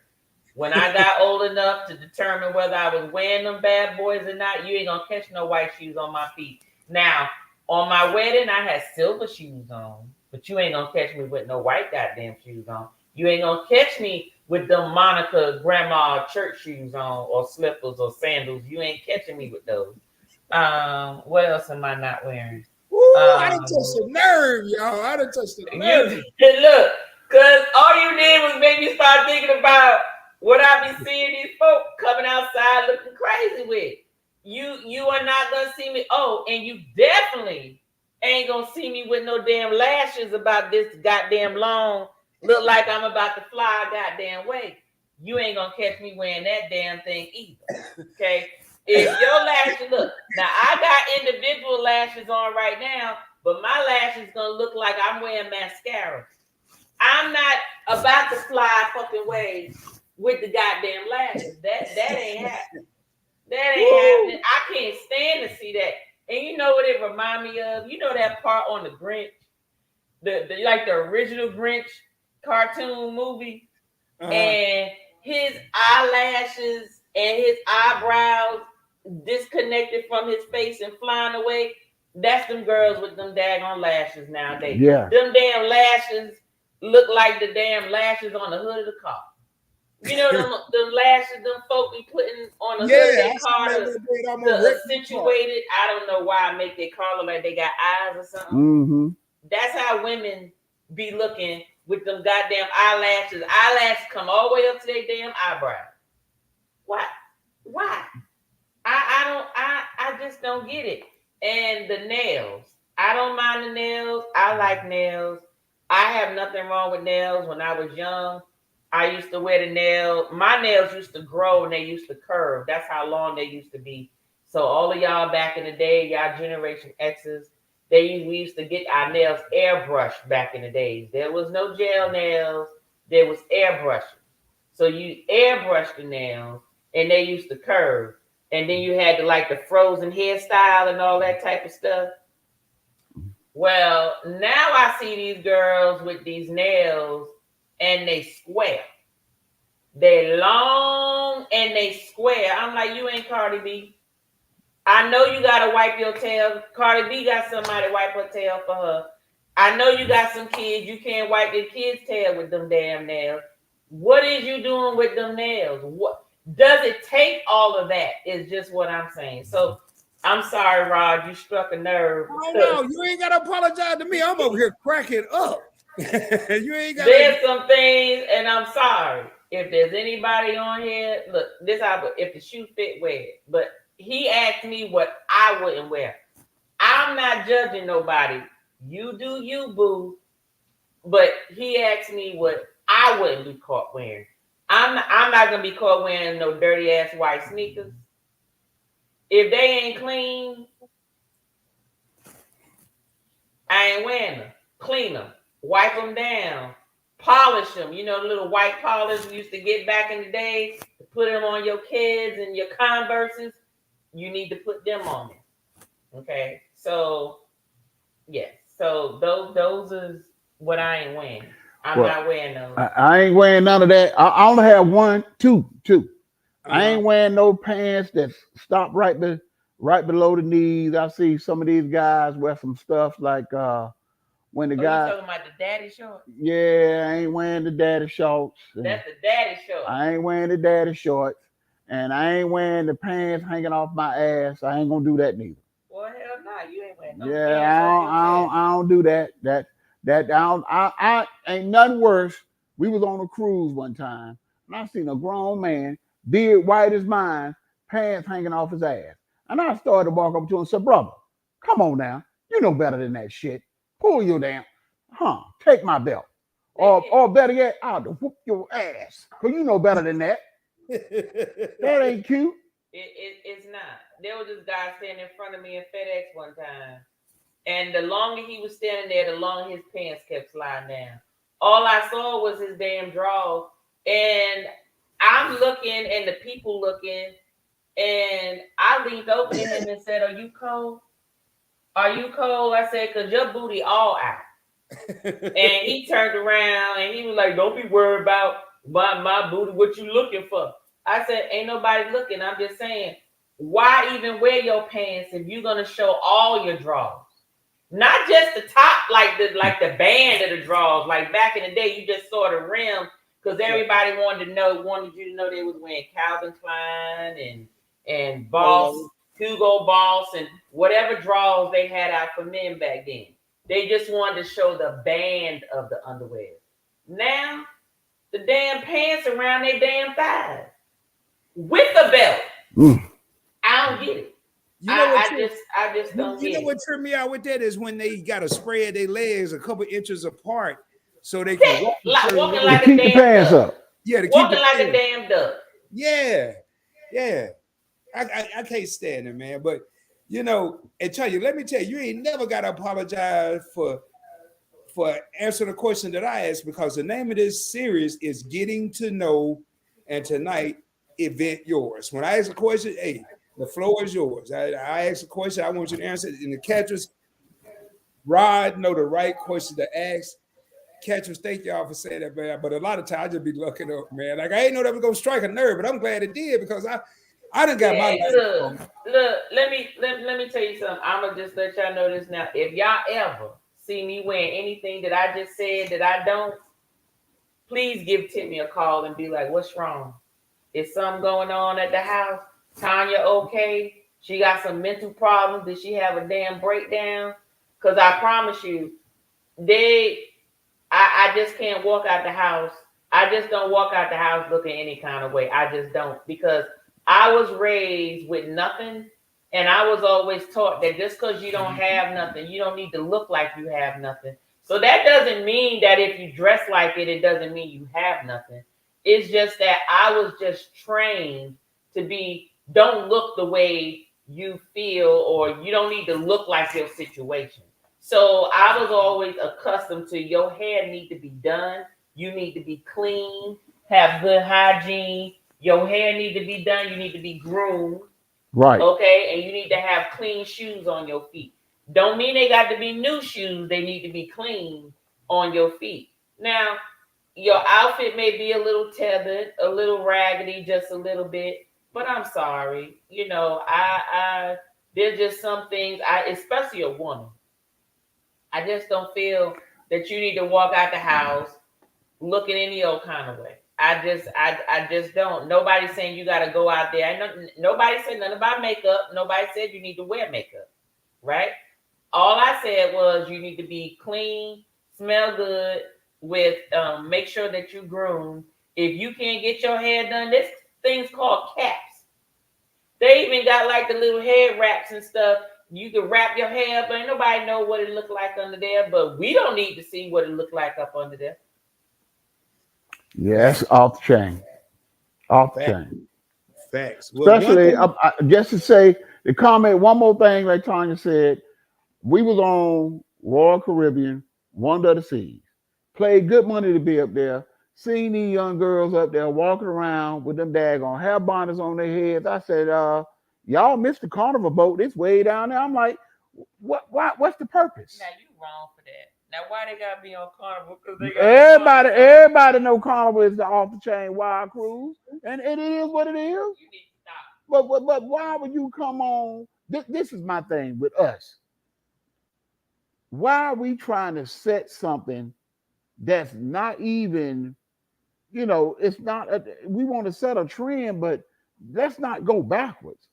When I got old enough to determine whether I was wearing them bad boys or not, you ain't gonna catch no white shoes on my feet. Now, on my wedding, I had silver shoes on, but you ain't gonna catch me with no white goddamn shoes on. You ain't gonna catch me with them Monica grandma church shoes on or slippers or sandals. You ain't catching me with those. What else am I not wearing? Ooh, I done touched the nerve, y'all. I done touched the nerve. Look, because all you did was make me start thinking about what I be seeing these folk coming outside looking crazy with. You are not gonna see me. Oh, and you definitely ain't gonna see me with no damn lashes about this goddamn long. Look like I'm about to fly a goddamn way. You ain't gonna catch me wearing that damn thing either. Okay. If your lashes look, now I got individual lashes on right now, but my lashes gonna look like I'm wearing mascara. I'm not about to fly fucking way with the goddamn lashes. That ain't happening. That ain't happening. I can't stand to see that. And you know what it remind me of? You know that part on the Grinch, the like the original Grinch cartoon movie, and his eyelashes and his eyebrows disconnected from his face and flying away. That's them girls with them daggone lashes nowadays. Yeah. Them damn lashes look like the damn lashes on the hood of the car. You know them lashes them folk be putting on the hood of their car to accentuate it. I don't know why I make their car look like they got eyes or something. Mm-hmm. That's how women be looking with them goddamn eyelashes. Eyelashes come all the way up to their damn eyebrows. Why? I just don't get it. And the nails. I don't mind the nails. I like nails. I have nothing wrong with nails. When I was young, I used to wear the nail. My nails used to grow and they used to curve. That's how long they used to be. So all of y'all back in the day, y'all Generation X's, we used to get our nails airbrushed back in the days. There was no gel nails. There was airbrushing. So you airbrush the nails and they used to curve. And then you had to like the frozen hairstyle and all that type of stuff. Well, now I see these girls with these nails and they square. They long and they square. I'm like, you ain't Cardi B. I know you gotta wipe your tail. Cardi B got somebody wipe her tail for her. I know you got some kids. You can't wipe your kids' tail with them damn nails. What is you doing with them nails? What does it take all of that? Is just what I'm saying. So I'm sorry, Rod. You struck a nerve. Oh no, you ain't gotta apologize to me. I'm over here cracking up. You ain't got. There's some things, and I'm sorry. If there's anybody on here, look, this how if the shoe fit, wear it. But he asked me what I wouldn't wear. I'm not judging nobody. You do you, boo. But he asked me what I wouldn't be caught wearing. I'm not gonna be caught wearing no dirty ass white sneakers. If they ain't clean, I ain't wearing them. Clean them, wipe them down, polish them. You know, the little white polish we used to get back in the day to put them on your kids and your Converses. You need to put them on there. Okay, so yes, so those is what I ain't wearing. I'm not wearing those. I ain't wearing none of that. I only have two. I ain't wearing no pants that stop right below the knees. I see some of these guys wear some stuff like when the guy. You talking about the daddy shorts? Yeah, I ain't wearing the daddy shorts. That's the daddy shorts. I ain't wearing the daddy shorts, and I ain't wearing the pants hanging off my ass. I ain't gonna do that neither. Well, hell no, you ain't wearing no Yeah, pants. I don't do that. I ain't nothing worse. We was on a cruise one time, and I seen a grown man, beard white as mine, pants hanging off his ass. And I started to walk up to him and said, brother, come on now. You know better than that shit. Pull your damn, take my belt. Or better yet, I'll whoop your ass. Because you know better than that. That ain't cute. It's not. There was this guy standing in front of me in FedEx one time. And the longer he was standing there, the longer his pants kept sliding down. All I saw was his damn drawers. And I'm looking and the people looking. And I leaned over to him and said, are you cold? Are you cold? I said, because your booty all out. And he turned around and he was like, don't be worried about my booty. What you looking for? I said, ain't nobody looking. I'm just saying, why even wear your pants if you're going to show all your drawers? Not just the top, like the band of the drawers. Like back in the day, you just saw the rim because everybody wanted you to know they was wearing Calvin Klein and Boss, Hugo Boss, and whatever drawers they had out for men back then. They just wanted to show the band of the underwear. Now, the damn pants around their damn thighs with a belt. I don't get it. You know I just don't get it. You know what tripped me out with that is when they got to spread their legs a couple inches apart so they Yeah, can walking like a keep the damn pants duck. up. Yeah, to Walking keep the like a pants. damn duck. Yeah. I can't stand it, man. But you know, and tell you, let me tell you, you ain't never got to apologize for answering the question that I asked because the name of this series is Getting to Know, and tonight, Event Yours. When I ask a question, hey, the floor is yours. I ask a question, I want you to answer it. And the catchers, Rod, know the right question to ask. Catchers, thank y'all for saying that, man. But a lot of times I just be looking up, man. Like I ain't know that was gonna strike a nerve, but I'm glad it did because I done got my life. Look, let me tell you something. I'm gonna just let y'all know this now. If y'all ever see me wearing anything that I just said that I don't, please give Timmy a call and be like, what's wrong? Is something going on at the house? Tanya okay? She got some mental problems. Did she have a damn breakdown? Because I promise you, I just can't walk out the house. I just don't walk out the house looking any kind of way. I just don't, because I was raised with nothing, and I was always taught that just because you don't have nothing, you don't need to look like you have nothing. So that doesn't mean that if you dress like it doesn't mean you have nothing. It's just that I was just trained to be, don't look the way you feel, or you don't need to look like your situation. So I was always accustomed to your hair need to be done. You need to be clean, have good hygiene. Your hair need to be done. You need to be groomed. Right. Okay. And you need to have clean shoes on your feet. Don't mean they got to be new shoes. They need to be clean on your feet. Now, your outfit may be a little tethered, a little raggedy, just a little bit. But I'm sorry, I there's just some things especially a woman. I just don't feel that you need to walk out the house looking any old kind of way. I just don't. Nobody's saying you got to go out there. Nobody said nothing about makeup. Nobody said you need to wear makeup, right? All I said was you need to be clean, smell good, with make sure that you groom. If you can't get your hair done, this thing's called caps. They even got like the little head wraps and stuff. You can wrap your hair up, but ain't nobody know what it look like under there. But we don't need to see what it look like up under there. Yes, off the chain. Off the Facts. chain. Facts. Well, Especially, just to say, the comment, one more thing, like Tanya said, we was on Royal Caribbean, Wonder of the Seas. Played good money to be up there. Seen these young girls up there walking around with them daggone hair bonnets on their heads. I said, y'all missed the carnival boat. It's way down there. I'm like, what's the purpose? Now you wrong for that. Now why they gotta be on carnival? Because everybody know carnival is the off the chain wild cruise, and it is what it is. You need to stop. But why would you come on? This is my thing with us. Why are we trying to set something that's not even, it's not, we want to set a trend, but let's not go backwards.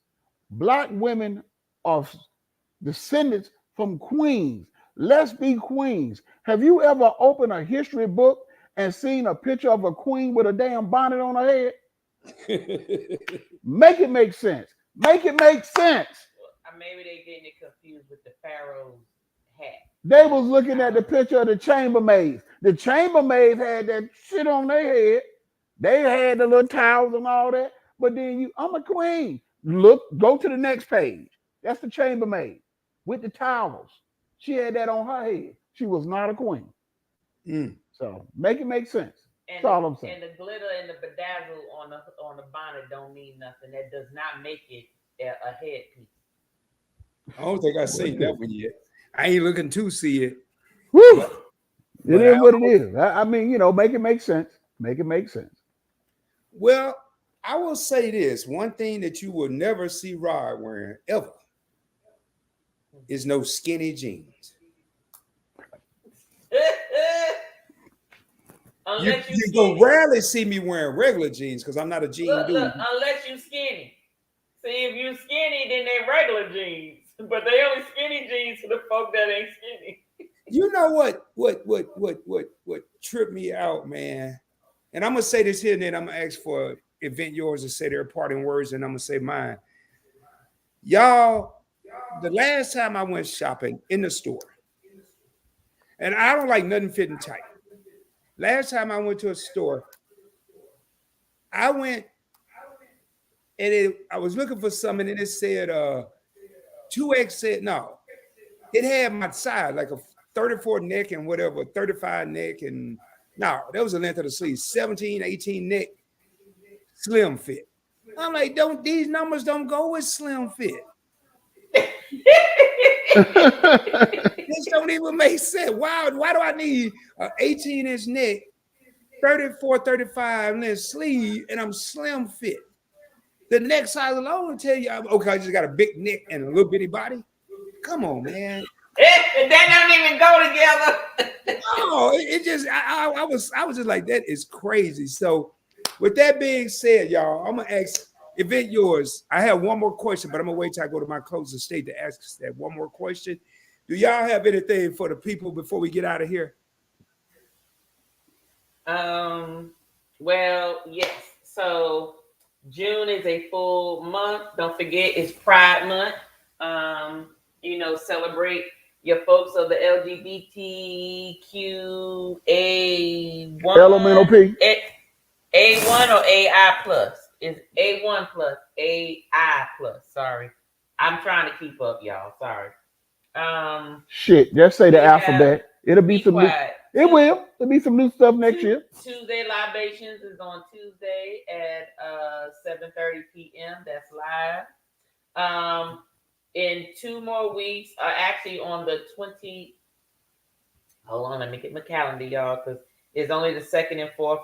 Black women are descendants from queens. Let's be queens. Have you ever opened a history book and seen a picture of a queen with a damn bonnet on her head? Make it make sense. Make it make sense. Well, maybe they getting it confused with the pharaoh's hat. They was looking at the picture of the chambermaids. The chambermaids had that shit on their head. They had the little towels and all that. But then I'm a queen. Look, go to the next page. That's the chambermaid with the towels. She had that on her head. She was not a queen. So make it make sense. That's all I'm saying. And the glitter and the bedazzle on the bonnet don't mean nothing. That does not make it a headpiece. I don't think I seen that one yet. I ain't looking to see it. Woo! It is what it is. I mean, make it make sense. Make it make sense. Well, I will say this. One thing that you will never see Rod wearing ever is no skinny jeans. You gonna rarely see me wearing regular jeans because I'm not a jean dude. Look, unless you skinny. See, if you skinny, then they regular jeans. But they only skinny jeans for the folk that ain't skinny. You know what tripped me out, man? And I'm gonna say this here, and then I'm gonna ask for Event Yours to say their parting words, and I'm gonna say mine. Y'all, the last time I went shopping in the store, and I don't like nothing fitting tight. Last time I went to a store, I went and I was looking for something, and it said 2X. No, it had my size, like a 34 neck and whatever, 35 neck, and no, that was the length of the sleeve, 17, 18 neck, slim fit. I'm like, these numbers don't go with slim fit. This don't even make sense. Why do I need an 18-inch neck, 34, 35 inch sleeve, and I'm slim fit? The neck size alone will tell you, okay, I just got a big neck and a little bitty body. Come on, man. That don't even go together. No, it just I was just like, that is crazy. So with that being said, y'all, I'm gonna ask Event Yours. I have one more question, but I'm gonna wait till I go to my closing state to ask that one more question. Do y'all have anything for the people before we get out of here? Well, yes. So June is a full month. Don't forget, it's Pride Month. Celebrate your folks of the LGBTQ A1. Elemental P. A1 or AI plus? It's A1 plus, AI plus. Sorry. I'm trying to keep up, y'all. Sorry. Shit, just say the alphabet. It'll be some new, it will. There'll be some new stuff next year. Tuesday Libations is on Tuesday at 7:30 p.m. That's live. In 2 more weeks, actually on the 20. Hold on, let me get my calendar, y'all, because is only the second and fourth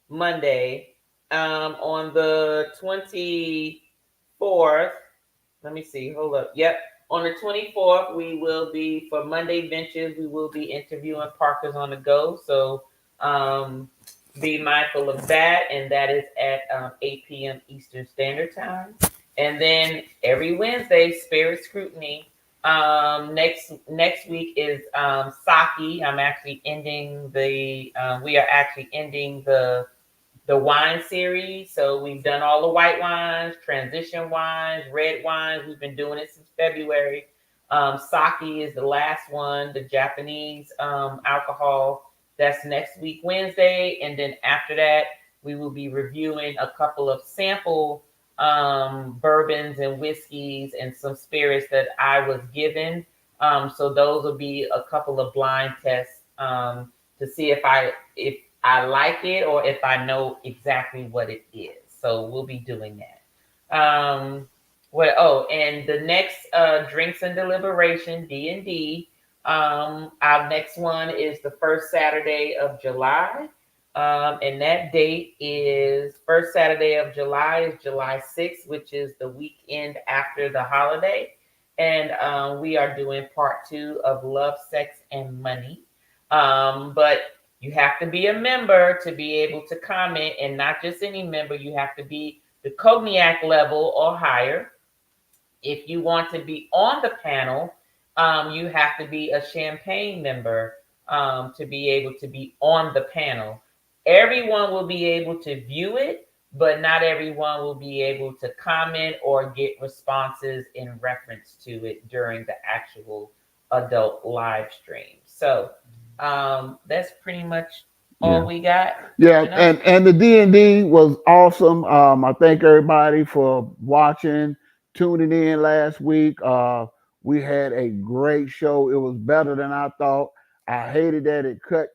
Monday. On the 24th, let me see, hold up. Yep. On the 24th, we will be, for Monday Ventures, we will be interviewing Parkers on the Go. So be mindful of that. And that is at 8 p.m. Eastern Standard Time. And then every Wednesday, Spirit Scrutiny. Next week is Sake. I'm actually ending we are actually ending the wine series. So we've done all the white wines, transition wines, red wines. We've been doing it since February. Sake is the last one, the Japanese alcohol. That's next week, Wednesday. And then after that, we will be reviewing a couple of sample bourbons and whiskeys and some spirits that I was given. So those will be a couple of blind tests to see if I like it or if I know exactly what it is. So we'll be doing that. And the next Drinks and Deliberation, D&D, our next one is the first Saturday of July. And that date is first Saturday of July is July 6th, which is the weekend after the holiday. And we are doing part 2 of Love, Sex, and Money. But you have to be a member to be able to comment, and not just any member. You have to be the cognac level or higher. If you want to be on the panel, you have to be a champagne member to be able to be on the panel. Everyone will be able to view it, but not everyone will be able to comment or get responses in reference to it during the actual adult live stream. So that's pretty much all we got. Yeah, and the D&D was awesome. I thank everybody for watching, tuning in last week. We had a great show. It was better than I thought. I hated that it cut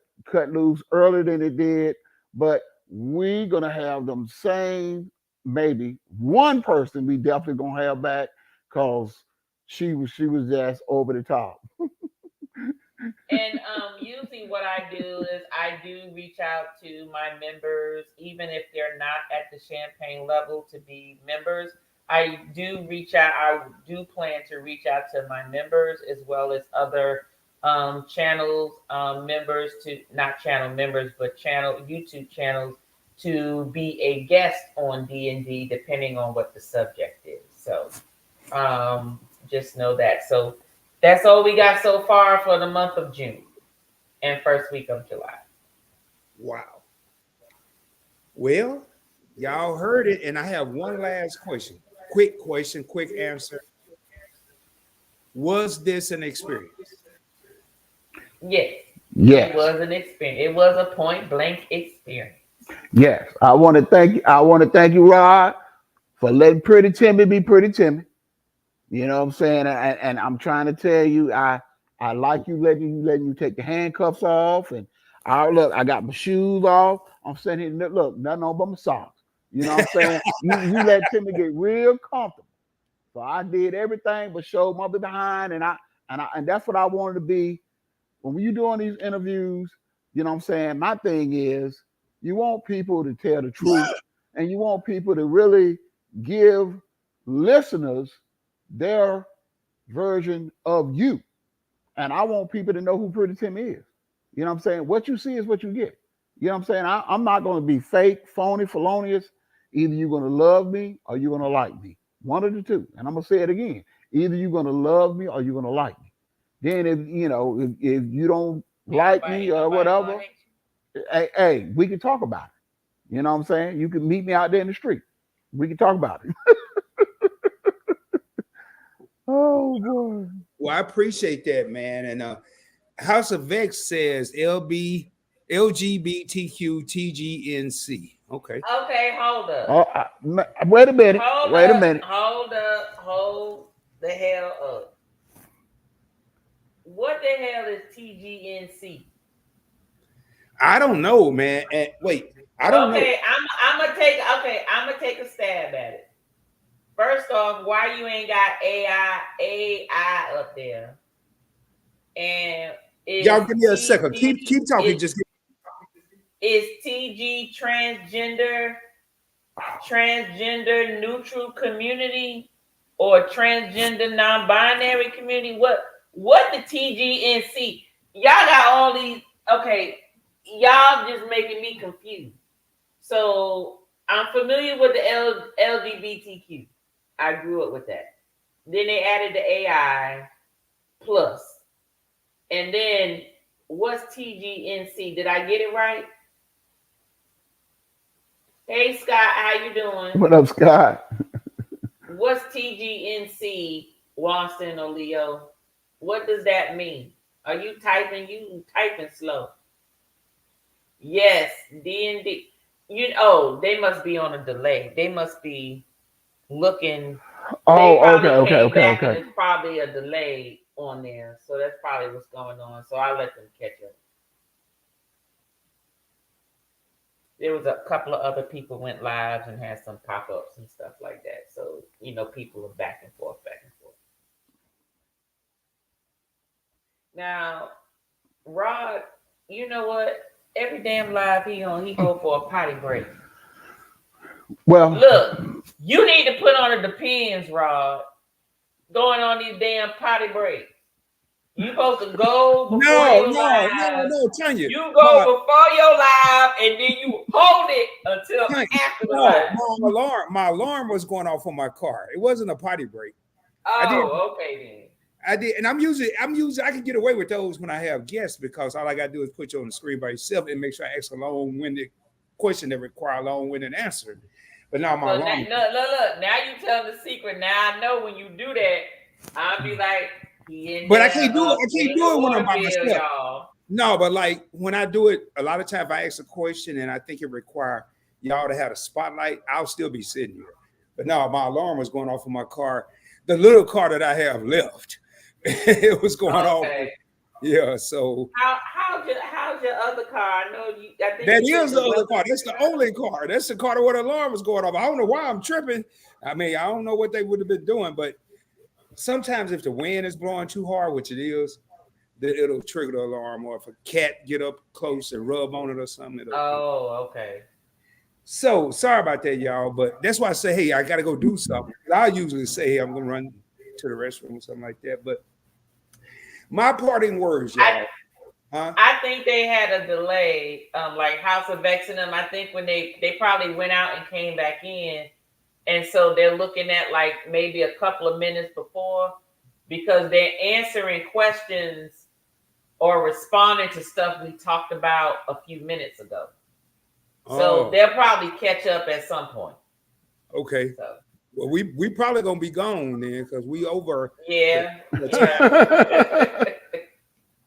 loose earlier than it did, but we're gonna have them same, maybe one person we definitely gonna have back, because she was just over the top. And usually what I do is I do reach out to my members, even if they're not at the champagne level to be members. I do reach out. I do plan to reach out to my members as well as other channels, members to not channel members, but YouTube channels to be a guest on D&D, depending on what the subject is. So just know that. So that's all we got so far for the month of June and first week of July. Wow. Well, y'all heard it, and I have one last question. Quick question, quick answer. Was this an experience? Yes. Yes. It was an experience. It was a point blank experience. Yes. I want to thank you, Rod, for letting Pretty Timmy be Pretty Timmy. You know what I'm saying? And I'm trying to tell you, I like you letting you take the handcuffs off, and I got my shoes off. I'm sitting here, look, nothing on but my socks. You know what I'm saying? you let Timmy get real comfortable. So I did everything but show my behind, and that's what I wanted to be. When you're doing these interviews, you know what I'm saying? My thing is, you want people to tell the truth, and you want people to really give listeners their version of you. And I want people to know who Pretty Timmy is. You know what I'm saying? What you see is what you get. You know what I'm saying? I'm not going to be fake, phony, felonious. Either you're going to love me or you're going to like me. One of the two. And I'm going to say it again. Either you're going to love me or you're going to like me. Then if you don't like me or whatever, hey, we can talk about it. You know what I'm saying? You can meet me out there in the street. We can talk about it. Oh boy. Well, I appreciate that, man. And House of X says LGBTQ TGNC. Okay, hold up. Wait a minute. Hold up. Hold the hell up. What the hell is TGNC? I don't know, man. Wait, I don't know. I'm gonna take a stab at it. First off, why you ain't got AI up there? And y'all give me a second. Keep talking. Is TG transgender neutral community or transgender non-binary community? What the TGNC? Y'all got all these. Okay, y'all just making me confused. So I'm familiar with the LGBTQ. I grew up with that. Then they added the AI plus, and then what's TGNC? Did I get it right? Hey Scott, how you doing? What up, Scott? What's TGNC, Watson or Leo? What does that mean? Are you typing? You typing slow. Yes, D&D. They must be on a delay. They must be looking. Oh, okay. It's probably a delay on there. So that's probably what's going on. So I'll let them catch up. There was a couple of other people went live and had some pop-ups and stuff like that. So, people are back and forth. Now, Rod, you know what? Every damn live he go for a potty break. Well, look, you need to put on the Depends, Rod. Going on these damn potty breaks. You supposed to go before your live. No, Tanya. You go before your live and then you hold it until after the live. My alarm was going off on my car. It wasn't a potty break. Okay then. I did, and I'm usually I can get away with those when I have guests because all I gotta do is put you on the screen by yourself and make sure I ask a long-winded question that require a long-winded answer. But now my alarm. Look, now you tell the secret. Now I know when you do that, I'll be like, but I can't do it. I can't do it when I'm by myself. Y'all. No, but like when I do it, a lot of times I ask a question and I think it requires y'all to have a spotlight. I'll still be sitting here. But no, my alarm was going off in my car. The little car that I have left. It was going off. Yeah. So how's your other car? I know you. I think that is the other car. That's the only car. That's the car where the alarm was going off. I don't know why I'm tripping. I mean, I don't know what they would have been doing, but sometimes if the wind is blowing too hard, which it is, then it'll trigger the alarm. Or if a cat get up close and rub on it or something. Okay. So sorry about that, y'all. But that's why I say, hey, I got to go do something. I usually say, hey, I'm gonna run to the restroom or something like that. But my parting words, y'all. I think they had a delay, like House of X and them. I think when they probably went out and came back in, and so they're looking at like maybe a couple of minutes before because they're answering questions or responding to stuff we talked about a few minutes ago. So they'll probably catch up at some point. Okay. So. Well, we probably gonna be gone then because we over. Yeah.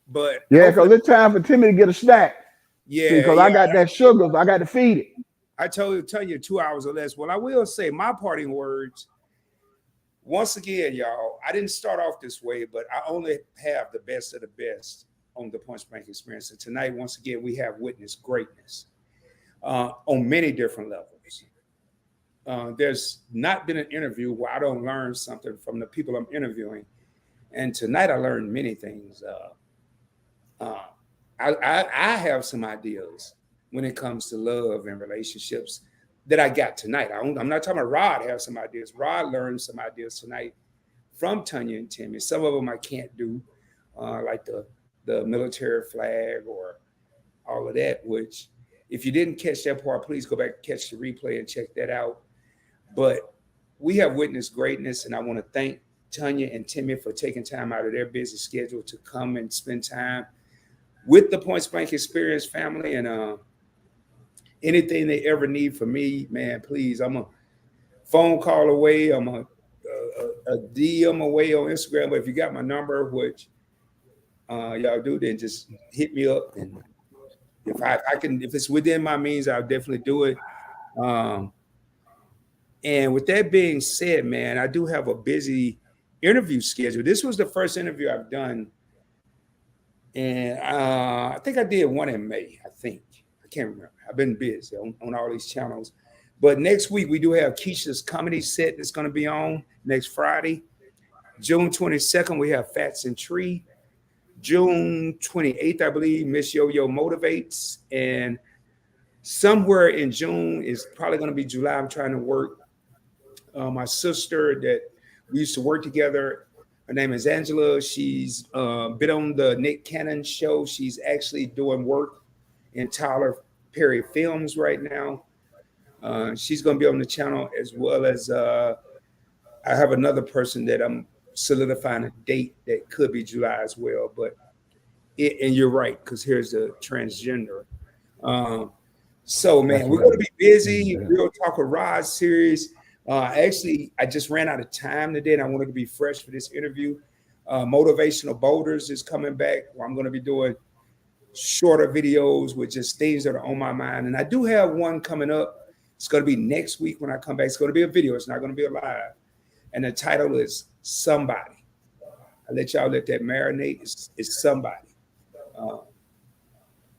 But because it's time for Timmy to get a snack. Yeah. Because I got that sugar, so I got to feed it. I tell you 2 hours or less. Well, I will say my parting words. Once again, y'all, I didn't start off this way, but I only have the best of the best on the Point Blank Experience. And tonight, once again, we have witnessed greatness on many different levels. There's not been an interview where I don't learn something from the people I'm interviewing. And tonight I learned many things. I have some ideas when it comes to love and relationships that I got tonight. I'm not talking about Rod have some ideas. Rod learned some ideas tonight from Tanya and Timmy. Some of them I can't do, like the military flag or all of that, which if you didn't catch that part, please go back and catch the replay and check that out. But we have witnessed greatness, and I want to thank Tanya and Timmy for taking time out of their busy schedule to come and spend time with the Point Blank Experience family. And anything they ever need from me, man, please, I'm a phone call away. I'm a DM away on Instagram. But if you got my number, which y'all do, then just hit me up. And if I can, if it's within my means, I'll definitely do it. And with that being said, man, I do have a busy interview schedule. This was the first interview I've done. And I think I did one in May, I can't remember. I've been busy on all these channels. But next week, we do have Keisha's comedy set that's going to be on next Friday. June 22nd, we have Fats and Tree. June 28th, I believe, Miss Yo-Yo Motivates. And somewhere in June. It's probably going to be July. I'm trying to work. My sister that we used to work together, her name is Angela. She's been on the Nick Cannon show. She's actually doing work in Tyler Perry Films right now. She's going to be on the channel, as well as I have another person that I'm solidifying a date that could be July as well. But and you're right, because here's the transgender. So man, we're going to be busy. Real Talk with Rod series. Actually, I just ran out of time today, and I wanted to be fresh for this interview. Motivational Boulders is coming back. I'm going to be doing shorter videos with just things that are on my mind. And I do have one coming up. It's going to be next week when I come back. It's going to be a video. It's not going to be a live. And the title is Somebody. I'll let y'all let that marinate. It's somebody.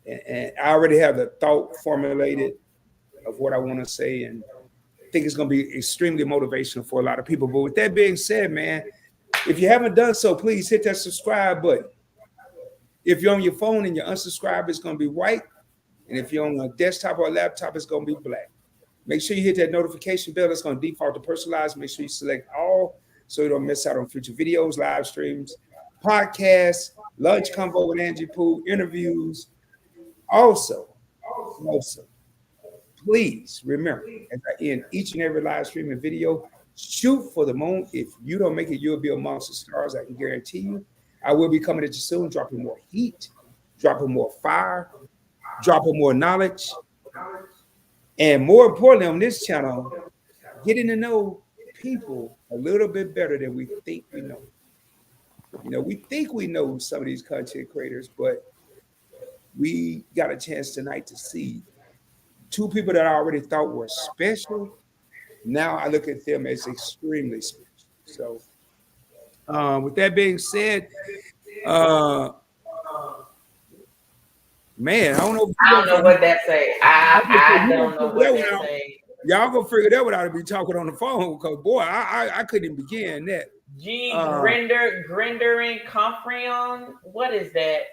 And I already have the thought formulated of what I want to say. And I think it's going to be extremely motivational for a lot of people. But with that being said, man, if you haven't done so, please hit that subscribe button. If you're on your phone and you're unsubscribed, it's going to be white. And if you're on a desktop or a laptop, it's going to be black. Make sure you hit that notification bell. It's going to default to personalized. Make sure you select all so you don't miss out on future videos, live streams, podcasts, lunch convo with Angie Pooh, interviews. Also, please remember, as I end each and every live stream and video, shoot for the moon. If you don't make it, you'll be amongst the stars. I can guarantee you. I will be coming at you soon, dropping more heat, dropping more fire, dropping more knowledge. And more importantly, on this channel, getting to know people a little bit better than we think we know. You know, we think we know some of these content creators, but we got a chance tonight to see two people that I already thought were special. Now I look at them as extremely special. So with that being said, man, I don't know what that say. I don't know what that say. Y'all gonna figure that one out to be talking on the phone, because boy, I couldn't even begin that. Rendering Comfreon. What is that?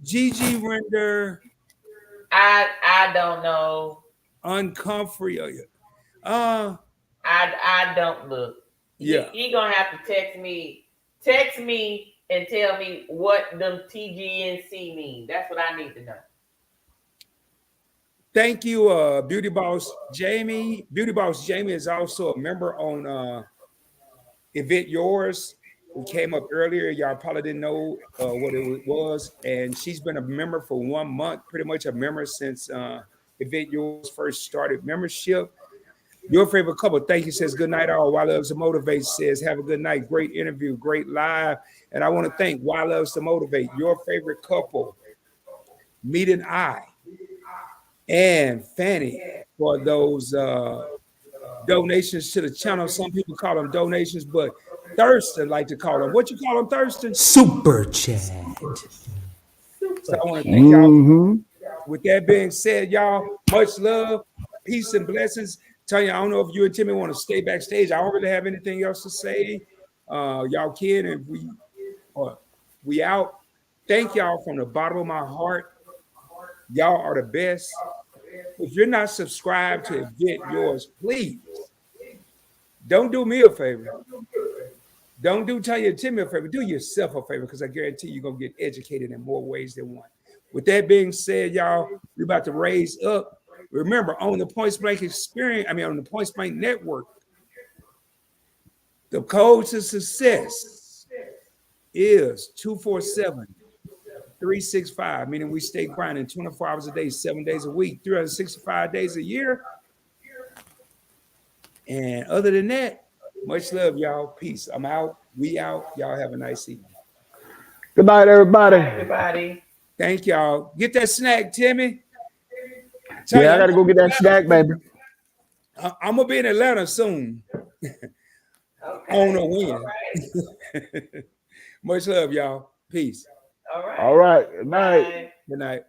Gigi Render. I don't know. Uncomfrey. I don't look. Yeah. He gonna have to text me and tell me what them TGNC mean. That's what I need to know. Thank you, Beauty Boss Jamie. Beauty Boss Jamie is also a member on Event Yours. who came up earlier. Y'all probably didn't know what it was. And she's been a member for 1 month, pretty much a member since Event Yours first started membership. Your favorite couple, thank you, says good night all. Why Loves to Motivate says have a good night. Great interview, great live. And I want to thank Why Loves to Motivate, your favorite couple, Meet and I, and Fanny for those donations to the channel. Some people call them donations, but Thurston like to call them. What you call them, Thurston? Super chat. So I want to thank y'all. With that being said, y'all, much love, peace, and blessings. Tell you, I don't know if you and Timmy want to stay backstage. I don't really have anything else to say. Y'all can, and we out. Thank y'all from the bottom of my heart. Y'all are the best. If you're not subscribed to Event Yours, please don't do me a favor. Don't do Tanya and Timmy a favor. Do yourself a favor, because I guarantee you're gonna get educated in more ways than one. With that being said, y'all, we're about to raise up. Remember, on the Points Blank Experience, on the Points Blank Network, the code to success is 247-365, meaning we stay grinding 24 hours a day, 7 days a week, 365 days a year. And other than that, much love, y'all. Peace. I'm out. We out. Y'all have a nice evening. Good night, everybody. Everybody. Thank y'all. Get that snack, Timmy. Yeah, I got to go get that snack, baby. I'm going to be in Atlanta soon. Okay. I don't know when. All right. Much love, y'all. Peace. All right. All right. Good night. Bye. Good night.